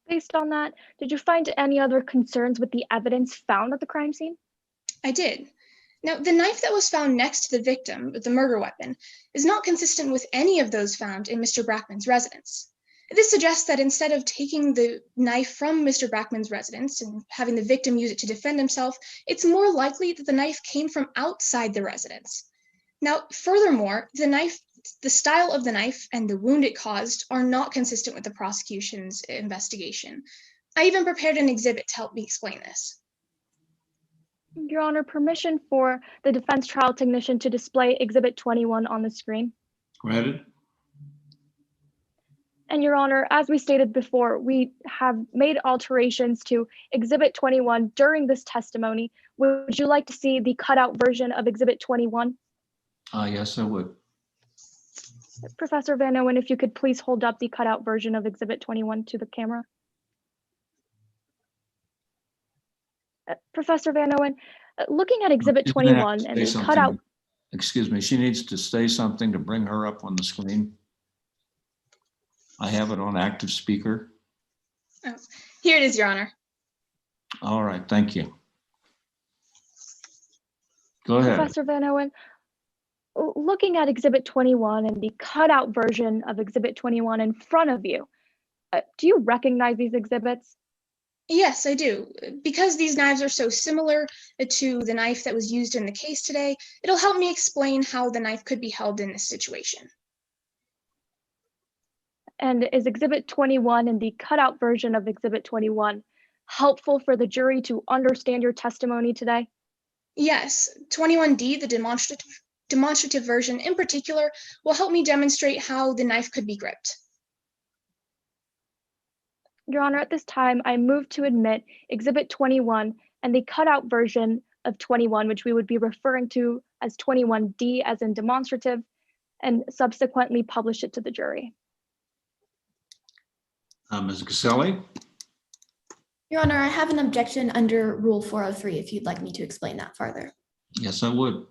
Based on that, did you find any other concerns with the evidence found at the crime scene? I did. Now, the knife that was found next to the victim, the murder weapon, is not consistent with any of those found in Mr. Brackman's residence. This suggests that instead of taking the knife from Mr. Brackman's residence and having the victim use it to defend himself, it's more likely that the knife came from outside the residence. Now, furthermore, the style of the knife and the wound it caused are not consistent with the prosecution's investigation. I even prepared an exhibit to help me explain this. Your Honor, permission for the defense trial technician to display Exhibit 21 on the screen. Granted. And Your Honor, as we stated before, we have made alterations to Exhibit 21 during this testimony. Would you like to see the cutout version of Exhibit 21? Yes, I would. Professor Van Owen, if you could please hold up the cutout version of Exhibit 21 to the camera. Professor Van Owen, looking at Exhibit 21 and the cutout. Excuse me, she needs to say something to bring her up on the screen. I have it on active speaker. Oh, here it is, Your Honor. All right, thank you. Go ahead. Professor Van Owen, looking at Exhibit 21 and the cutout version of Exhibit 21 in front of you, do you recognize these exhibits? Yes, I do. Because these knives are so similar to the knife that was used in the case today, it'll help me explain how the knife could be held in this situation. And is Exhibit 21 and the cutout version of Exhibit 21 helpful for the jury to understand your testimony today? Yes, 21D, the demonstrative version in particular, will help me demonstrate how the knife could be gripped. Your Honor, at this time, I move to admit Exhibit 21 and the cutout version of 21, which we would be referring to as 21D as in demonstrative, and subsequently publish it to the jury. Ms. Caselli? Your Honor, I have an objection under Rule 403 if you'd like me to explain that further. Yes, I would.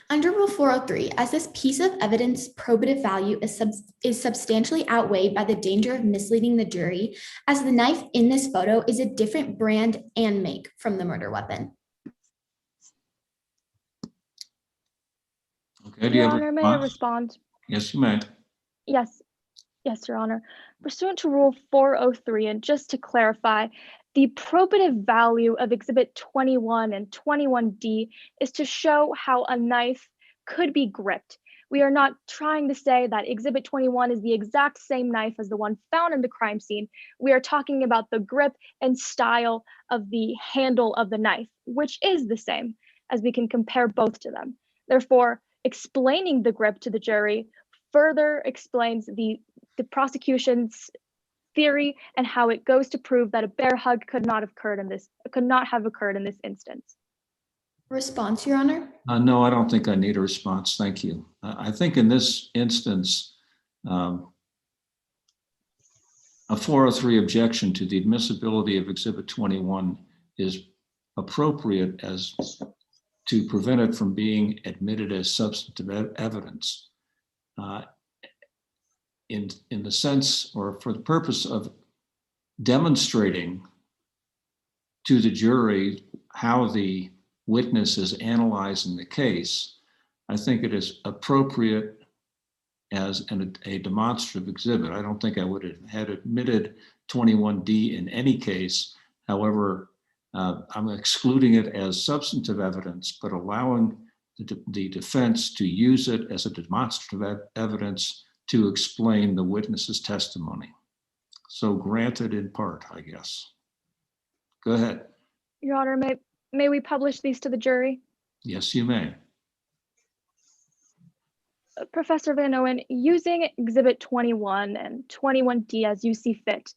Under Rule 403, as this piece of evidence probative value is substantially outweighed by the danger of misleading the jury, as the knife in this photo is a different brand and make from the murder weapon. Okay, do you Your have a Honor, may I response? respond? Yes, you may. Yes, Your Honor. Pursuant to Rule 403, and just to clarify, the probative value of Exhibit 21 and 21D is to show how a knife could be gripped. We are not trying to say that Exhibit 21 is the exact same knife as the one found in the crime scene. We are talking about the grip and style of the handle of the knife, which is the same, as we can compare both to them. Therefore, explaining the grip to the jury further explains the prosecution's theory and how it goes to prove that a bear hug could not have occurred in this instance. Response, Your Honor? No, I don't think I need a response. Thank you. I think in this instance, a 403 objection to the admissibility of Exhibit 21 is appropriate as to prevent it from being admitted as substantive evidence. In the sense or for the purpose of demonstrating to the jury how the witness is analyzing the case, I think it is appropriate as a demonstrative exhibit. I don't think I would have had admitted 21D in any case. However, I'm excluding it as substantive evidence, but allowing the defense to use it as a demonstrative evidence to explain the witness's testimony. So granted in part, I guess. Go ahead. Your Honor, may we publish these to the jury? Yes, you may. Professor Van Owen, using Exhibit 21 and 21D as you see fit,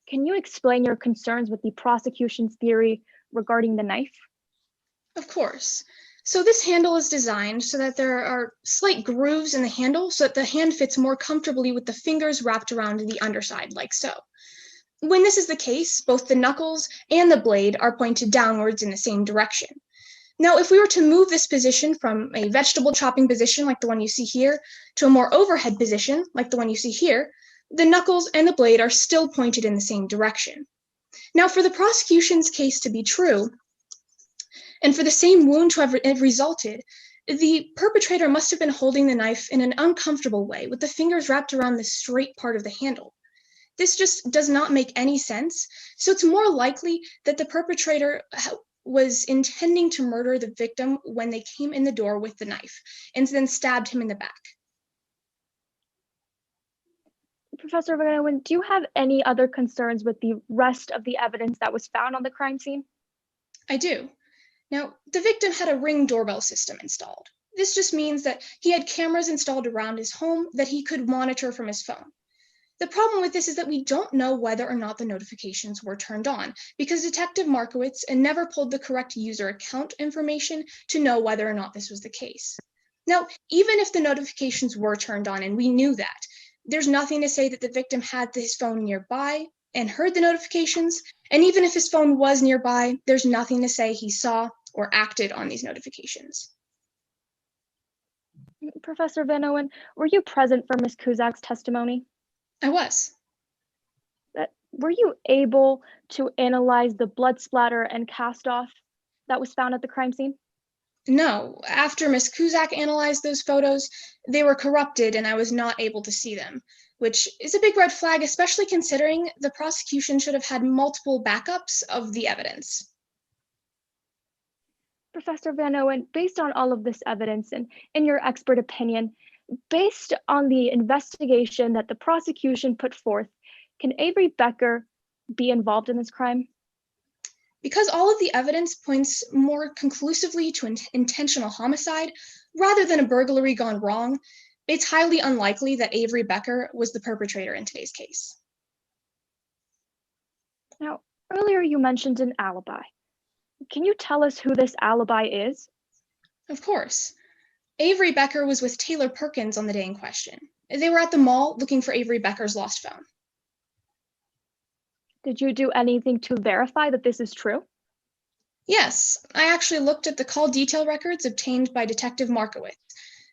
can you explain your concerns with the prosecution's theory regarding the knife? Of course. So this handle is designed so that there are slight grooves in the handle so that the hand fits more comfortably with the fingers wrapped around the underside, like so. When this is the case, both the knuckles and the blade are pointed downwards in the same direction. Now, if we were to move this position from a vegetable chopping position like the one you see here to a more overhead position like the one you see here, the knuckles and the blade are still pointed in the same direction. Now, for the prosecution's case to be true, and for the same wound to have resulted, the perpetrator must have been holding the knife in an uncomfortable way with the fingers wrapped around the straight part of the handle. This just does not make any sense. So it's more likely that the perpetrator was intending to murder the victim when they came in the door with the knife and then stabbed him in the back. Professor Van Owen, do you have any other concerns with the rest of the evidence that was found on the crime scene? I do. Now, the victim had a Ring doorbell system installed. This just means that he had cameras installed around his home that he could monitor from his phone. The problem with this is that we don't know whether or not the notifications were turned on because Detective Markowitz never pulled the correct user account information to know whether or not this was the case. Now, even if the notifications were turned on and we knew that, there's nothing to say that the victim had his phone nearby and heard the notifications. And even if his phone was nearby, there's nothing to say he saw or acted on these notifications. Professor Van Owen, were you present for Ms. Kuzak's testimony? I was. were you able to analyze the blood splatter and cast off that was found at the crime scene? No, after Miss Kuzak analyzed those photos, they were corrupted and I was not able to see them, which is a big red flag, especially considering the prosecution should have had multiple backups of the evidence. Professor Van Owen, based on all of this evidence and in your expert opinion, based on the investigation that the prosecution put forth, can Avery Becker be involved in this crime? Because all of the evidence points more conclusively to an intentional homicide rather than a burglary gone wrong, it's highly unlikely that Avery Becker was the perpetrator in today's case. Now, earlier you mentioned an alibi. Can you tell us who this alibi is? Of course. Avery Becker was with Taylor Perkins on the day in question. They were at the mall looking for Avery Becker's lost phone. Did you do anything to verify that this is true? Yes, I actually looked at the call detail records obtained by Detective Markowitz.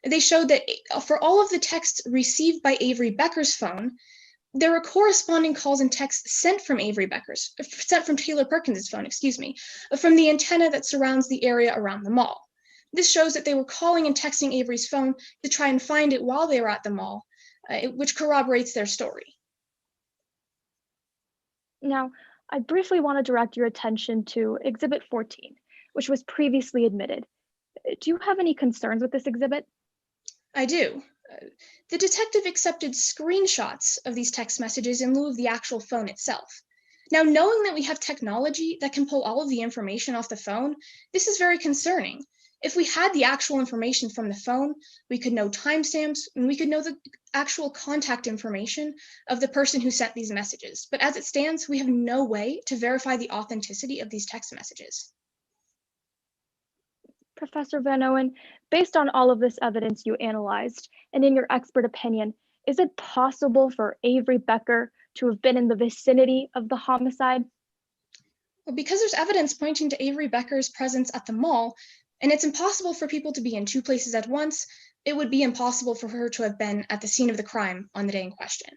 They showed that for all of the texts received by Avery Becker's phone, there were corresponding calls and texts sent from Taylor Perkins' phone, from the antenna that surrounds the area around the mall. This shows that they were calling and texting Avery's phone to try and find it while they were at the mall, which corroborates their story. Now, I briefly want to direct your attention to Exhibit 14, which was previously admitted. Do you have any concerns with this exhibit? I do. The detective accepted screenshots of these text messages in lieu of the actual phone itself. Now, knowing that we have technology that can pull all of the information off the phone, this is very concerning. If we had the actual information from the phone, we could know timestamps and we could know the actual contact information of the person who sent these messages. But as it stands, we have no way to verify the authenticity of these text messages. Professor Van Owen, based on all of this evidence you analyzed, and in your expert opinion, is it possible for Avery Becker to have been in the vicinity of the homicide? Well, because there's evidence pointing to Avery Becker's presence at the mall, and it's impossible for people to be in two places at once, it would be impossible for her to have been at the scene of the crime on the day in question.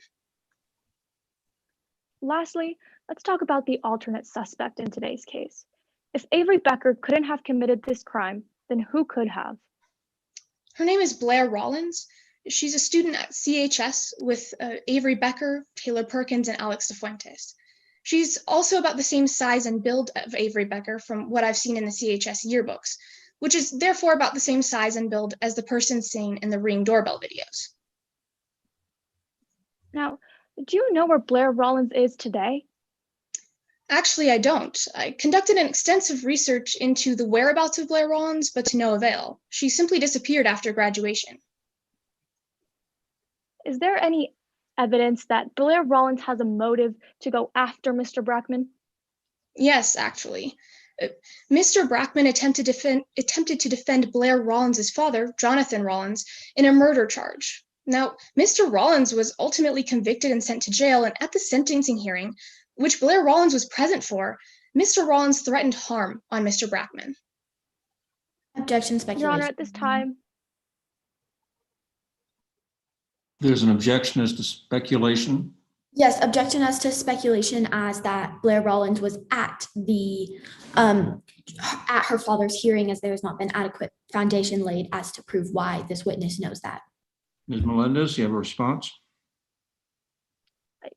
Lastly, let's talk about the alternate suspect in today's case. If Avery Becker couldn't have committed this crime, then who could have? Her name is Blair Rollins. She's a student at CHS with Avery Becker, Taylor Perkins, and Alex Cifuentes. She's also about the same size and build of Avery Becker from what I've seen in the CHS yearbooks, which is therefore about the same size and build as the person seen in the Ring doorbell videos. Now, do you know where Blair Rollins is today? Actually, I don't. I conducted an extensive research into the whereabouts of Blair Rollins, but to no avail. She simply disappeared after graduation. Is there any evidence that Blair Rollins has a motive to go after Mr. Brackman? Yes, actually. Mr. Brackman attempted to defend Blair Rollins' father, Jonathan Rollins, in a murder charge. Now, Mr. Rollins was ultimately convicted and sent to jail, and at the sentencing hearing, which Blair Rollins was present for, Mr. Rollins threatened harm on Mr. Brackman. Objection, speculation. Your Honor, at this time. There's an objection as to speculation. Yes, objection as to speculation as that Blair Rollins was at her father's hearing, as there has not been adequate foundation laid as to prove why this witness knows that. Ms. Melendez, you have a response?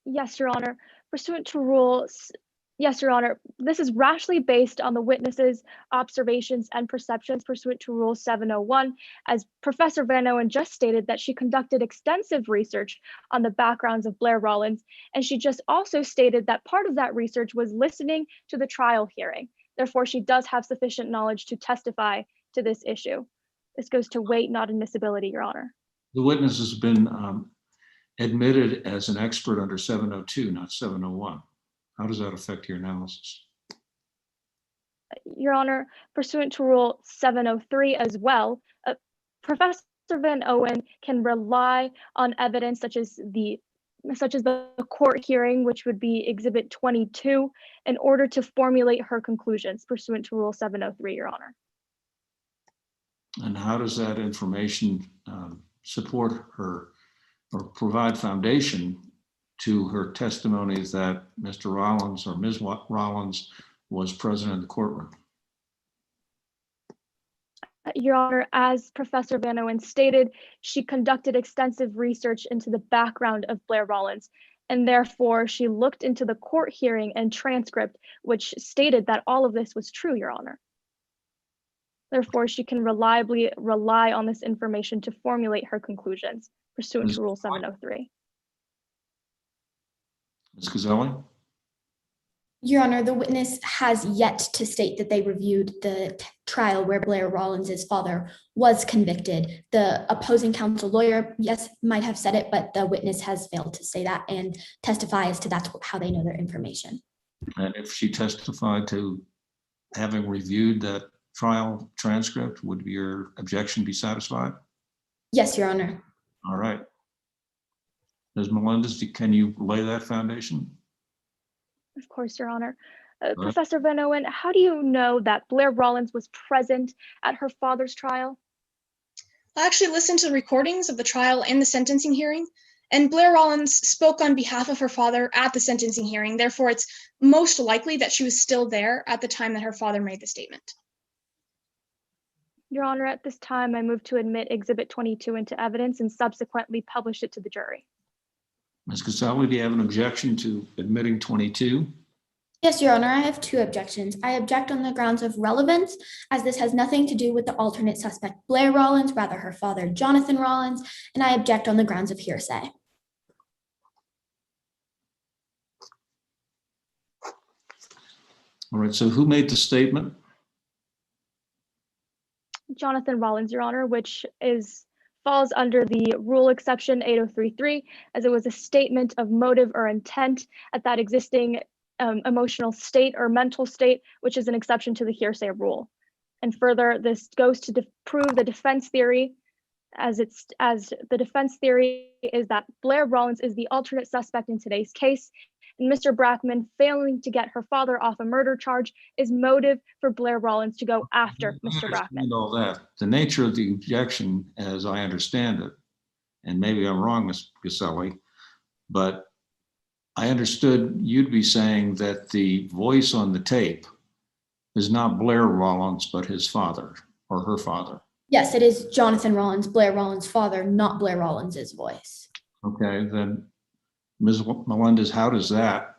Yes, Your Honor. Pursuant to rules, yes, Your Honor, this is rashly based on the witness's observations and perceptions pursuant to Rule 701, as Professor Van Owen just stated that she conducted extensive research on the backgrounds of Blair Rollins, and she just also stated that part of that research was listening to the trial hearing. Therefore, she does have sufficient knowledge to testify to this issue. This goes to weight, not admissibility, Your Honor. The witness has been admitted as an expert under 702, not 701. How does that affect your analysis? Your Honor, pursuant to Rule 703 as well, Professor Van Owen can rely on evidence such as the court hearing, which would be Exhibit 22, in order to formulate her conclusions pursuant to Rule 703, Your Honor. And how does that information support her or provide foundation to her testimony that Mr. Rollins or Ms. Rollins was present in the courtroom? Your Honor, as Professor Van Owen stated, she conducted extensive research into the background of Blair Rollins, and therefore she looked into the court hearing and transcript, which stated that all of this was true, Your Honor. Therefore, she can reliably rely on this information to formulate her conclusions pursuant to Rule 703. Ms. Gazzelli? Your Honor, the witness has yet to state that they reviewed the trial where Blair Rollins' father was convicted. The opposing counsel lawyer, yes, might have said it, but the witness has failed to say that and testify as to that's how they know their information. And if she testified to having reviewed that trial transcript, would your objection be satisfied? Yes, Your Honor. All right. Ms. Melendez, can you lay that foundation? Of course, Your Honor. Professor Van Owen, how do you know that Blair Rollins was present at her father's trial? I actually listened to recordings of the trial and the sentencing hearing, and Blair Rollins spoke on behalf of her father at the sentencing hearing. Therefore, it's most likely that she was still there at the time that her father made the statement. Your Honor, at this time, I move to admit Exhibit 22 into evidence and subsequently publish it to the jury. Ms. Gazzelli, do you have an objection to admitting 22? Yes, Your Honor, I have two objections. I object on the grounds of relevance, as this has nothing to do with the alternate suspect, Blair Rollins, rather her father, Jonathan Rollins, and I object on the grounds of hearsay. All right, so who made the statement? Jonathan Rollins, Your Honor, which falls under the rule exception 8033, as it was a statement of motive or intent at that existing emotional state or mental state, which is an exception to the hearsay rule. And further, this goes to prove the defense theory, as the defense theory is that Blair Rollins is the alternate suspect in today's case, and Mr. Brackman failing to get her father off a murder charge is motive for Blair Rollins to go after Mr. Brackman. All that. The nature of the objection, as I understand it, and maybe I'm wrong, Ms. Gazzelli, but I understood you'd be saying that the voice on the tape is not Blair Rollins, but his father or her father. Yes, it is Jonathan Rollins, Blair Rollins' father, not Blair Rollins' voice. Okay, then Ms. Melendez, how does that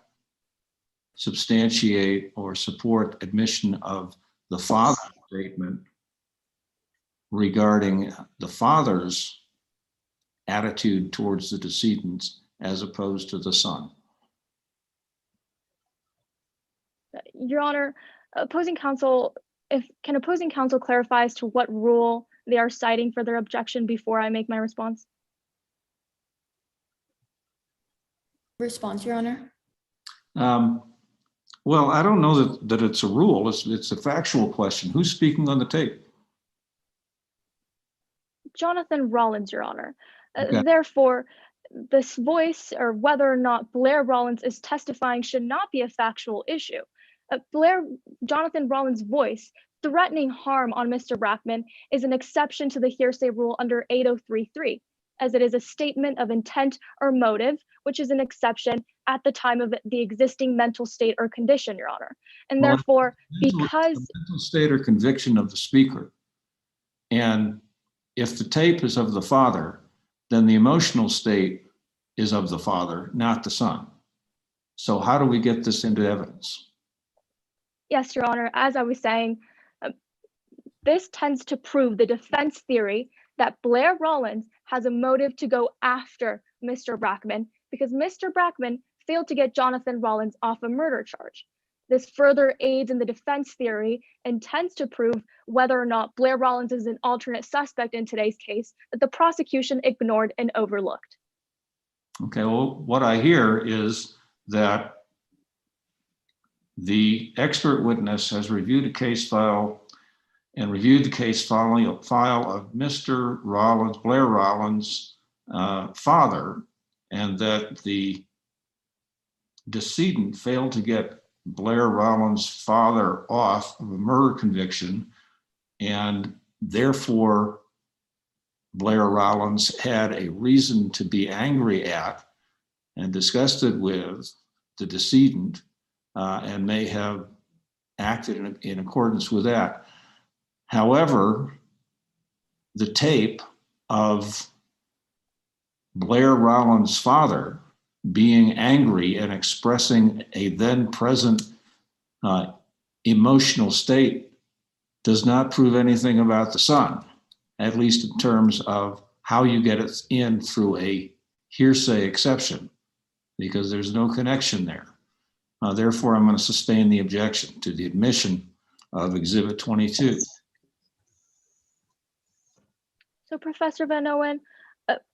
substantiate or support admission of the father's statement regarding the father's attitude towards the decedents as opposed to the son? Your Honor, opposing counsel clarify as to what rule they are citing for their objection before I make my response? Response, Your Honor. Well, I don't know that it's a rule. It's a factual question. Who's speaking on the tape? Jonathan Rollins, Your Honor. Okay. Therefore, this voice or whether or not Blair Rollins is testifying should not be a factual issue. Jonathan Rollins' voice threatening harm on Mr. Brackman is an exception to the hearsay rule under 8033, as it is a statement of intent or motive, which is an exception at the time of the existing mental state or condition, Your Honor. And Well, therefore, the because mental state or conviction of the speaker, and if the tape is of the father, then the emotional state is of the father, not the son. So how do we get this into evidence? yes, Your Honor, as I was saying, this tends to prove the defense theory that Blair Rollins has a motive to go after Mr. Brackman because Mr. Brackman failed to get Jonathan Rollins off a murder charge. This further aids in the defense theory and tends to prove whether or not Blair Rollins is an alternate suspect in today's case that the prosecution ignored and overlooked. Okay, well, what I hear is that the expert witness has reviewed a case file and reviewed the case file of Mr. Rollins, Blair Rollins' father, and that the decedent failed to get Blair Rollins' father off of a murder conviction, and therefore Blair Rollins had a reason to be angry at and discussed it with the decedent and may have acted in accordance with that. However, the tape of Blair Rollins' father being angry and expressing a then present emotional state does not prove anything about the son, at least in terms of how you get it in through a hearsay exception, because there's no connection there. Therefore, I'm going to sustain the objection to the admission of Exhibit 22. So Professor Van Owen,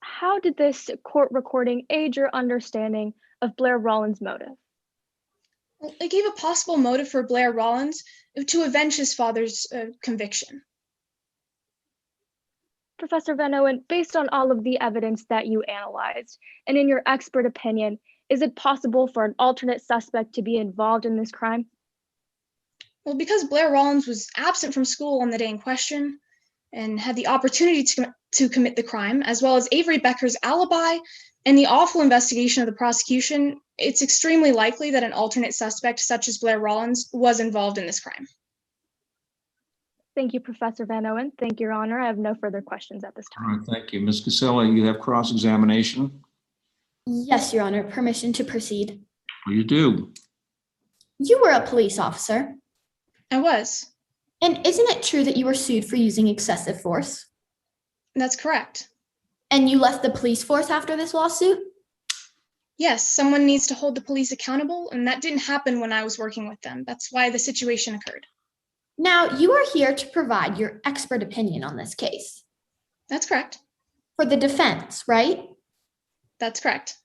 how did this court recording aid your understanding of Blair Rollins' motive? Well, it gave a possible motive for Blair Rollins to avenge his father's conviction. Professor Van Owen, based on all of the evidence that you analyzed, and in your expert opinion, is it possible for an alternate suspect to be involved in this crime? Well, because Blair Rollins was absent from school on the day in question and had the opportunity to commit the crime, as well as Avery Becker's alibi and the awful investigation of the prosecution, it's extremely likely that an alternate suspect such as Blair Rollins was involved in this crime. Thank you, Professor Van Owen. Thank you, Your Honor. I have no further questions at this time. All right, thank you. Ms. Casella, you have cross-examination? Yes, Your Honor. Permission to proceed. You do. You were a police officer. I was. And isn't it true that you were sued for using excessive force? That's correct. And you left the police force after this lawsuit? Yes, someone needs to hold the police accountable, and that didn't happen when I was working with them. That's why the situation occurred. Now, you are here to provide your expert opinion on this case. That's correct. For the defense, right? That's correct.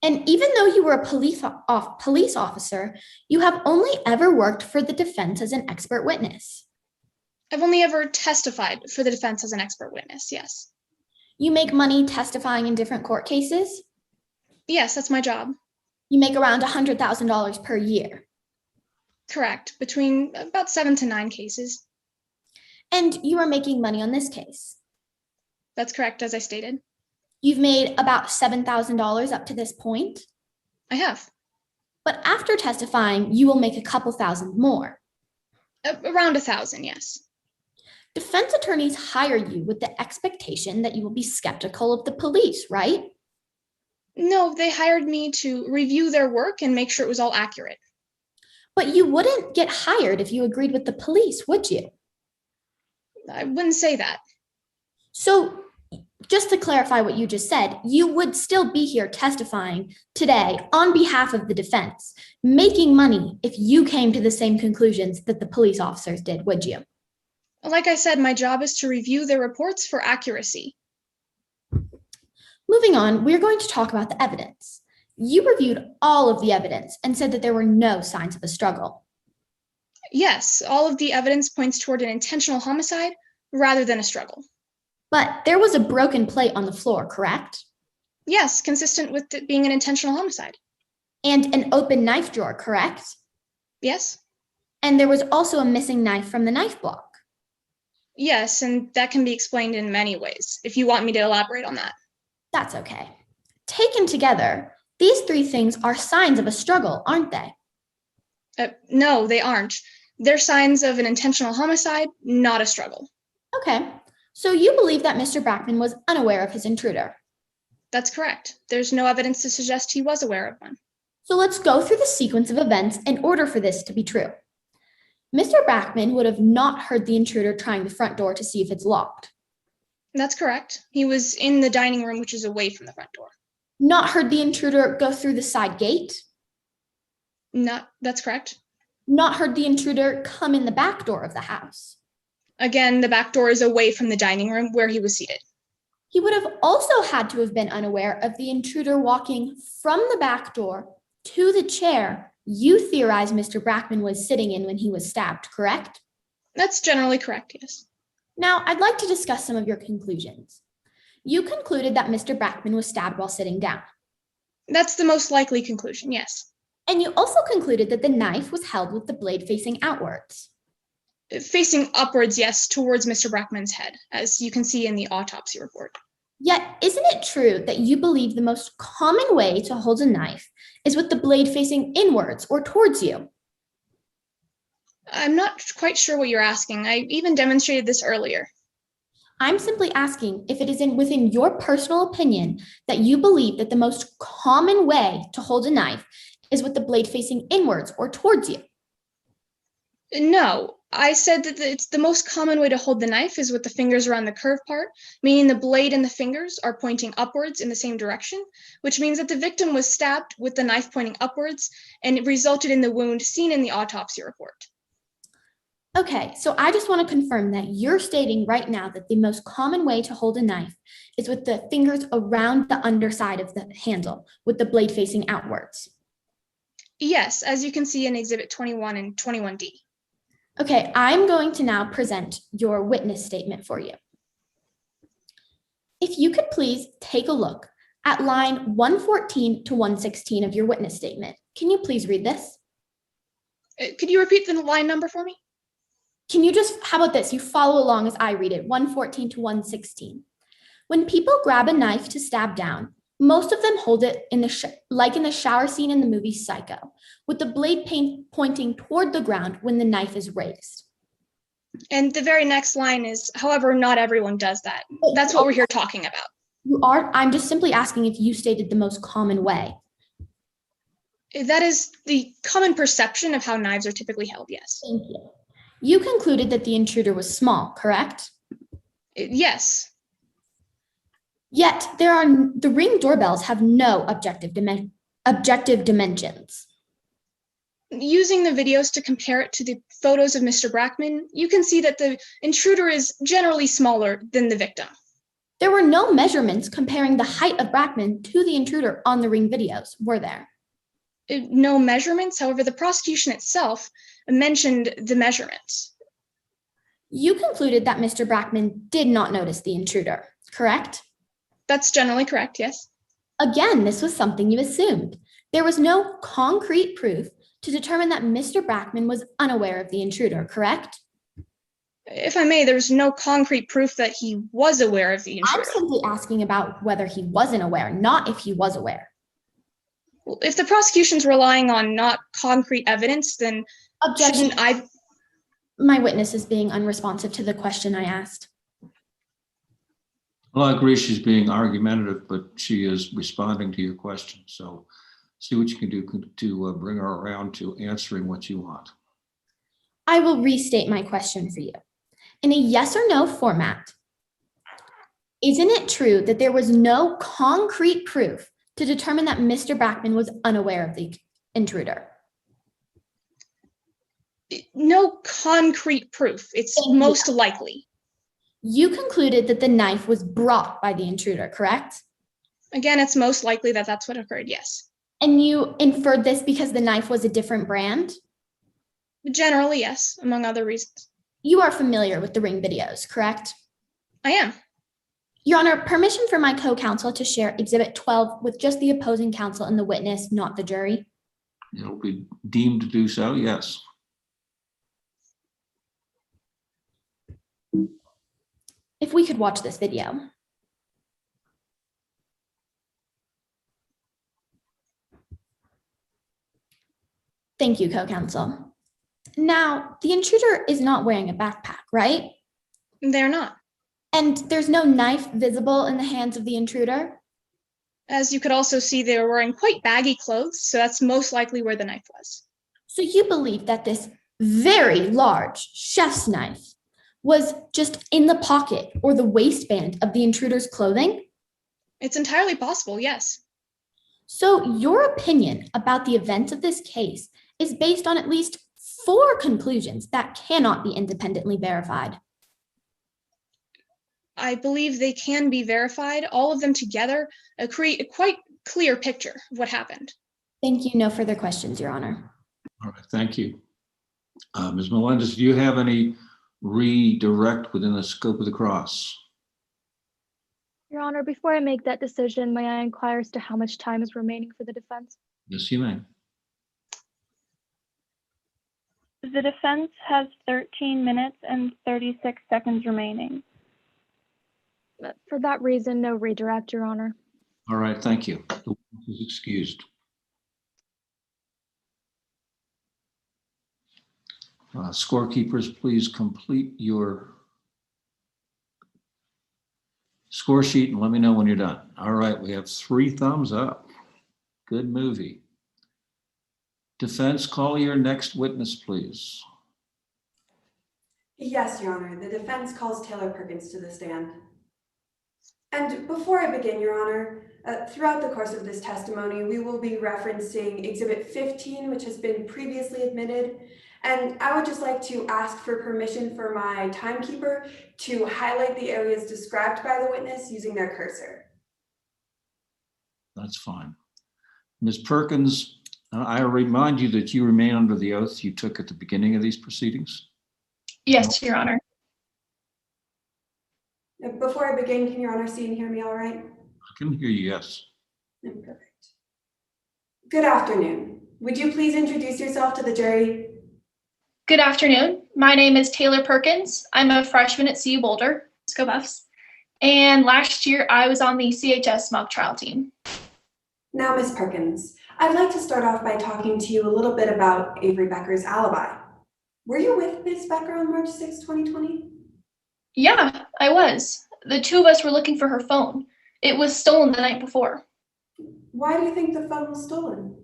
And even though you were a police officer, you have only ever worked for the defense as an expert witness. I've only ever testified for the defense as an expert witness, yes. You make money testifying in different court cases? Yes, that's my job. You make around $100,000 per year. Correct, between about 7 to 9 cases. And you are making money on this case? That's correct, as I stated. You've made about $7,000 up to this point? I have. But after testifying, you will make a couple thousand more. Around 1,000, yes. Defense attorneys hire you with the expectation that you will be skeptical of the police, right? No, they hired me to review their work and make sure it was all accurate. But you wouldn't get hired if you agreed with the police, would you? I wouldn't say that. So, just to clarify what you just said, you would still be here testifying today on behalf of the defense, making money if you came to the same conclusions that the police officers did, would you? Like I said, my job is to review their reports for accuracy. Moving on, we're going to talk about the evidence. You reviewed all of the evidence and said that there were no signs of a struggle. Yes, all of the evidence points toward an intentional homicide rather than a struggle. But there was a broken plate on the floor, correct? Yes, consistent with it being an intentional homicide. And an open knife drawer, correct? Yes. And there was also a missing knife from the knife block. Yes, and that can be explained in many ways, if you want me to elaborate on that. That's okay. Taken together, these three things are signs of a struggle, aren't they? No, they aren't. They're signs of an intentional homicide, not a struggle. Okay. So you believe that Mr. Brackman was unaware of his intruder? That's correct. There's no evidence to suggest he was aware of one. So let's go through the sequence of events in order for this to be true. Mr. Brackman would have not heard the intruder trying the front door to see if it's locked. That's correct. He was in the dining room, which is away from the front door. Not heard the intruder go through the side gate? That's correct. Not heard the intruder come in the back door of the house? Again, the back door is away from the dining room where he was seated. He would have also had to have been unaware of the intruder walking from the back door to the chair you theorize Mr. Brackman was sitting in when he was stabbed, correct? That's generally correct, yes. Now, I'd like to discuss some of your conclusions. You concluded that Mr. Brackman was stabbed while sitting down. That's the most likely conclusion, yes. And you also concluded that the knife was held with the blade facing outwards. Facing upwards, yes, towards Mr. Brackman's head, as you can see in the autopsy report. Yet, isn't it true that you believe the most common way to hold a knife is with the blade facing inwards or towards you? I'm not quite sure what you're asking. I even demonstrated this earlier. I'm simply asking if it is within your personal opinion that you believe that the most common way to hold a knife is with the blade facing inwards or towards you. No, I said that it's the most common way to hold the knife is with the fingers around the curved part, meaning the blade and the fingers are pointing upwards in the same direction, which means that the victim was stabbed with the knife pointing upwards, and it resulted in the wound seen in the autopsy report. Okay, so I just want to confirm that you're stating right now that the most common way to hold a knife is with the fingers around the underside of the handle, with the blade facing outwards. Yes, as you can see in Exhibit 21 and 21D. Okay, I'm going to now present your witness statement for you. If you could please take a look at line 114 to 116 of your witness statement. Can you please read this? Could you repeat the line number for me? Can you just, how about this? You follow along as I read it, 114 to 116. When people grab a knife to stab down, most of them hold it like in the shower scene in the movie Psycho, with the blade pointing toward the ground when the knife is raised. And the very next line is, however, not everyone does that. That's what we're here talking about. I'm just simply asking if you stated the most common way. That is the common perception of how knives are typically held, yes. Thank you. You concluded that the intruder was small, correct? Yes. Yet the Ring doorbells have no objective dimensions. Using the videos to compare it to the photos of Mr. Brackman, you can see that the intruder is generally smaller than the victim. There were no measurements comparing the height of Brackman to the intruder on the Ring videos, were there? No measurements, however, the prosecution itself mentioned the measurements. You concluded that Mr. Brackman did not notice the intruder, correct? That's generally correct, yes. Again, this was something you assumed. There was no concrete proof to determine that Mr. Brackman was unaware of the intruder, correct? If I may, there's no concrete proof that he was aware of the intruder. I'm simply asking about whether he wasn't aware, not if he was aware. If the prosecution's relying on not concrete evidence, then Objection. shouldn't I? My witness is being unresponsive to the question I asked. Well, I agree she's being argumentative, but she is responding to your question. So see what you can do to bring her around to answering what you want. I will restate my question for you. In a yes or no format, isn't it true that there was no concrete proof to determine that Mr. Brackman was unaware of the intruder? No concrete proof. It's most likely. You concluded that the knife was brought by the intruder, correct? Again, it's most likely that that's what occurred, yes. And you inferred this because the knife was a different brand? Generally, yes, among other reasons. You are familiar with the Ring videos, correct? I am. Your Honor, permission for my co-counsel to share Exhibit 12 with just the opposing counsel and the witness, not the jury? It'll be deemed to do so, yes. If we could watch this video. Thank you, co-counsel. Now, the intruder is not wearing a backpack, right? They're not. And there's no knife visible in the hands of the intruder? As you could also see, they were wearing quite baggy clothes, so that's most likely where the knife was. So you believe that this very large chef's knife was just in the pocket or the waistband of the intruder's clothing? It's entirely possible, yes. So your opinion about the events of this case is based on at least 4 conclusions that cannot be independently verified. I believe they can be verified. All of them together create a quite clear picture of what happened. Thank you. No further questions, Your Honor. All right, thank you. Ms. Melendez, do you have any redirect within the scope of the cross? Your Honor, before I make that decision, may I inquire as to how much time is remaining for the defense? Yes, you may. The defense has 13 minutes and 36 seconds remaining. For that reason, no redirect, Your Honor. All right, thank you. The witness is excused. Scorekeepers, please complete your score sheet and let me know when you're done. All right, we have 3 thumbs up. Good movie. Defense, call your next witness, please. Yes, Your Honor. The defense calls Taylor Perkins to the stand. And before I begin, Your Honor, throughout the course of this testimony, we will be referencing Exhibit 15, which has been previously admitted. And I would just like to ask for permission for my timekeeper to highlight the areas described by the witness using their cursor. That's fine. Ms. Perkins, I remind you that you remain under the oath you took at the beginning of these proceedings. Yes, Your Honor. Before I begin, can Your Honor see and hear me all right? I can hear you, yes. Perfect. Good afternoon. Would you please introduce yourself to the jury? Good afternoon. My name is Taylor Perkins. I'm a freshman at CU Boulder, Go Buffs. And last year I was on the CHS mock trial team. Now, Ms. Perkins, I'd like to start off by talking to you a little bit about Avery Becker's alibi. Were you with Ms. Becker on March 6, 2020? Yeah, I was. The 2 of us were looking for her phone. It was stolen the night before. Why do you think the phone was stolen?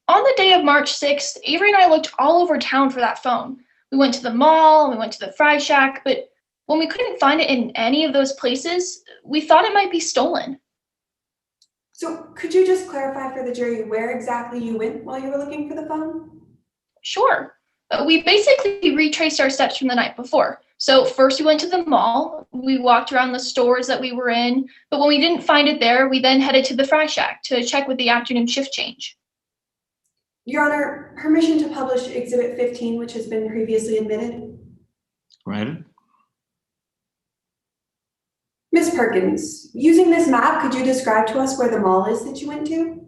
On the day of March 6th, Avery and I looked all over town for that phone. We went to the mall, we went to the fry shack, but when we couldn't find it in any of those places, we thought it might be stolen. So could you just clarify for the jury where exactly you went while you were looking for the phone? Sure. We basically retraced our steps from the night before. So first we went to the mall, we walked around the stores that we were in, but when we didn't find it there, we then headed to the fry shack to check with the afternoon shift change. Your Honor, permission to publish Exhibit 15, which has been previously admitted. Granted. Ms. Perkins, using this map, could you describe to us where the mall is that you went to?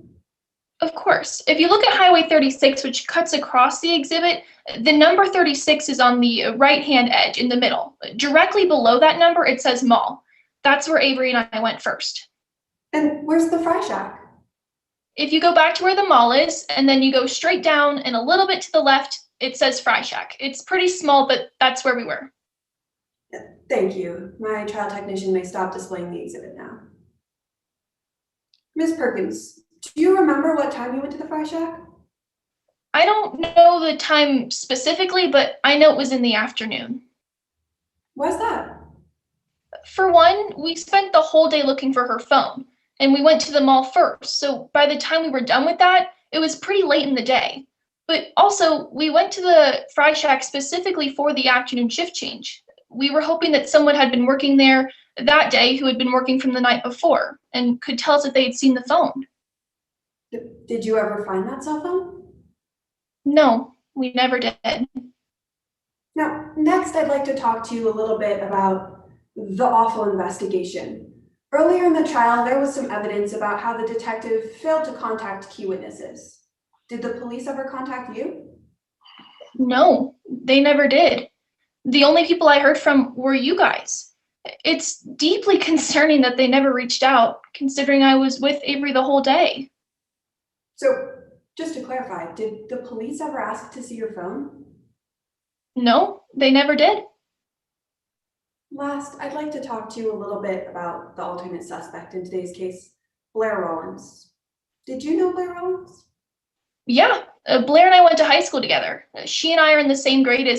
Of course. If you look at Highway 36, which cuts across the exhibit, the number 36 is on the right-hand edge in the middle. Directly below that number, it says mall. That's where Avery and I went first. And where's the fry shack? If you go back to where the mall is, and then you go straight down and a little bit to the left, it says fry shack. It's pretty small, but that's where we were. Thank you. My trial technician may stop displaying the exhibit now. Ms. Perkins, do you remember what time you went to the fry shack? I don't know the time specifically, but I know it was in the afternoon. Why's that? For one, we spent the whole day looking for her phone, and we went to the mall first. So by the time we were done with that, it was pretty late in the day. But also, we went to the fry shack specifically for the afternoon shift change. We were hoping that someone had been working there that day who had been working from the night before and could tell us if they had seen the phone. Did you ever find that cell phone? No, we never did. Now, next I'd like to talk to you a little bit about the awful investigation. Earlier in the trial, there was some evidence about how the detective failed to contact key witnesses. Did the police ever contact you? No, they never did. The only people I heard from were you guys. It's deeply concerning that they never reached out, considering I was with Avery the whole day. So, just to clarify, did the police ever ask to see your phone? No, they never did. Last, I'd like to talk to you a little bit about the alternate suspect in today's case, Blair Rollins. Did you know Blair Rollins? Yeah, Blair and I went to high school together. She and I are in the same grade as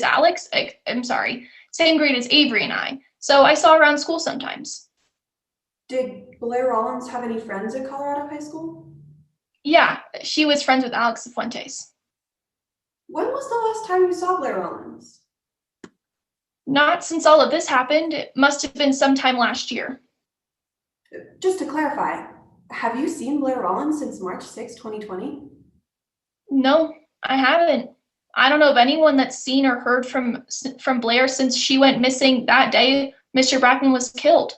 same grade as Avery and I. So I saw her around school sometimes. Did Blair Rollins have any friends at Colorado High School? Yeah, she was friends with Alex Fuentes. When was the last time you saw Blair Rollins? Not since all of this happened. It must have been sometime last year. Just to clarify, have you seen Blair Rollins since March 6, 2020? No, I haven't. I don't know of anyone that's seen or heard from Blair since she went missing that day Mr. Brackman was killed.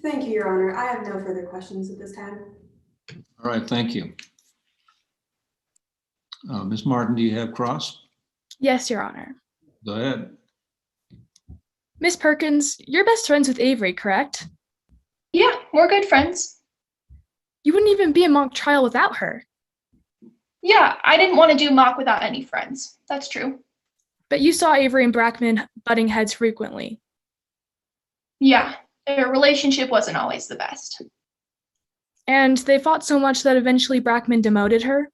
Thank you, Your Honor. I have no further questions at this time. All right, thank you. Ms. Martin, do you have cross? Yes, Your Honor. Go ahead. Miss Perkins, you're best friends with Avery, correct? Yeah, we're good friends. You wouldn't even be in mock trial without her. Yeah, I didn't want to do mock without any friends. That's true. But you saw Avery and Brackman butting heads frequently. Yeah, their relationship wasn't always the best. And they fought so much that eventually Brackman demoted her.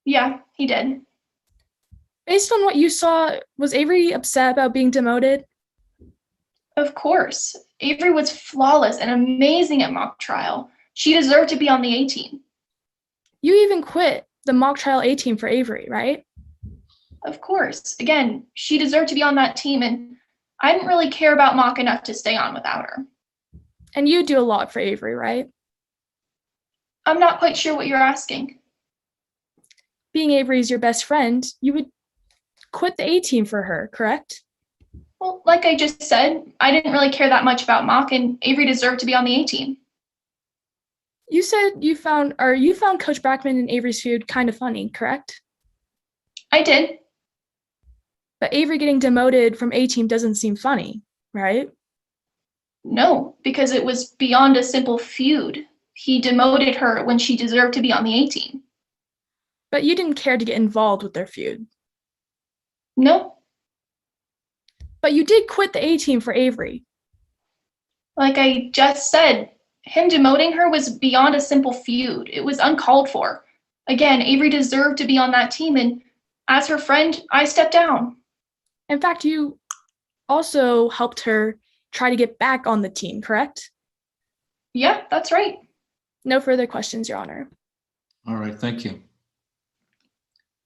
Yeah, he did. Based on what you saw, was Avery upset about being demoted? Of course. Avery was flawless and amazing at mock trial. She deserved to be on the A team. You even quit the mock trial A team for Avery, right? Of course. Again, she deserved to be on that team, and I didn't really care about mock enough to stay on without her. And you do a lot for Avery, right? I'm not quite sure what you're asking. Being Avery's your best friend, you would quit the A team for her, correct? Well, like I just said, I didn't really care that much about mock, and Avery deserved to be on the A team. You said you found Coach Brackman and Avery's feud kind of funny, correct? I did. But Avery getting demoted from A team doesn't seem funny, right? No, because it was beyond a simple feud. He demoted her when she deserved to be on the A team. But you didn't care to get involved with their feud. No. But you did quit the A team for Avery. Like I just said, him demoting her was beyond a simple feud. It was uncalled for. Again, Avery deserved to be on that team, and as her friend, I stepped down. In fact, you also helped her try to get back on the team, correct? Yeah, that's right. No further questions, Your Honor. All right, thank you.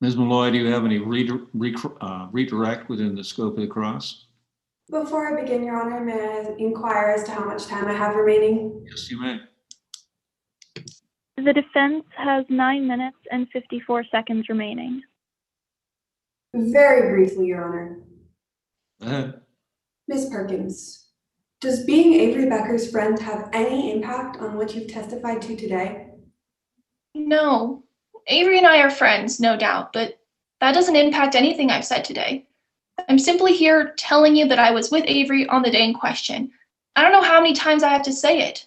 Ms. Malloy, do you have any redirect within the scope of the cross? Before I begin, Your Honor, may I inquire as to how much time I have remaining? Yes, you may. The defense has 9 minutes and 54 seconds remaining. Very briefly, Your Honor. Go ahead. Ms. Perkins, does being Avery Becker's friend have any impact on what you've testified to today? No. Avery and I are friends, no doubt, but that doesn't impact anything I've said today. I'm simply here telling you that I was with Avery on the day in question. I don't know how many times I have to say it.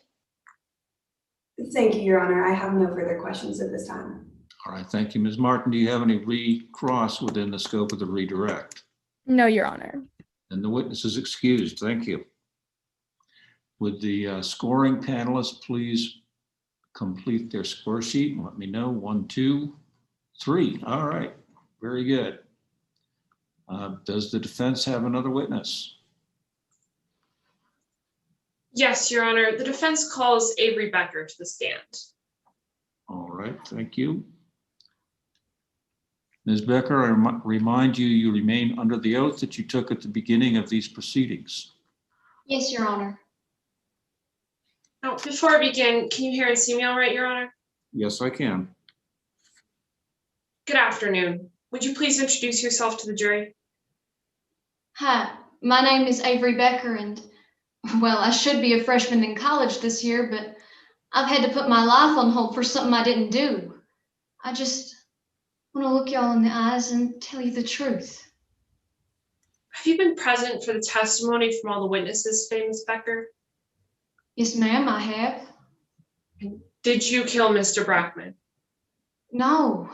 Thank you, Your Honor. I have no further questions at this time. All right, thank you. Ms. Martin, do you have any recross within the scope of the redirect? No, Your Honor. And the witness is excused. Thank you. Would the scoring panelists please complete their score sheet and let me know? 1, 2, 3. All right, very good. Does the defense have another witness? Yes, Your Honor. The defense calls Avery Becker to the stand. All right, thank you. Ms. Becker, I remind you, you remain under the oath that you took at the beginning of these proceedings. Yes, Your Honor. Now, before I begin, can you hear and see me all right, Your Honor? Yes, I can. Good afternoon. Would you please introduce yourself to the jury? Hi, my name is Avery Becker, and, well, I should be a freshman in college this year, but I've had to put my life on hold for something I didn't do. I just want to look y'all in the eyes and tell you the truth. Have you been present for the testimony from all the witnesses today, Ms. Becker? Yes, ma'am, I have. Did you kill Mr. Brackman? No.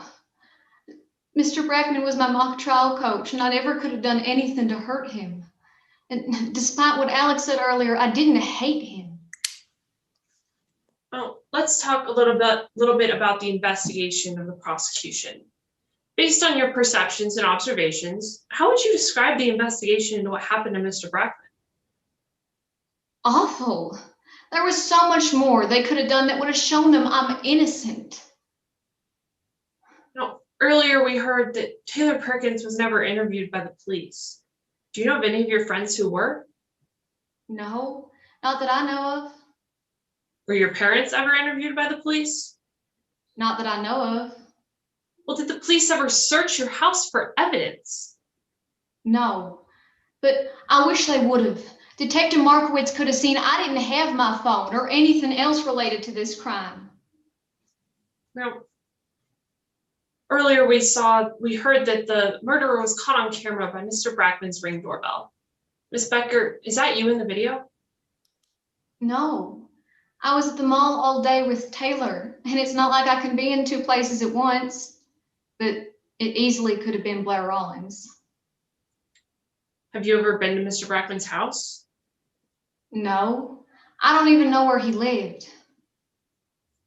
Mr. Brackman was my mock trial coach, and I never could have done anything to hurt him. And despite what Alex said earlier, I didn't hate him. Well, let's talk a little bit about the investigation of the prosecution. Based on your perceptions and observations, how would you describe the investigation into what happened to Mr. Brackman? Awful. There was so much more they could have done that would have shown them I'm innocent. Now, earlier we heard that Taylor Perkins was never interviewed by the police. Do you know of any of your friends who were? No, not that I know of. Were your parents ever interviewed by the police? Not that I know of. Well, did the police ever search your house for evidence? No, but I wish they would have. Detective Markowitz could have seen I didn't have my phone or anything else related to this crime. Now, earlier we heard that the murderer was caught on camera by Mr. Brackman's Ring doorbell. Ms. Becker, is that you in the video? No, I was at the mall all day with Taylor, and it's not like I can be in two places at once, but it easily could have been Blair Rawlings. Have you ever been to Mr. Brackman's house? No, I don't even know where he lived.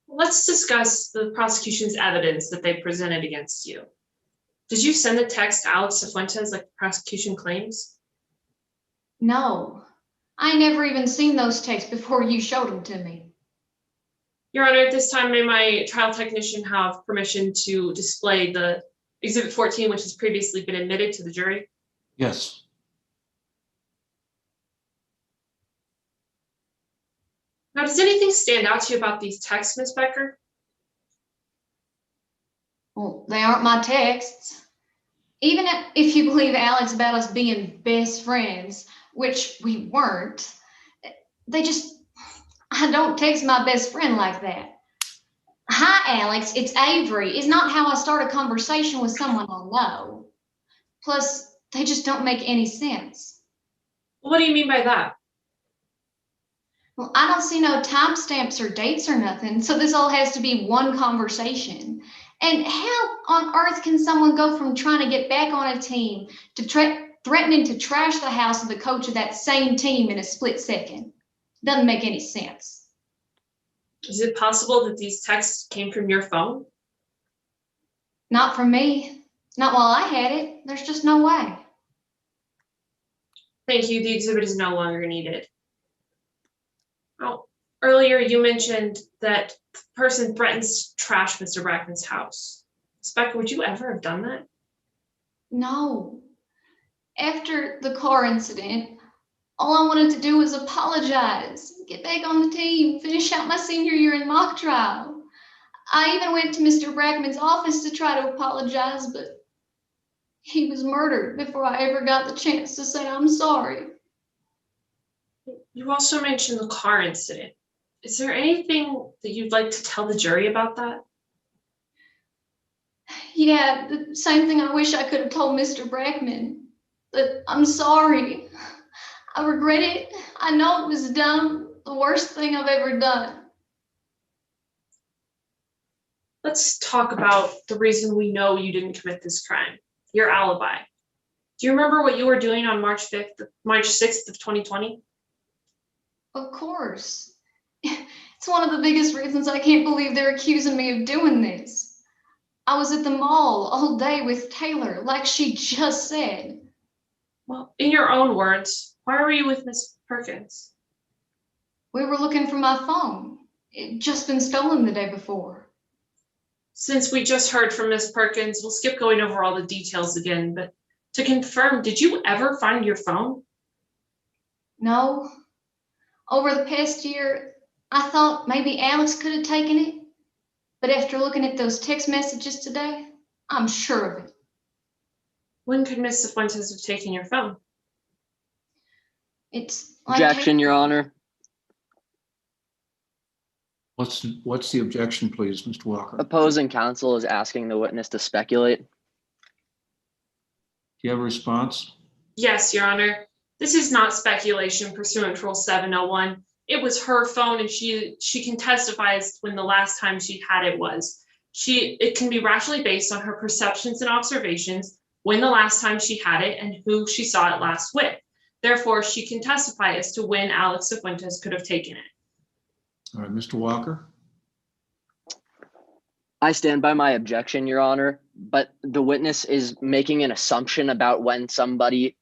Let's discuss the prosecution's evidence that they presented against you. Did you send the text to Alex Cifuentes like the prosecution claims? No, I never even seen those texts before you showed them to me. Your Honor, at this time, may my trial technician have permission to display the Exhibit 14, which has previously been admitted to the jury? Yes. Now, does anything stand out to you about these texts, Ms. Becker? Well, they aren't my texts. Even if you believe Alex about us being best friends, which we weren't, I don't text my best friend like that. Hi, Alex, it's Avery is not how I start a conversation with someone I know. Plus, they just don't make any sense. What do you mean by that? Well, I don't see no timestamps or dates or nothing, so this all has to be one conversation. And how on earth can someone go from trying to get back on a team to threatening to trash the house of the coach of that same team in a split second? Doesn't make any sense. Is it possible that these texts came from your phone? Not from me. Not while I had it. There's just no way. Thank you. The exhibit is no longer needed. Oh, earlier you mentioned that the person threatens to trash Mr. Brackman's house. Ms. Becker, would you ever have done that? No. After the car incident, all I wanted to do was apologize, get back on the team, finish out my senior year in mock trial. I even went to Mr. Brackman's office to try to apologize, but he was murdered before I ever got the chance to say I'm sorry. You also mentioned the car incident. Is there anything that you'd like to tell the jury about that? Yeah, the same thing I wish I could have told Mr. Brackman. But I'm sorry. I regret it. I know it was dumb, the worst thing I've ever done. Let's talk about the reason we know you didn't commit this crime, your alibi. Do you remember what you were doing on March 6th of 2020? Of course. It's one of the biggest reasons I can't believe they're accusing me of doing this. I was at the mall all day with Taylor, like she just said. Well, in your own words, why were you with Miss Perkins? We were looking for my phone. It'd just been stolen the day before. Since we just heard from Miss Perkins, we'll skip going over all the details again, but to confirm, did you ever find your phone? No. Over the past year, I thought maybe Alex could have taken it. But after looking at those text messages today, I'm sure of it. When could Miss Cifuentes have taken your phone? It's like Objection, Your Honor. What's the objection, please, Mr. Walker? Opposing counsel is asking the witness to speculate. Do you have a response? Yes, Your Honor. This is not speculation pursuant to Rule 701. It was her phone, and she can testify as when the last time she had it was. It can be rationally based on her perceptions and observations when the last time she had it and who she saw it last with. Therefore, she can testify as to when Alex Cifuentes could have taken it. All right, Mr. Walker. I stand by my objection, Your Honor, but the witness is making an assumption about when somebody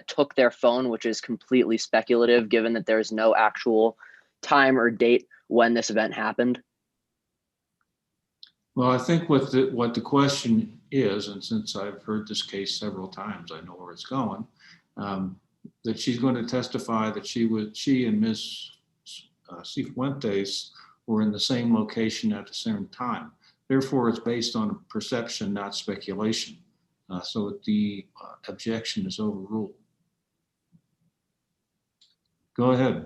took their phone, which is completely speculative given that there's no actual time or date when this event happened. Well, I think what the question is, and since I've heard this case several times, I know where it's going, that she's going to testify that she and Ms. Cifuentes were in the same location at the same time. Therefore, it's based on perception, not speculation. So the objection is overruled. Go ahead.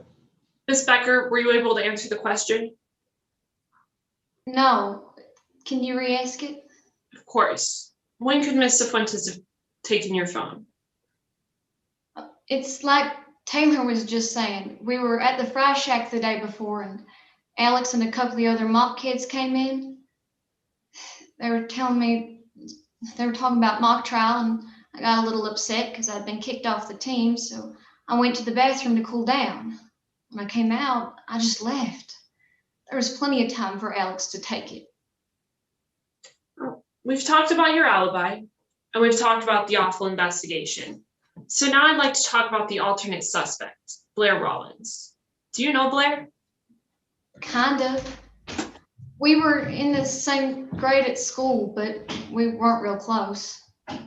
Ms. Becker, were you able to answer the question? No. Can you re-ask it? Of course. When could Ms. Cifuentes have taken your phone? It's like Taylor was just saying, we were at the fry shack the day before, and Alex and a couple of the other mock kids came in. They were telling me, they were talking about mock trial, and I got a little upset because I'd been kicked off the team, so I went to the bathroom to cool down. When I came out, I just left. There was plenty of time for Alex to take it. We've talked about your alibi, and we've talked about the awful investigation. So now I'd like to talk about the alternate suspect, Blair Rollins. Do you know Blair? Kind of. We were in the same grade at school, but we weren't real close. Do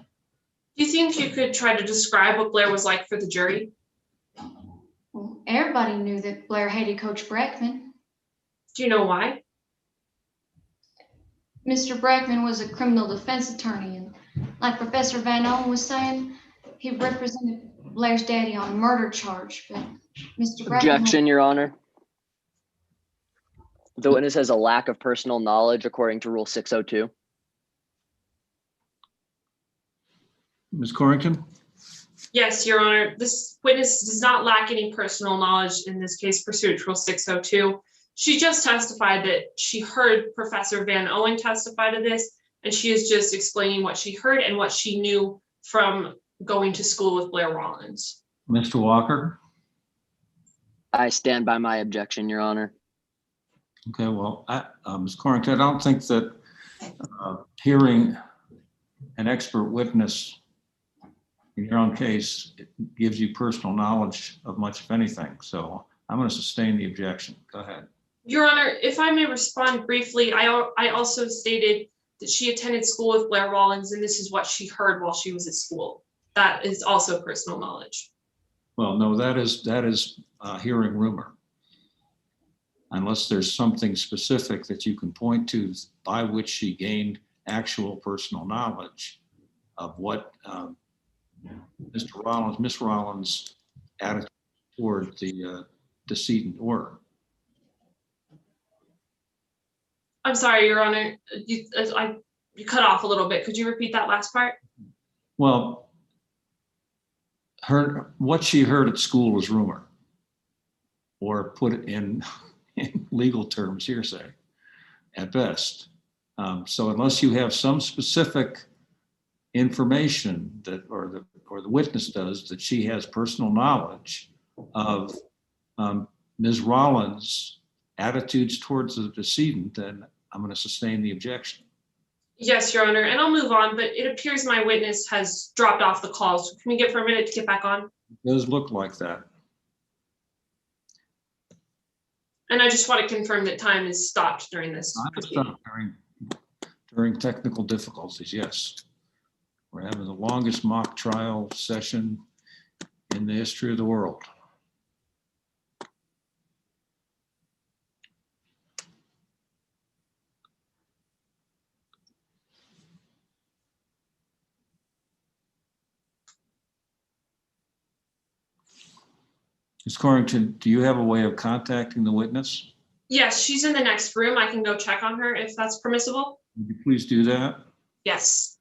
you think you could try to describe what Blair was like for the jury? Well, everybody knew that Blair hated Coach Brackman. Do you know why? Mr. Brackman was a criminal defense attorney, and like Professor Van Owen was saying, he represented Blair's daddy on a murder charge, but Mr. Brackman... Objection, Your Honor. The witness has a lack of personal knowledge according to Rule 602. Ms. Corrington? Yes, Your Honor. This witness does not lack any personal knowledge in this case pursuant to Rule 602. She just testified that she heard Professor Van Owen testify to this, and she is just explaining what she heard and what she knew from going to school with Blair Rollins. Mr. Walker? I stand by my objection, Your Honor. Okay, well, Ms. Corrington, I don't think that hearing an expert witness in your own case gives you personal knowledge of much of anything. So I'm going to sustain the objection. Go ahead. Your Honor, if I may respond briefly, I also stated that she attended school with Blair Rollins, and this is what she heard while she was at school. That is also personal knowledge. Well, no, that is hearing rumor. Unless there's something specific that you can point to by which she gained actual personal knowledge of what Miss Rollins' attitude toward the decedent were. I'm sorry, Your Honor, you cut off a little bit. Could you repeat that last part? Well, what she heard at school was rumor, or put it in legal terms, hearsay at best. So unless you have some specific information that, or the witness does, that she has personal knowledge of Ms. Rollins' attitudes towards the decedent, then I'm going to sustain the objection. Yes, Your Honor, and I'll move on, but it appears my witness has dropped off the call. So can we get for a minute to get back on? It does look like that. And I just want to confirm that time is stopped during this. During technical difficulties, yes. We're having the longest mock trial session in the history of the world. Ms. Corrington, do you have a way of contacting the witness? Yes, she's in the next room. I can go check on her if that's permissible. Would you please do that? Yes.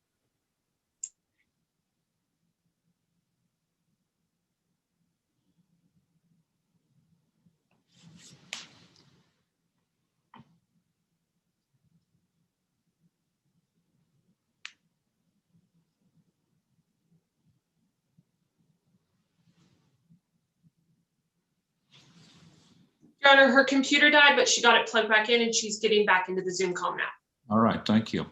Your Honor, her computer died, but she got it plugged back in and she's getting back into the Zoom call now. All right, thank you.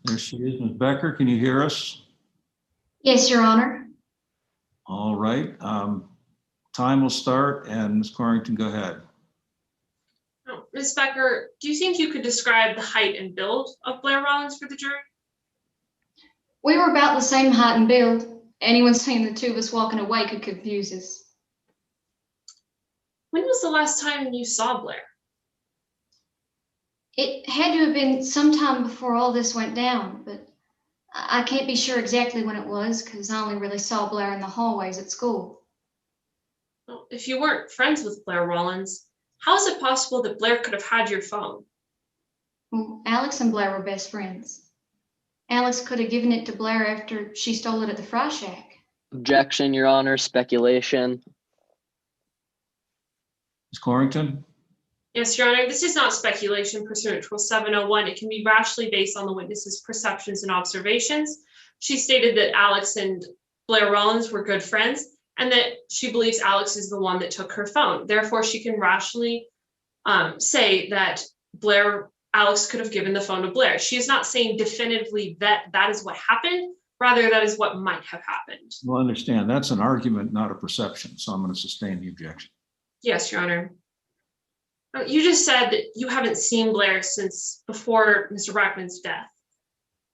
There she is, Ms. Becker. Can you hear us? Yes, Your Honor. All right. Time will start, and Ms. Corrington, go ahead. Ms. Becker, do you think you could describe the height and build of Blair Rollins for the jury? We were about the same height and build. Anyone seeing the two of us walking away could confuse us. When was the last time you saw Blair? It had to have been sometime before all this went down, but I can't be sure exactly when it was because I only really saw Blair in the hallways at school. Well, if you weren't friends with Blair Rollins, how is it possible that Blair could have had your phone? Well, Alex and Blair were best friends. Alex could have given it to Blair after she stole it at the Fry Shack. Objection, Your Honor. Speculation. Ms. Corrington? Yes, Your Honor, this is not speculation pursuant to Rule 701. It can be rationally based on the witness's perceptions and observations. She stated that Alex and Blair Rollins were good friends and that she believes Alex is the one that took her phone. Therefore, she can rationally say that Alex could have given the phone to Blair. She is not saying definitively that that is what happened. Rather, that is what might have happened. Well, understand, that's an argument, not a perception. So I'm going to sustain the objection. Yes, Your Honor. You just said that you haven't seen Blair since before Mr. Brackman's death.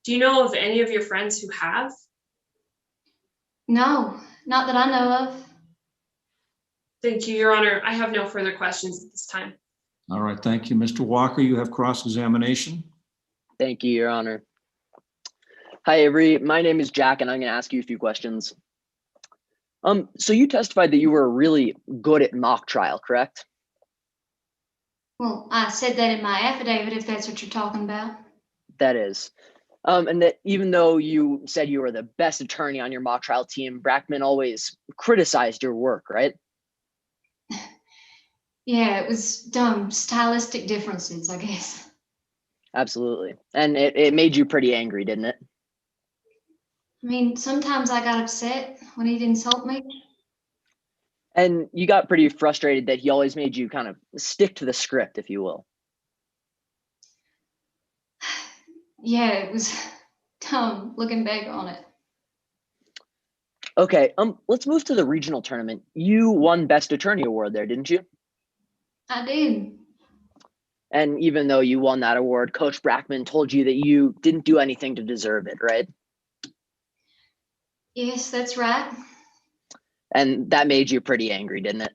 Do you know of any of your friends who have? No, not that I know of. Thank you, Your Honor. I have no further questions at this time. All right, thank you. Mr. Walker, you have cross-examination. Thank you, Your Honor. Hi, Avery. My name is Jack, and I'm going to ask you a few questions. So you testified that you were really good at mock trial, correct? Well, I said that in my affidavit, if that's what you're talking about. That is. And that even though you said you were the best attorney on your mock trial team, Brackman always criticized your work, right? Yeah, it was dumb stylistic differences, I guess. Absolutely. And it made you pretty angry, didn't it? I mean, sometimes I got upset when he'd insult me. And you got pretty frustrated that he always made you kind of stick to the script, if you will. Yeah, it was dumb looking back on it. Okay, let's move to the regional tournament. You won Best Attorney Award there, didn't you? I did. And even though you won that award, Coach Brackman told you that you didn't do anything to deserve it, right? Yes, that's right. And that made you pretty angry, didn't it?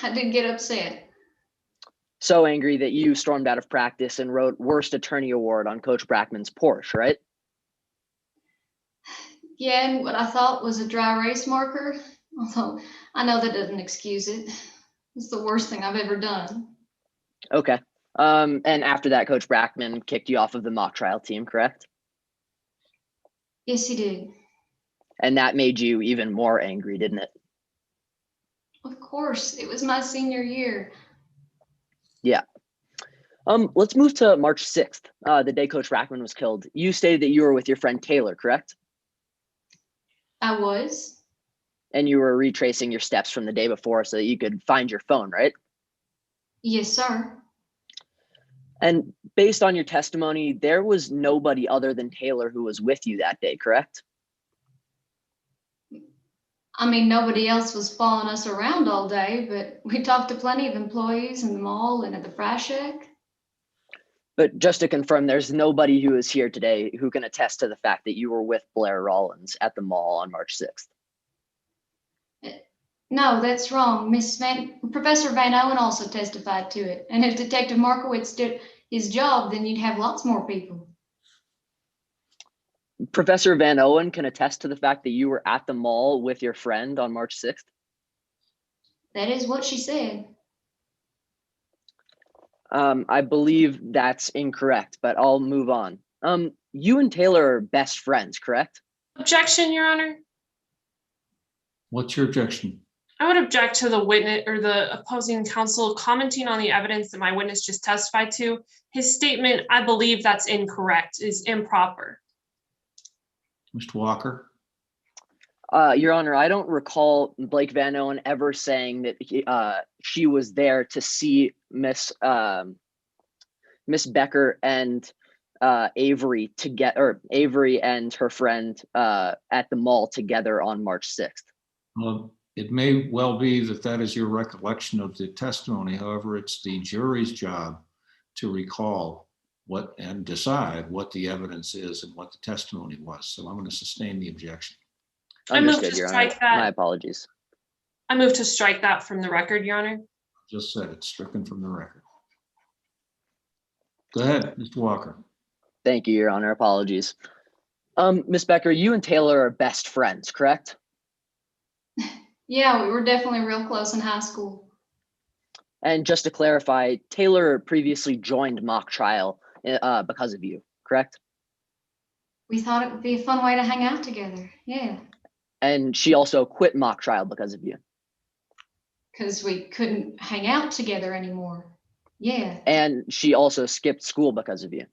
I did get upset. So angry that you stormed out of practice and wrote Worst Attorney Award on Coach Brackman's Porsche, right? Yeah, and what I thought was a dry erase marker, although I know that doesn't excuse it. It's the worst thing I've ever done. Okay. And after that, Coach Brackman kicked you off of the mock trial team, correct? Yes, he did. And that made you even more angry, didn't it? Of course, it was my senior year. Yeah. Let's move to March 6th, the day Coach Brackman was killed. You stated that you were with your friend Taylor, correct? I was. And you were retracing your steps from the day before so that you could find your phone, right? Yes, sir. And based on your testimony, there was nobody other than Taylor who was with you that day, correct? I mean, nobody else was following us around all day, but we talked to plenty of employees in the mall and at the Fry Shack. But just to confirm, there's nobody who is here today who can attest to the fact that you were with Blair Rollins at the mall on March 6th. No, that's wrong. Professor Van Owen also testified to it. And if Detective Markowitz did his job, then you'd have lots more people. Professor Van Owen can attest to the fact that you were at the mall with your friend on March 6th? That is what she said. I believe that's incorrect, but I'll move on. You and Taylor are best friends, correct? Objection, Your Honor. What's your objection? I would object to the witness or the opposing counsel commenting on the evidence that my witness just testified to. His statement, I believe that's incorrect, is improper. Mr. Walker? Your Honor, I don't recall Blake Van Owen ever saying that she was there to see Miss Becker and Avery together, or Avery and her friend at the mall together on March 6th. It may well be that that is your recollection of the testimony. However, it's the jury's job to recall what and decide what the evidence is and what the testimony was. So I'm going to sustain the objection. I move Understood, to Your Honor. strike that. My apologies. I move to strike that from the record, Your Honor. Just said it's stricken from the record. Go ahead, Mr. Walker. Thank you, Your Honor. Apologies. Ms. Becker, you and Taylor are best friends, correct? Yeah, we were definitely real close in high school. And just to clarify, Taylor previously joined mock trial because of you, correct? We thought it would be a fun way to hang out together. Yeah, And she also quit mock trial because of you. because we couldn't hang out together anymore. Yeah, And she also skipped school because of you.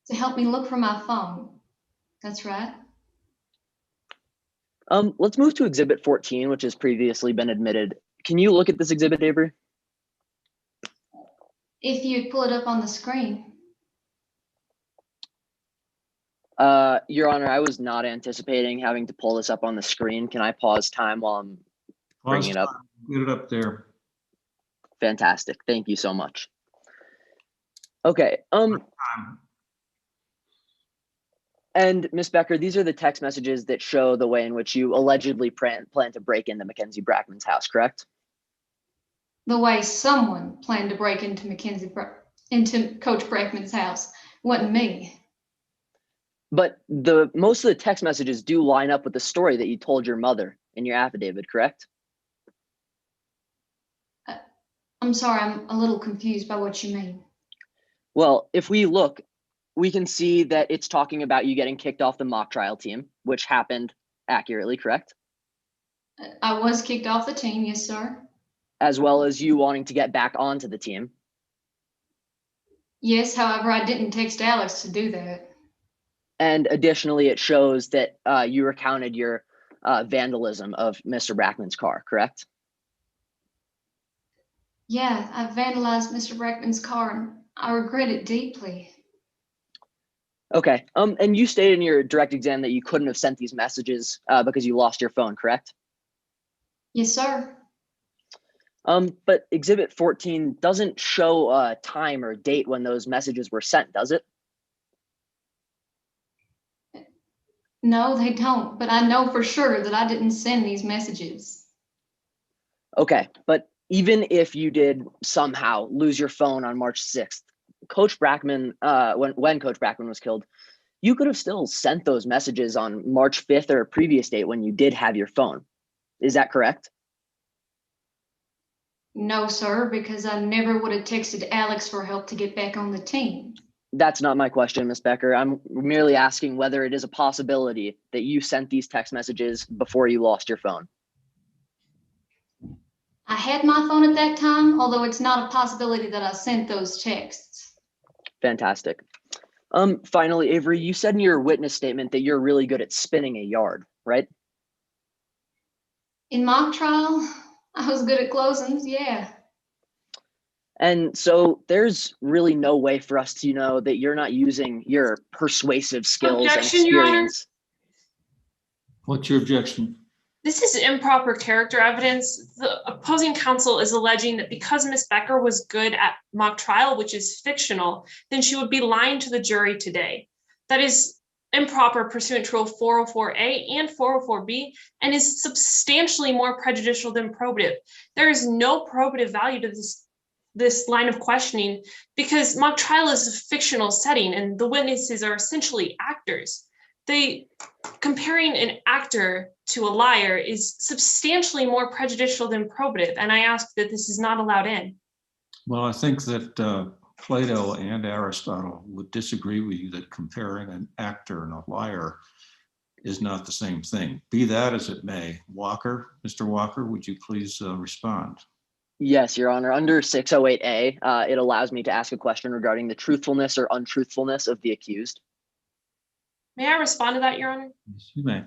to help me look for my phone. That's right. Let's move to Exhibit 14, which has previously been admitted. Can you look at this exhibit, Avery? If you'd pull it up on the screen. Your Honor, I was not anticipating having to pull this up on the screen. Can I pause time while I'm bringing it up? Get it up there. Fantastic. Thank you so much. Okay. And Ms. Becker, these are the text messages that show the way in which you allegedly plan to break into Mackenzie Brackman's house, correct? The way someone planned to break into into Coach Brackman's house. Wasn't me. But most of the text messages do line up with the story that you told your mother in your affidavit, correct? I'm sorry, I'm a little confused by what you mean. Well, if we look, we can see that it's talking about you getting kicked off the mock trial team, which happened accurately, correct? I was kicked off the team, yes, sir. As well as you wanting to get back onto the team. Yes, however, I didn't text Alex to do that. And additionally, it shows that you recounted your vandalism of Mr. Brackman's car, correct? Yeah, I vandalized Mr. Brackman's car and I regret it deeply. Okay. And you stated in your direct exam that you couldn't have sent these messages because you lost your phone, correct? Yes, sir. But Exhibit 14 doesn't show a time or date when those messages were sent, does it? No, they don't, but I know for sure that I didn't send these messages. Okay, but even if you did somehow lose your phone on March 6th, Coach Brackman, when Coach Brackman was killed, you could have still sent those messages on March 5th or a previous date when you did have your phone. Is that correct? No, sir, because I never would have texted Alex for help to get back on the team. That's not my question, Ms. Becker. I'm merely asking whether it is a possibility that you sent these text messages before you lost your phone. I had my phone at that time, although it's not a possibility that I sent those texts. Fantastic. Finally, Avery, you said in your witness statement that you're really good at spinning a yard, right? In mock trial, I was good at closings, yeah. And so there's really no way for us to know that you're not using your persuasive skills Objection, and Your Honor. experience. What's your objection? This is improper character evidence. The opposing counsel is alleging that because Ms. Becker was good at mock trial, which is fictional, then she would be lying to the jury today. That is improper pursuant to Rule 404A and 404B and is substantially more prejudicial than probative. There is no probative value to this line of questioning because mock trial is a fictional setting and the witnesses are essentially actors. Comparing an actor to a liar is substantially more prejudicial than probative, and I ask that this is not allowed in. Well, I think that Plato and Aristotle would disagree with you that comparing an actor and a liar is not the same thing. Be that as it may, Mr. Walker, would you please respond? Yes, Your Honor. Under 608A, it allows me to ask a question regarding the truthfulness or untruthfulness of the accused. May I respond to that, Your Honor? Yes, you may.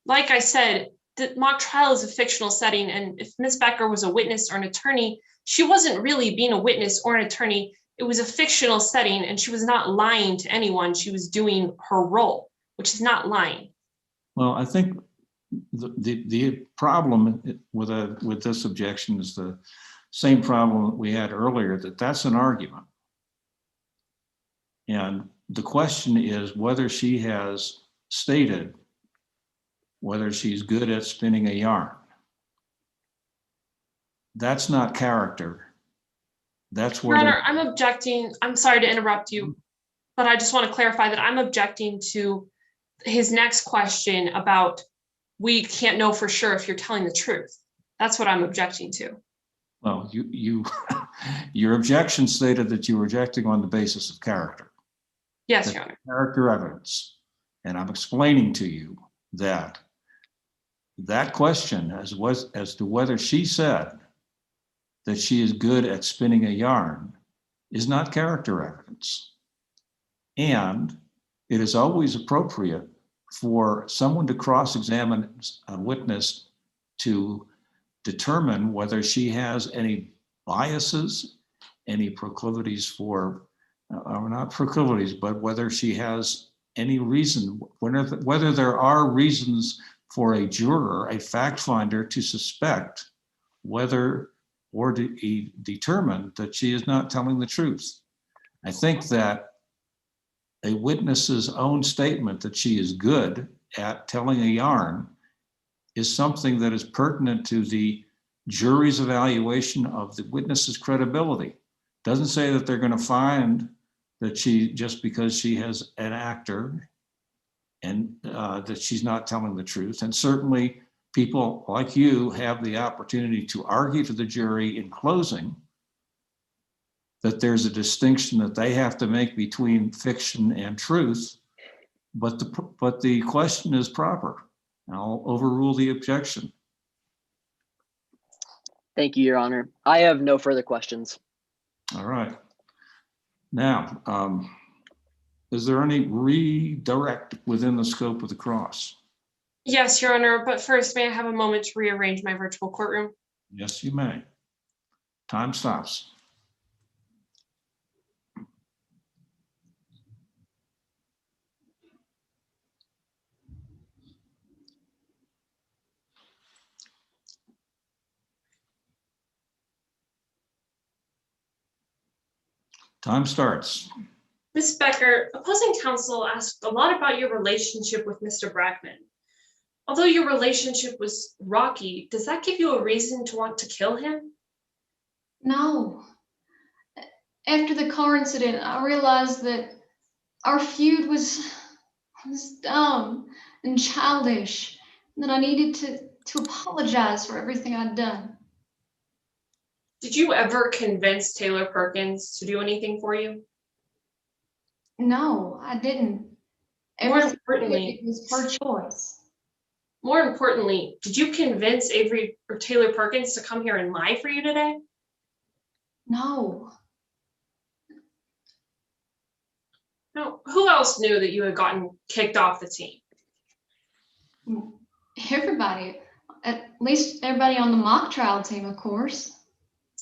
Like I said, the mock trial is a fictional setting, and if Ms. Becker was a witness or an attorney, she wasn't really being a witness or an attorney. It was a fictional setting, and she was not lying to anyone. She was doing her role, which is not lying. Well, I think the problem with this objection is the same problem that we had earlier, that's an argument. And the question is whether she has stated whether she's good at spinning a yarn. That's not character. That's Your whether. Honor, I'm objecting. I'm sorry to interrupt you, but I just want to clarify that I'm objecting to his next question about we can't know for sure if you're telling the truth. That's what I'm objecting to. Well, your objection stated that you were objecting on the basis of character. Yes, Your Honor. Character evidence. And I'm explaining to you that question as to whether she said that she is good at spinning a yarn is not character evidence. And it is always appropriate for someone to cross-examine a witness to determine whether she has any biases, any proclivities for, or not proclivities, but whether she has any reason, whether there are reasons for a juror, a fact finder, to suspect whether or to determine that she is not telling the truth. I think that a witness's own statement that she is good at telling a yarn is something that is pertinent to the jury's evaluation of the witness's credibility. Doesn't say that they're going to find that she, just because she has an actor and that she's not telling the truth. And certainly people like you have the opportunity to argue to the jury in closing that there's a distinction that they have to make between fiction and truth, but the question is proper. I'll overrule the objection. Thank you, Your Honor. I have no further questions. All right. Now, is there any redirect within the scope of the cross? Yes, Your Honor, but first, may I have a moment to rearrange my virtual courtroom? Yes, you may. Time stops. Time starts. Ms. Becker, opposing counsel asked a lot about your relationship with Mr. Brackman. Although your relationship was rocky, does that give you a reason to want to kill him? No. After the car incident, I realized that our feud was dumb and childish, and that I needed to apologize for everything I'd done. Did you ever convince Taylor Perkins to do anything for you? No, I didn't. More Everything importantly, it was her choice. More importantly, did you convince Avery or Taylor Perkins to come here and lie for you today? No. No. Who else knew that you had gotten kicked off the team? Everybody. At least everybody on the mock trial team, of course.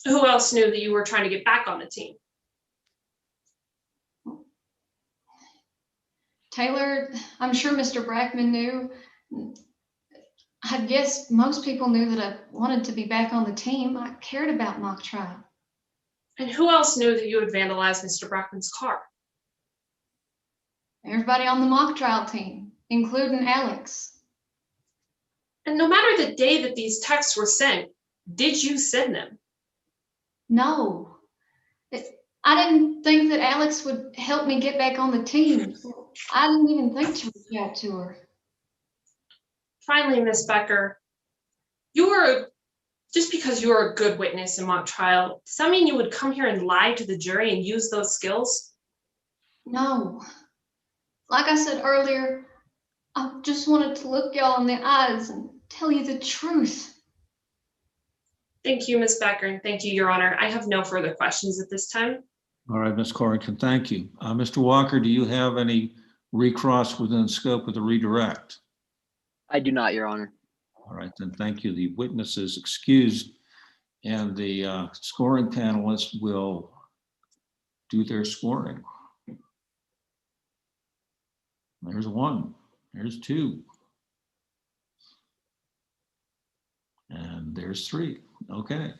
Who else knew that you were trying to get back on the team? Taylor, I'm sure Mr. Brackman knew. I guess most people knew that I wanted to be back on the team. I cared about mock trial. And who else knew that you had vandalized Mr. Brackman's car? Everybody on the mock trial team, including Alex. And no matter the day that these texts were sent, did you send them? No. I didn't think that Alex would help me get back on the team. I didn't even think to reach out to her. Finally, Miss Becker, just because you are a good witness in mock trial, does that mean you would come here and lie to the jury and use those skills? No. Like I said earlier, I just wanted to look y'all in the eyes and tell you the truth. Thank you, Ms. Becker, and thank you, Your Honor. I have no further questions at this time. All right, Ms. Corrington, thank you. Mr. Walker, do you have any recross within the scope of the redirect? I do not, Your Honor. All right, then thank you. The witness is excused and the scoring panelists will do their scoring. There's one, there's two. There's 3. Okay.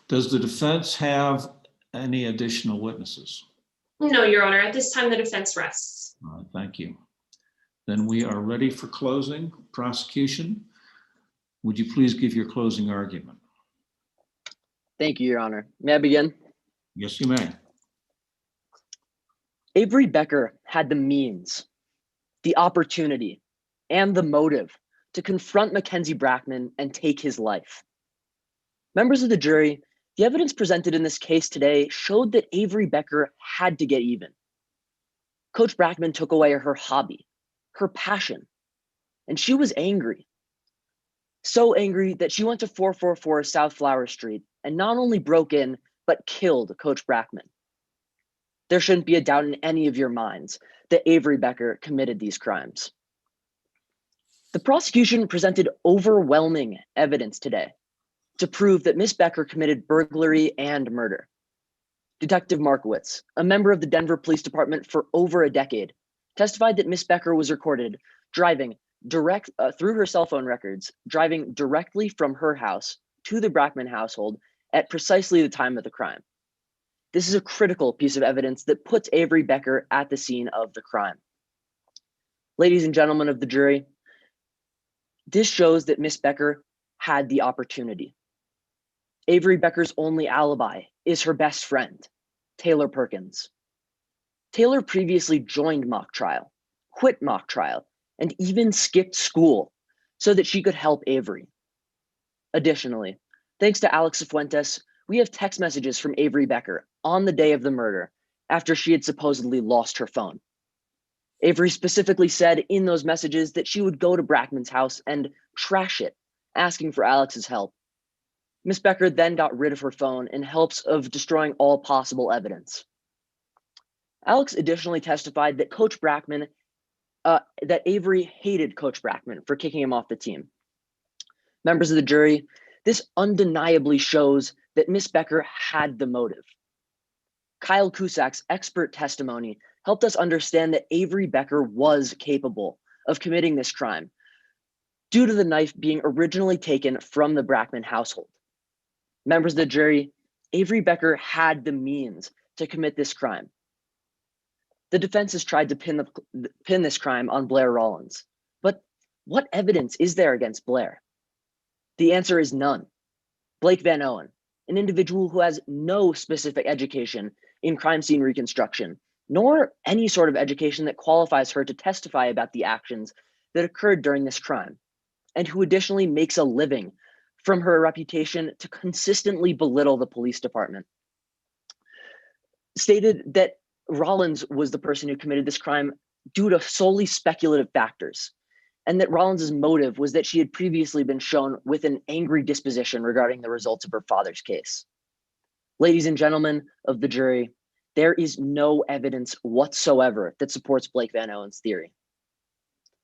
Does the defense have any additional witnesses? No, Your Honor. At this time, the defense rests. All right, thank you. Then we are ready for closing. Prosecution, would you please give your closing argument? Thank you, Your Honor. May I begin? Yes, you may. Avery Becker had the means, the opportunity, and the motive to confront Mackenzie Brackman and take his life. Members of the jury, the evidence presented in this case today showed that Avery Becker had to get even. Coach Brackman took away her hobby, her passion, and she was angry. So angry that she went to 444 South Flower Street and not only broke in, but killed Coach Brackman. There shouldn't be a doubt in any of your minds that Avery Becker committed these crimes. The prosecution presented overwhelming evidence today to prove that Miss Becker committed burglary and murder. Detective Markowitz, a member of the Denver Police Department for over a decade, testified that Miss Becker was recorded driving through her cell phone records, driving directly from her house to the Brackman household at precisely the time of the crime. This is a critical piece of evidence that puts Avery Becker at the scene of the crime. Ladies and gentlemen of the jury, this shows that Miss Becker had the opportunity. Avery Becker's only alibi is her best friend, Taylor Perkins. Taylor previously joined mock trial, quit mock trial, and even skipped school so that she could help Avery. Additionally, thanks to Alex Cifuentes, we have text messages from Avery Becker on the day of the murder after she had supposedly lost her phone. Avery specifically said in those messages that she would go to Brackman's house and trash it, asking for Alex's help. Miss Becker then got rid of her phone in hopes of destroying all possible evidence. Alex additionally testified that Coach Brackman, that Avery hated Coach Brackman for kicking him off the team. Members of the jury, this undeniably shows that Miss Becker had the motive. Kyle Kusak's expert testimony helped us understand that Avery Becker was capable of committing this crime due to the knife being originally taken from the Brackman household. Members of the jury, Avery Becker had the means to commit this crime. The defense has tried to pin this crime on Blair Rollins, but what evidence is there against Blair? The answer is none. Blake Van Owen, an individual who has no specific education in crime scene reconstruction, nor any sort of education that qualifies her to testify about the actions that occurred during this crime, and who additionally makes a living from her reputation to consistently belittle the police department, stated that Rollins was the person who committed this crime due to solely speculative factors, and that Rollins's motive was that she had previously been shown with an angry disposition regarding the results of her father's case. Ladies and gentlemen of the jury, there is no evidence whatsoever that supports Blake Van Owen's theory.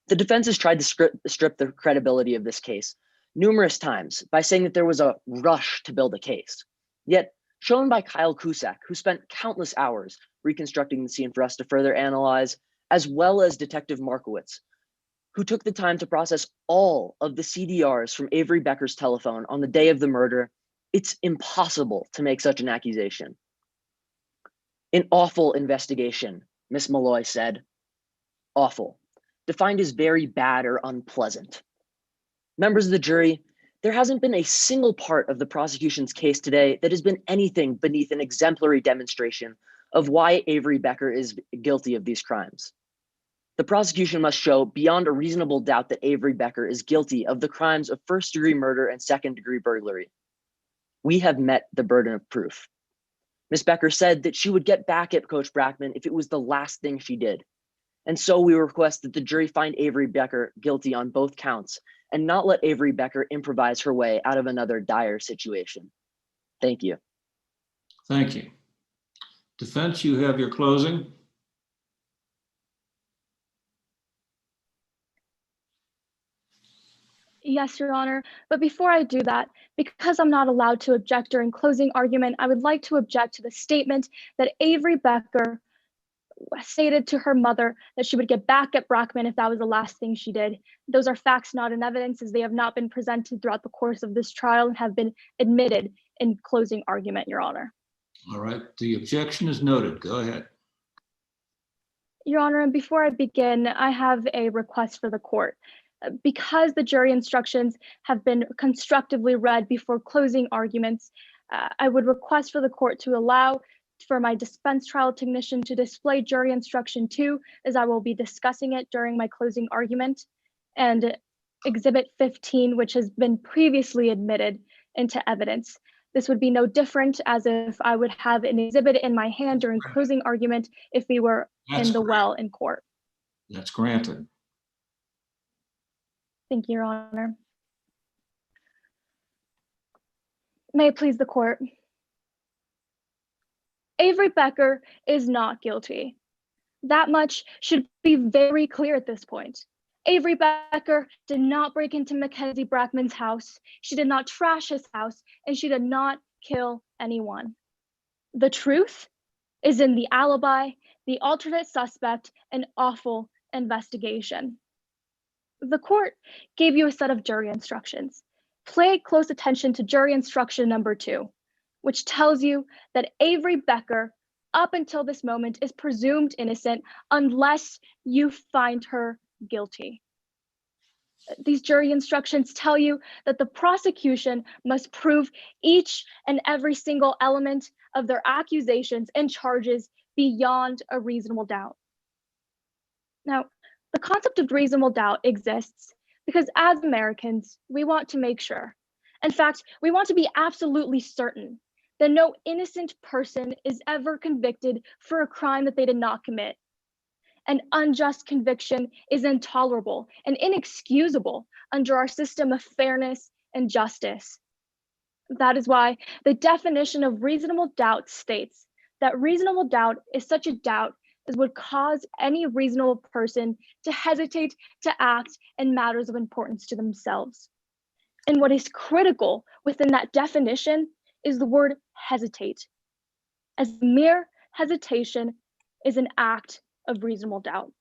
The defense has tried to strip the credibility of this case numerous times by saying that there was a rush to build a case. Yet, shown by Kyle Kusak, who spent countless hours reconstructing the scene for us to further analyze, as well as Detective Markowitz, who took the time to process all of the CDRs from Avery Becker's telephone on the day of the murder, it's impossible to make such an accusation. An awful investigation, Miss Malloy said. Awful, defined as very bad or unpleasant. Members of the jury, there hasn't been a single part of the prosecution's case today that has been anything beneath an exemplary demonstration of why Avery Becker is guilty of these crimes. The prosecution must show beyond a reasonable doubt that Avery Becker is guilty of the crimes of first-degree murder and second-degree burglary. We have met the burden of proof. Ms. Becker said that she would get back at Coach Brackman if it was the last thing she did. And so we request that the jury find Avery Becker guilty on both counts and not let Avery Becker improvise her way out of another dire situation. Thank you. Thank you. Defense, you have your closing. Yes, Your Honor. But before I do that, because I'm not allowed to object during closing argument, I would like to object to the statement that Avery Becker stated to her mother that she would get back at Brackman if that was the last thing she did. Those are facts, not in evidence, as they have not been presented throughout the course of this trial and have been admitted in closing argument, Your Honor. All right, the objection is noted. Go ahead. Your Honor, and before I begin, I have a request for the court. Because the jury instructions have been constructively read before closing arguments, I would request for the court to allow for my dispense trial technician to display jury instruction 2, as I will be discussing it during my closing argument, and exhibit 15, which has been previously admitted into evidence. This would be no different as if I would have an exhibit in my hand during closing argument if we were in the well in court. That's granted. Thank you, Your Honor. May it please the court. Avery Becker is not guilty. That much should be very clear at this point. Avery Becker did not break into Mackenzie Brackman's house. She did not trash his house, and she did not kill anyone. The truth is in the alibi, the alternate suspect, and awful investigation. The court gave you a set of jury instructions. Pay close attention to jury instruction number 2, which tells you that Avery Becker, up until this moment, is presumed innocent unless you find her guilty. These jury instructions tell you that the prosecution must prove each and every single element of their accusations and charges beyond a reasonable doubt. Now, the concept of reasonable doubt exists because as Americans, we want to make sure. In fact, we want to be absolutely certain that no innocent person is ever convicted for a crime that they did not commit. An unjust conviction is intolerable and inexcusable under our system of fairness and justice. That is why the definition of reasonable doubt states that reasonable doubt is such a doubt as would cause any reasonable person to hesitate to act in matters of importance to themselves. And what is critical within that definition is the word hesitate, as mere hesitation is an act of reasonable doubt.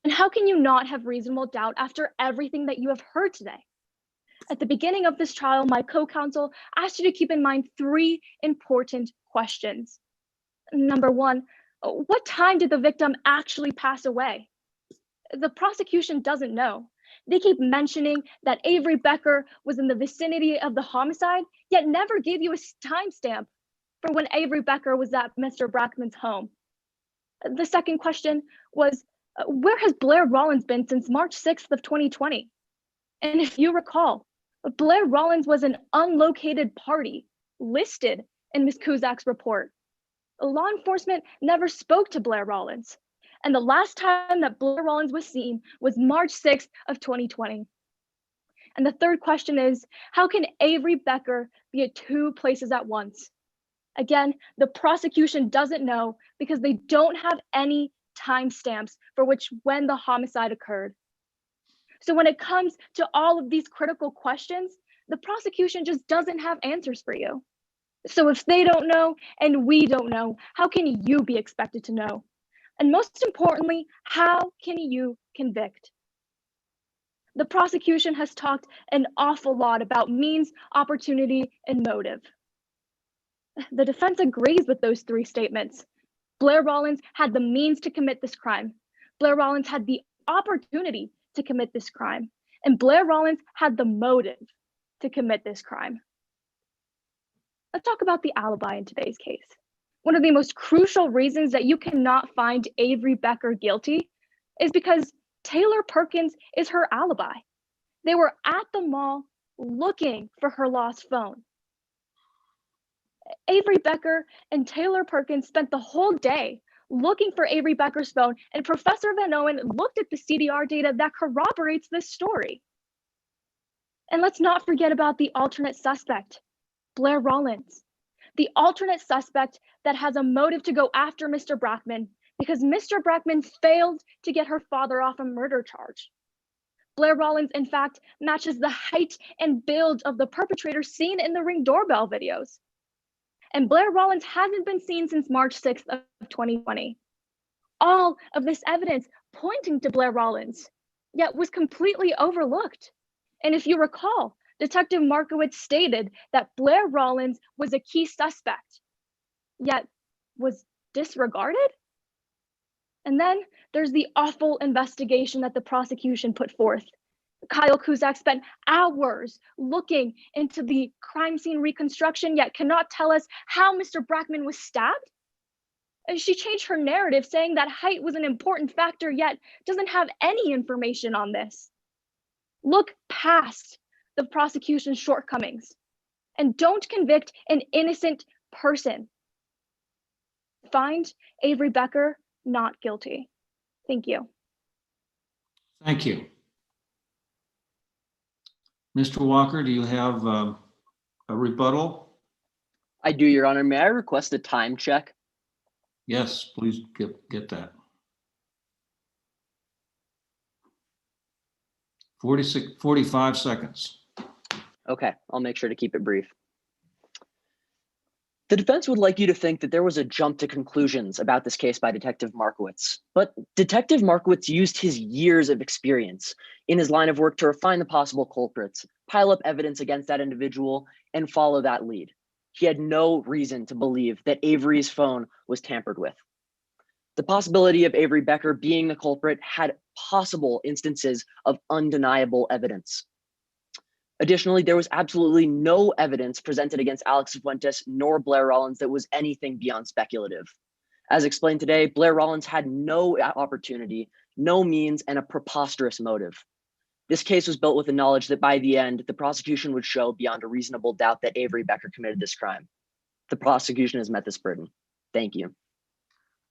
And how can you not have reasonable doubt after everything that you have heard today? At the beginning of this trial, my co-counsel asked you to keep in mind 3 important questions. Number 1, what time did the victim actually pass away? The prosecution doesn't know. They keep mentioning that Avery Becker was in the vicinity of the homicide, yet never gave you a timestamp for when Avery Becker was at Mr. Brackman's home. The second question was, where has Blair Rollins been since March 6th of 2020? And if you recall, Blair Rollins was an unlocated party listed in Ms. Kuzak's report. Law enforcement never spoke to Blair Rollins. And the last time that Blair Rollins was seen was March 6th of 2020. And the third question is, how can Avery Becker be at 2 places at once? Again, the prosecution doesn't know because they don't have any timestamps for when the homicide occurred. So when it comes to all of these critical questions, the prosecution just doesn't have answers for you. So if they don't know and we don't know, how can you be expected to know? And most importantly, how can you convict? The prosecution has talked an awful lot about means, opportunity, and motive. The defense agrees with those 3 statements. Blair Rollins had the means to commit this crime. Blair Rollins had the opportunity to commit this crime. And Blair Rollins had the motive to commit this crime. Let's talk about the alibi in today's case. One of the most crucial reasons that you cannot find Avery Becker guilty is because Taylor Perkins is her alibi. They were at the mall looking for her lost phone. Avery Becker and Taylor Perkins spent the whole day looking for Avery Becker's phone, and Professor Van Owen looked at the CDR data that corroborates this story. And let's not forget about the alternate suspect, Blair Rollins, the alternate suspect that has a motive to go after Mr. Brackman because Mr. Brackman failed to get her father off a murder charge. Blair Rollins, in fact, matches the height and build of the perpetrator seen in the Ring doorbell videos. And Blair Rollins hasn't been seen since March 6th of 2020. all of this evidence pointing to Blair Rollins, yet was completely overlooked. And if you recall, Detective Markowitz stated that Blair Rollins was a key suspect, yet was disregarded? And then there's the awful investigation that the prosecution put forth. Kyle Cusack spent hours looking into the crime scene reconstruction, yet cannot tell us how Mr. Brackman was stabbed. And she changed her narrative, saying that height was an important factor, yet doesn't have any information on this. Look past the prosecution's shortcomings and don't convict an innocent person. Find Avery Becker not guilty. Thank you. Thank you. Mr. Walker, do you have a rebuttal? I do, Your Honor. May I request a time check? Yes, please get that. 45 seconds. Okay, I'll make sure to keep it brief. The defense would like you to think that there was a jump to conclusions about this case by Detective Markowitz, but Detective Markowitz used his years of experience in his line of work to refine the possible culprits, pile up evidence against that individual, and follow that lead. He had no reason to believe that Avery's phone was tampered with. The possibility of Avery Becker being the culprit had possible instances of undeniable evidence. Additionally, there was absolutely no evidence presented against Alex Fuentes nor Blair Rollins that was anything beyond speculative. As explained today, Blair Rollins had no opportunity, no means, and a preposterous motive. This case was built with the knowledge that by the end, the prosecution would show beyond a reasonable doubt that Avery Becker committed this crime. The prosecution has met this burden. Thank you.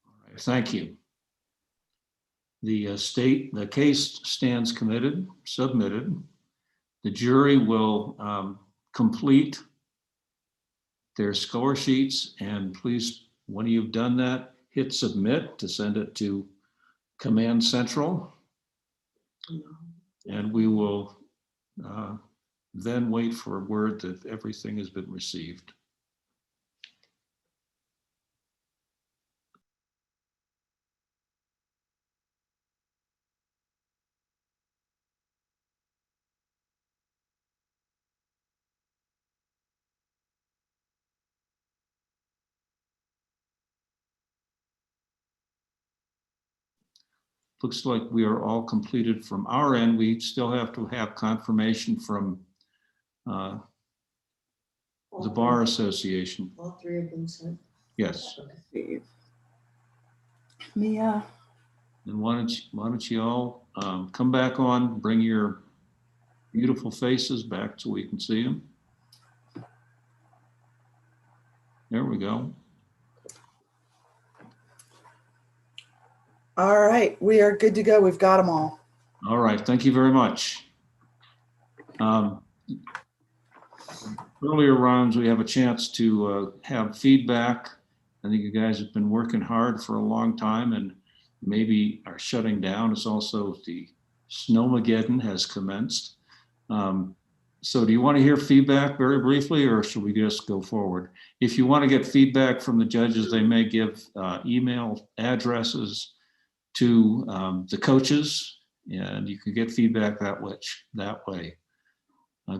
All right, thank you. The case stands submitted. The jury will complete their score sheets, and please, when you've done that, hit submit to send it to Command Central. And we will then wait for word that everything has been received. Looks like we are all completed from our end. We still have to have confirmation from the Bar Association. All three of them said. Yes. Mia. And why don't you all come back on, bring your beautiful faces back so we can see them. There we go. All right, we are good to go. We've got them all. All right, thank you very much. Earlier rounds, we have a chance to have feedback. I think you guys have been working hard for a long time and maybe are shutting down. It's also the Snowmageddon has commenced. So do you want to hear feedback very briefly, or should we just go forward? If you want to get feedback from the judges, they may give email addresses to the coaches, and you can get feedback that way.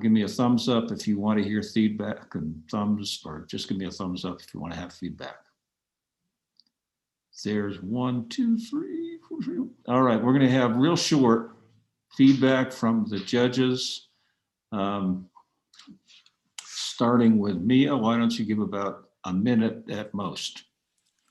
Give me a thumbs up if you want to hear feedback, and thumbs, or just give me a thumbs up if you want to have feedback. There's 1, 2, 3, 4, 5. All right, we're going to have real short feedback from the judges. Starting with Mia, why don't you give about a minute at most?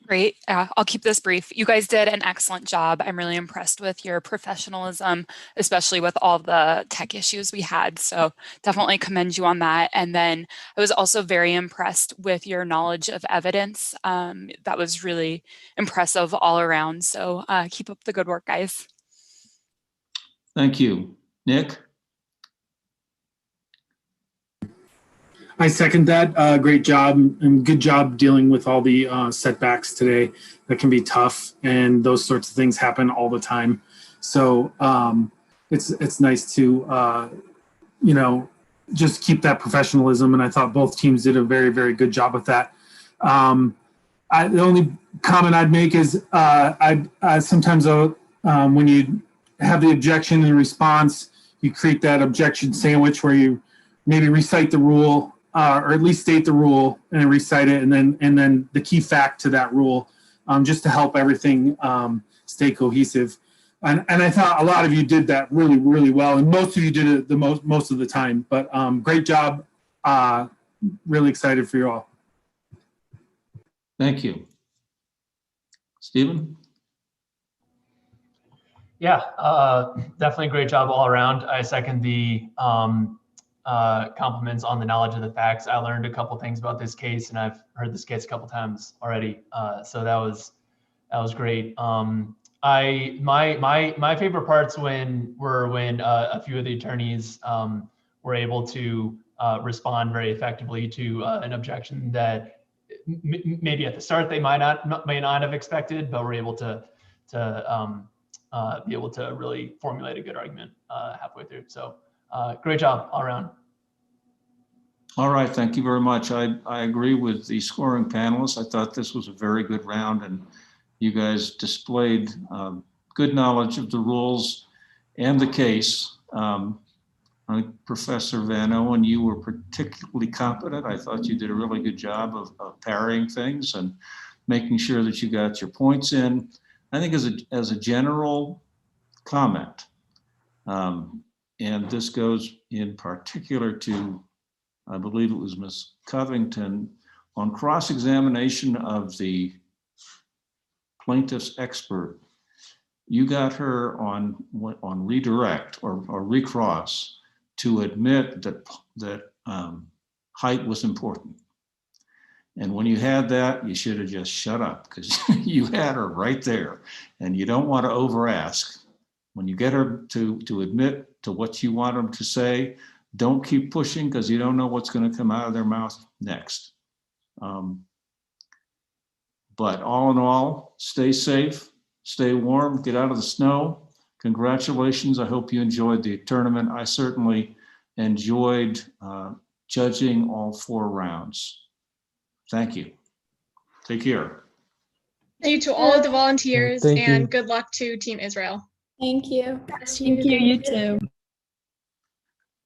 Great. I'll keep this brief. You guys did an excellent job. I'm really impressed with your professionalism, especially with all the tech issues we had. So definitely commend you on that. And then I was also very impressed with your knowledge of evidence. That was really impressive all around. So keep up the good work, guys. Thank you. Nick? I second that. Great job and good job dealing with all the setbacks today. That can be tough, and those sorts of things happen all the time. So it's nice to just keep that professionalism. And I thought both teams did a very, very good job with that. The only comment I'd make is sometimes when you have the objection and response, you create that objection sandwich where you maybe recite the rule or at least state the rule and recite it, and then the key fact to that rule, just to help everything stay cohesive. And I thought a lot of you did that really, really well, and most of you did it the most of the time. But great job. Really excited for you all. Thank you. Stephen? Yeah, definitely great job all around. I second the compliments on the knowledge of the facts. I learned a couple things about this case, and I've heard this case a couple times already. So that was great. My favorite parts were when a few of the attorneys were able to respond very effectively to an objection that maybe at the start they may not have expected, but were able to be able to really formulate a good argument halfway through. So great job all around. All right, thank you very much. I agree with the scoring panelists. I thought this was a very good round, and you guys displayed good knowledge of the rules and the case. I think Professor Van Owen, you were particularly competent. I thought you did a really good job of parrying things and making sure that you got your points in. I think as a general comment, and this goes in particular to, I believe it was Ms. Covington, on cross-examination of the plaintiff's expert, you got her on redirect or recross to admit that height was important. And when you had that, you should have just shut up, because you had her right there, and you don't want to over ask. When you get her to admit to what you want them to say, don't keep pushing, because you don't know what's going to come out of their mouth next. But all in all, stay safe, stay warm, get out of the snow. Congratulations. I hope you enjoyed the tournament. I certainly enjoyed judging all 4 rounds. Thank you. Take care. Thank you to all of the volunteers, Thank you. and good luck to Team Israel. Thank you. Thank you. You too.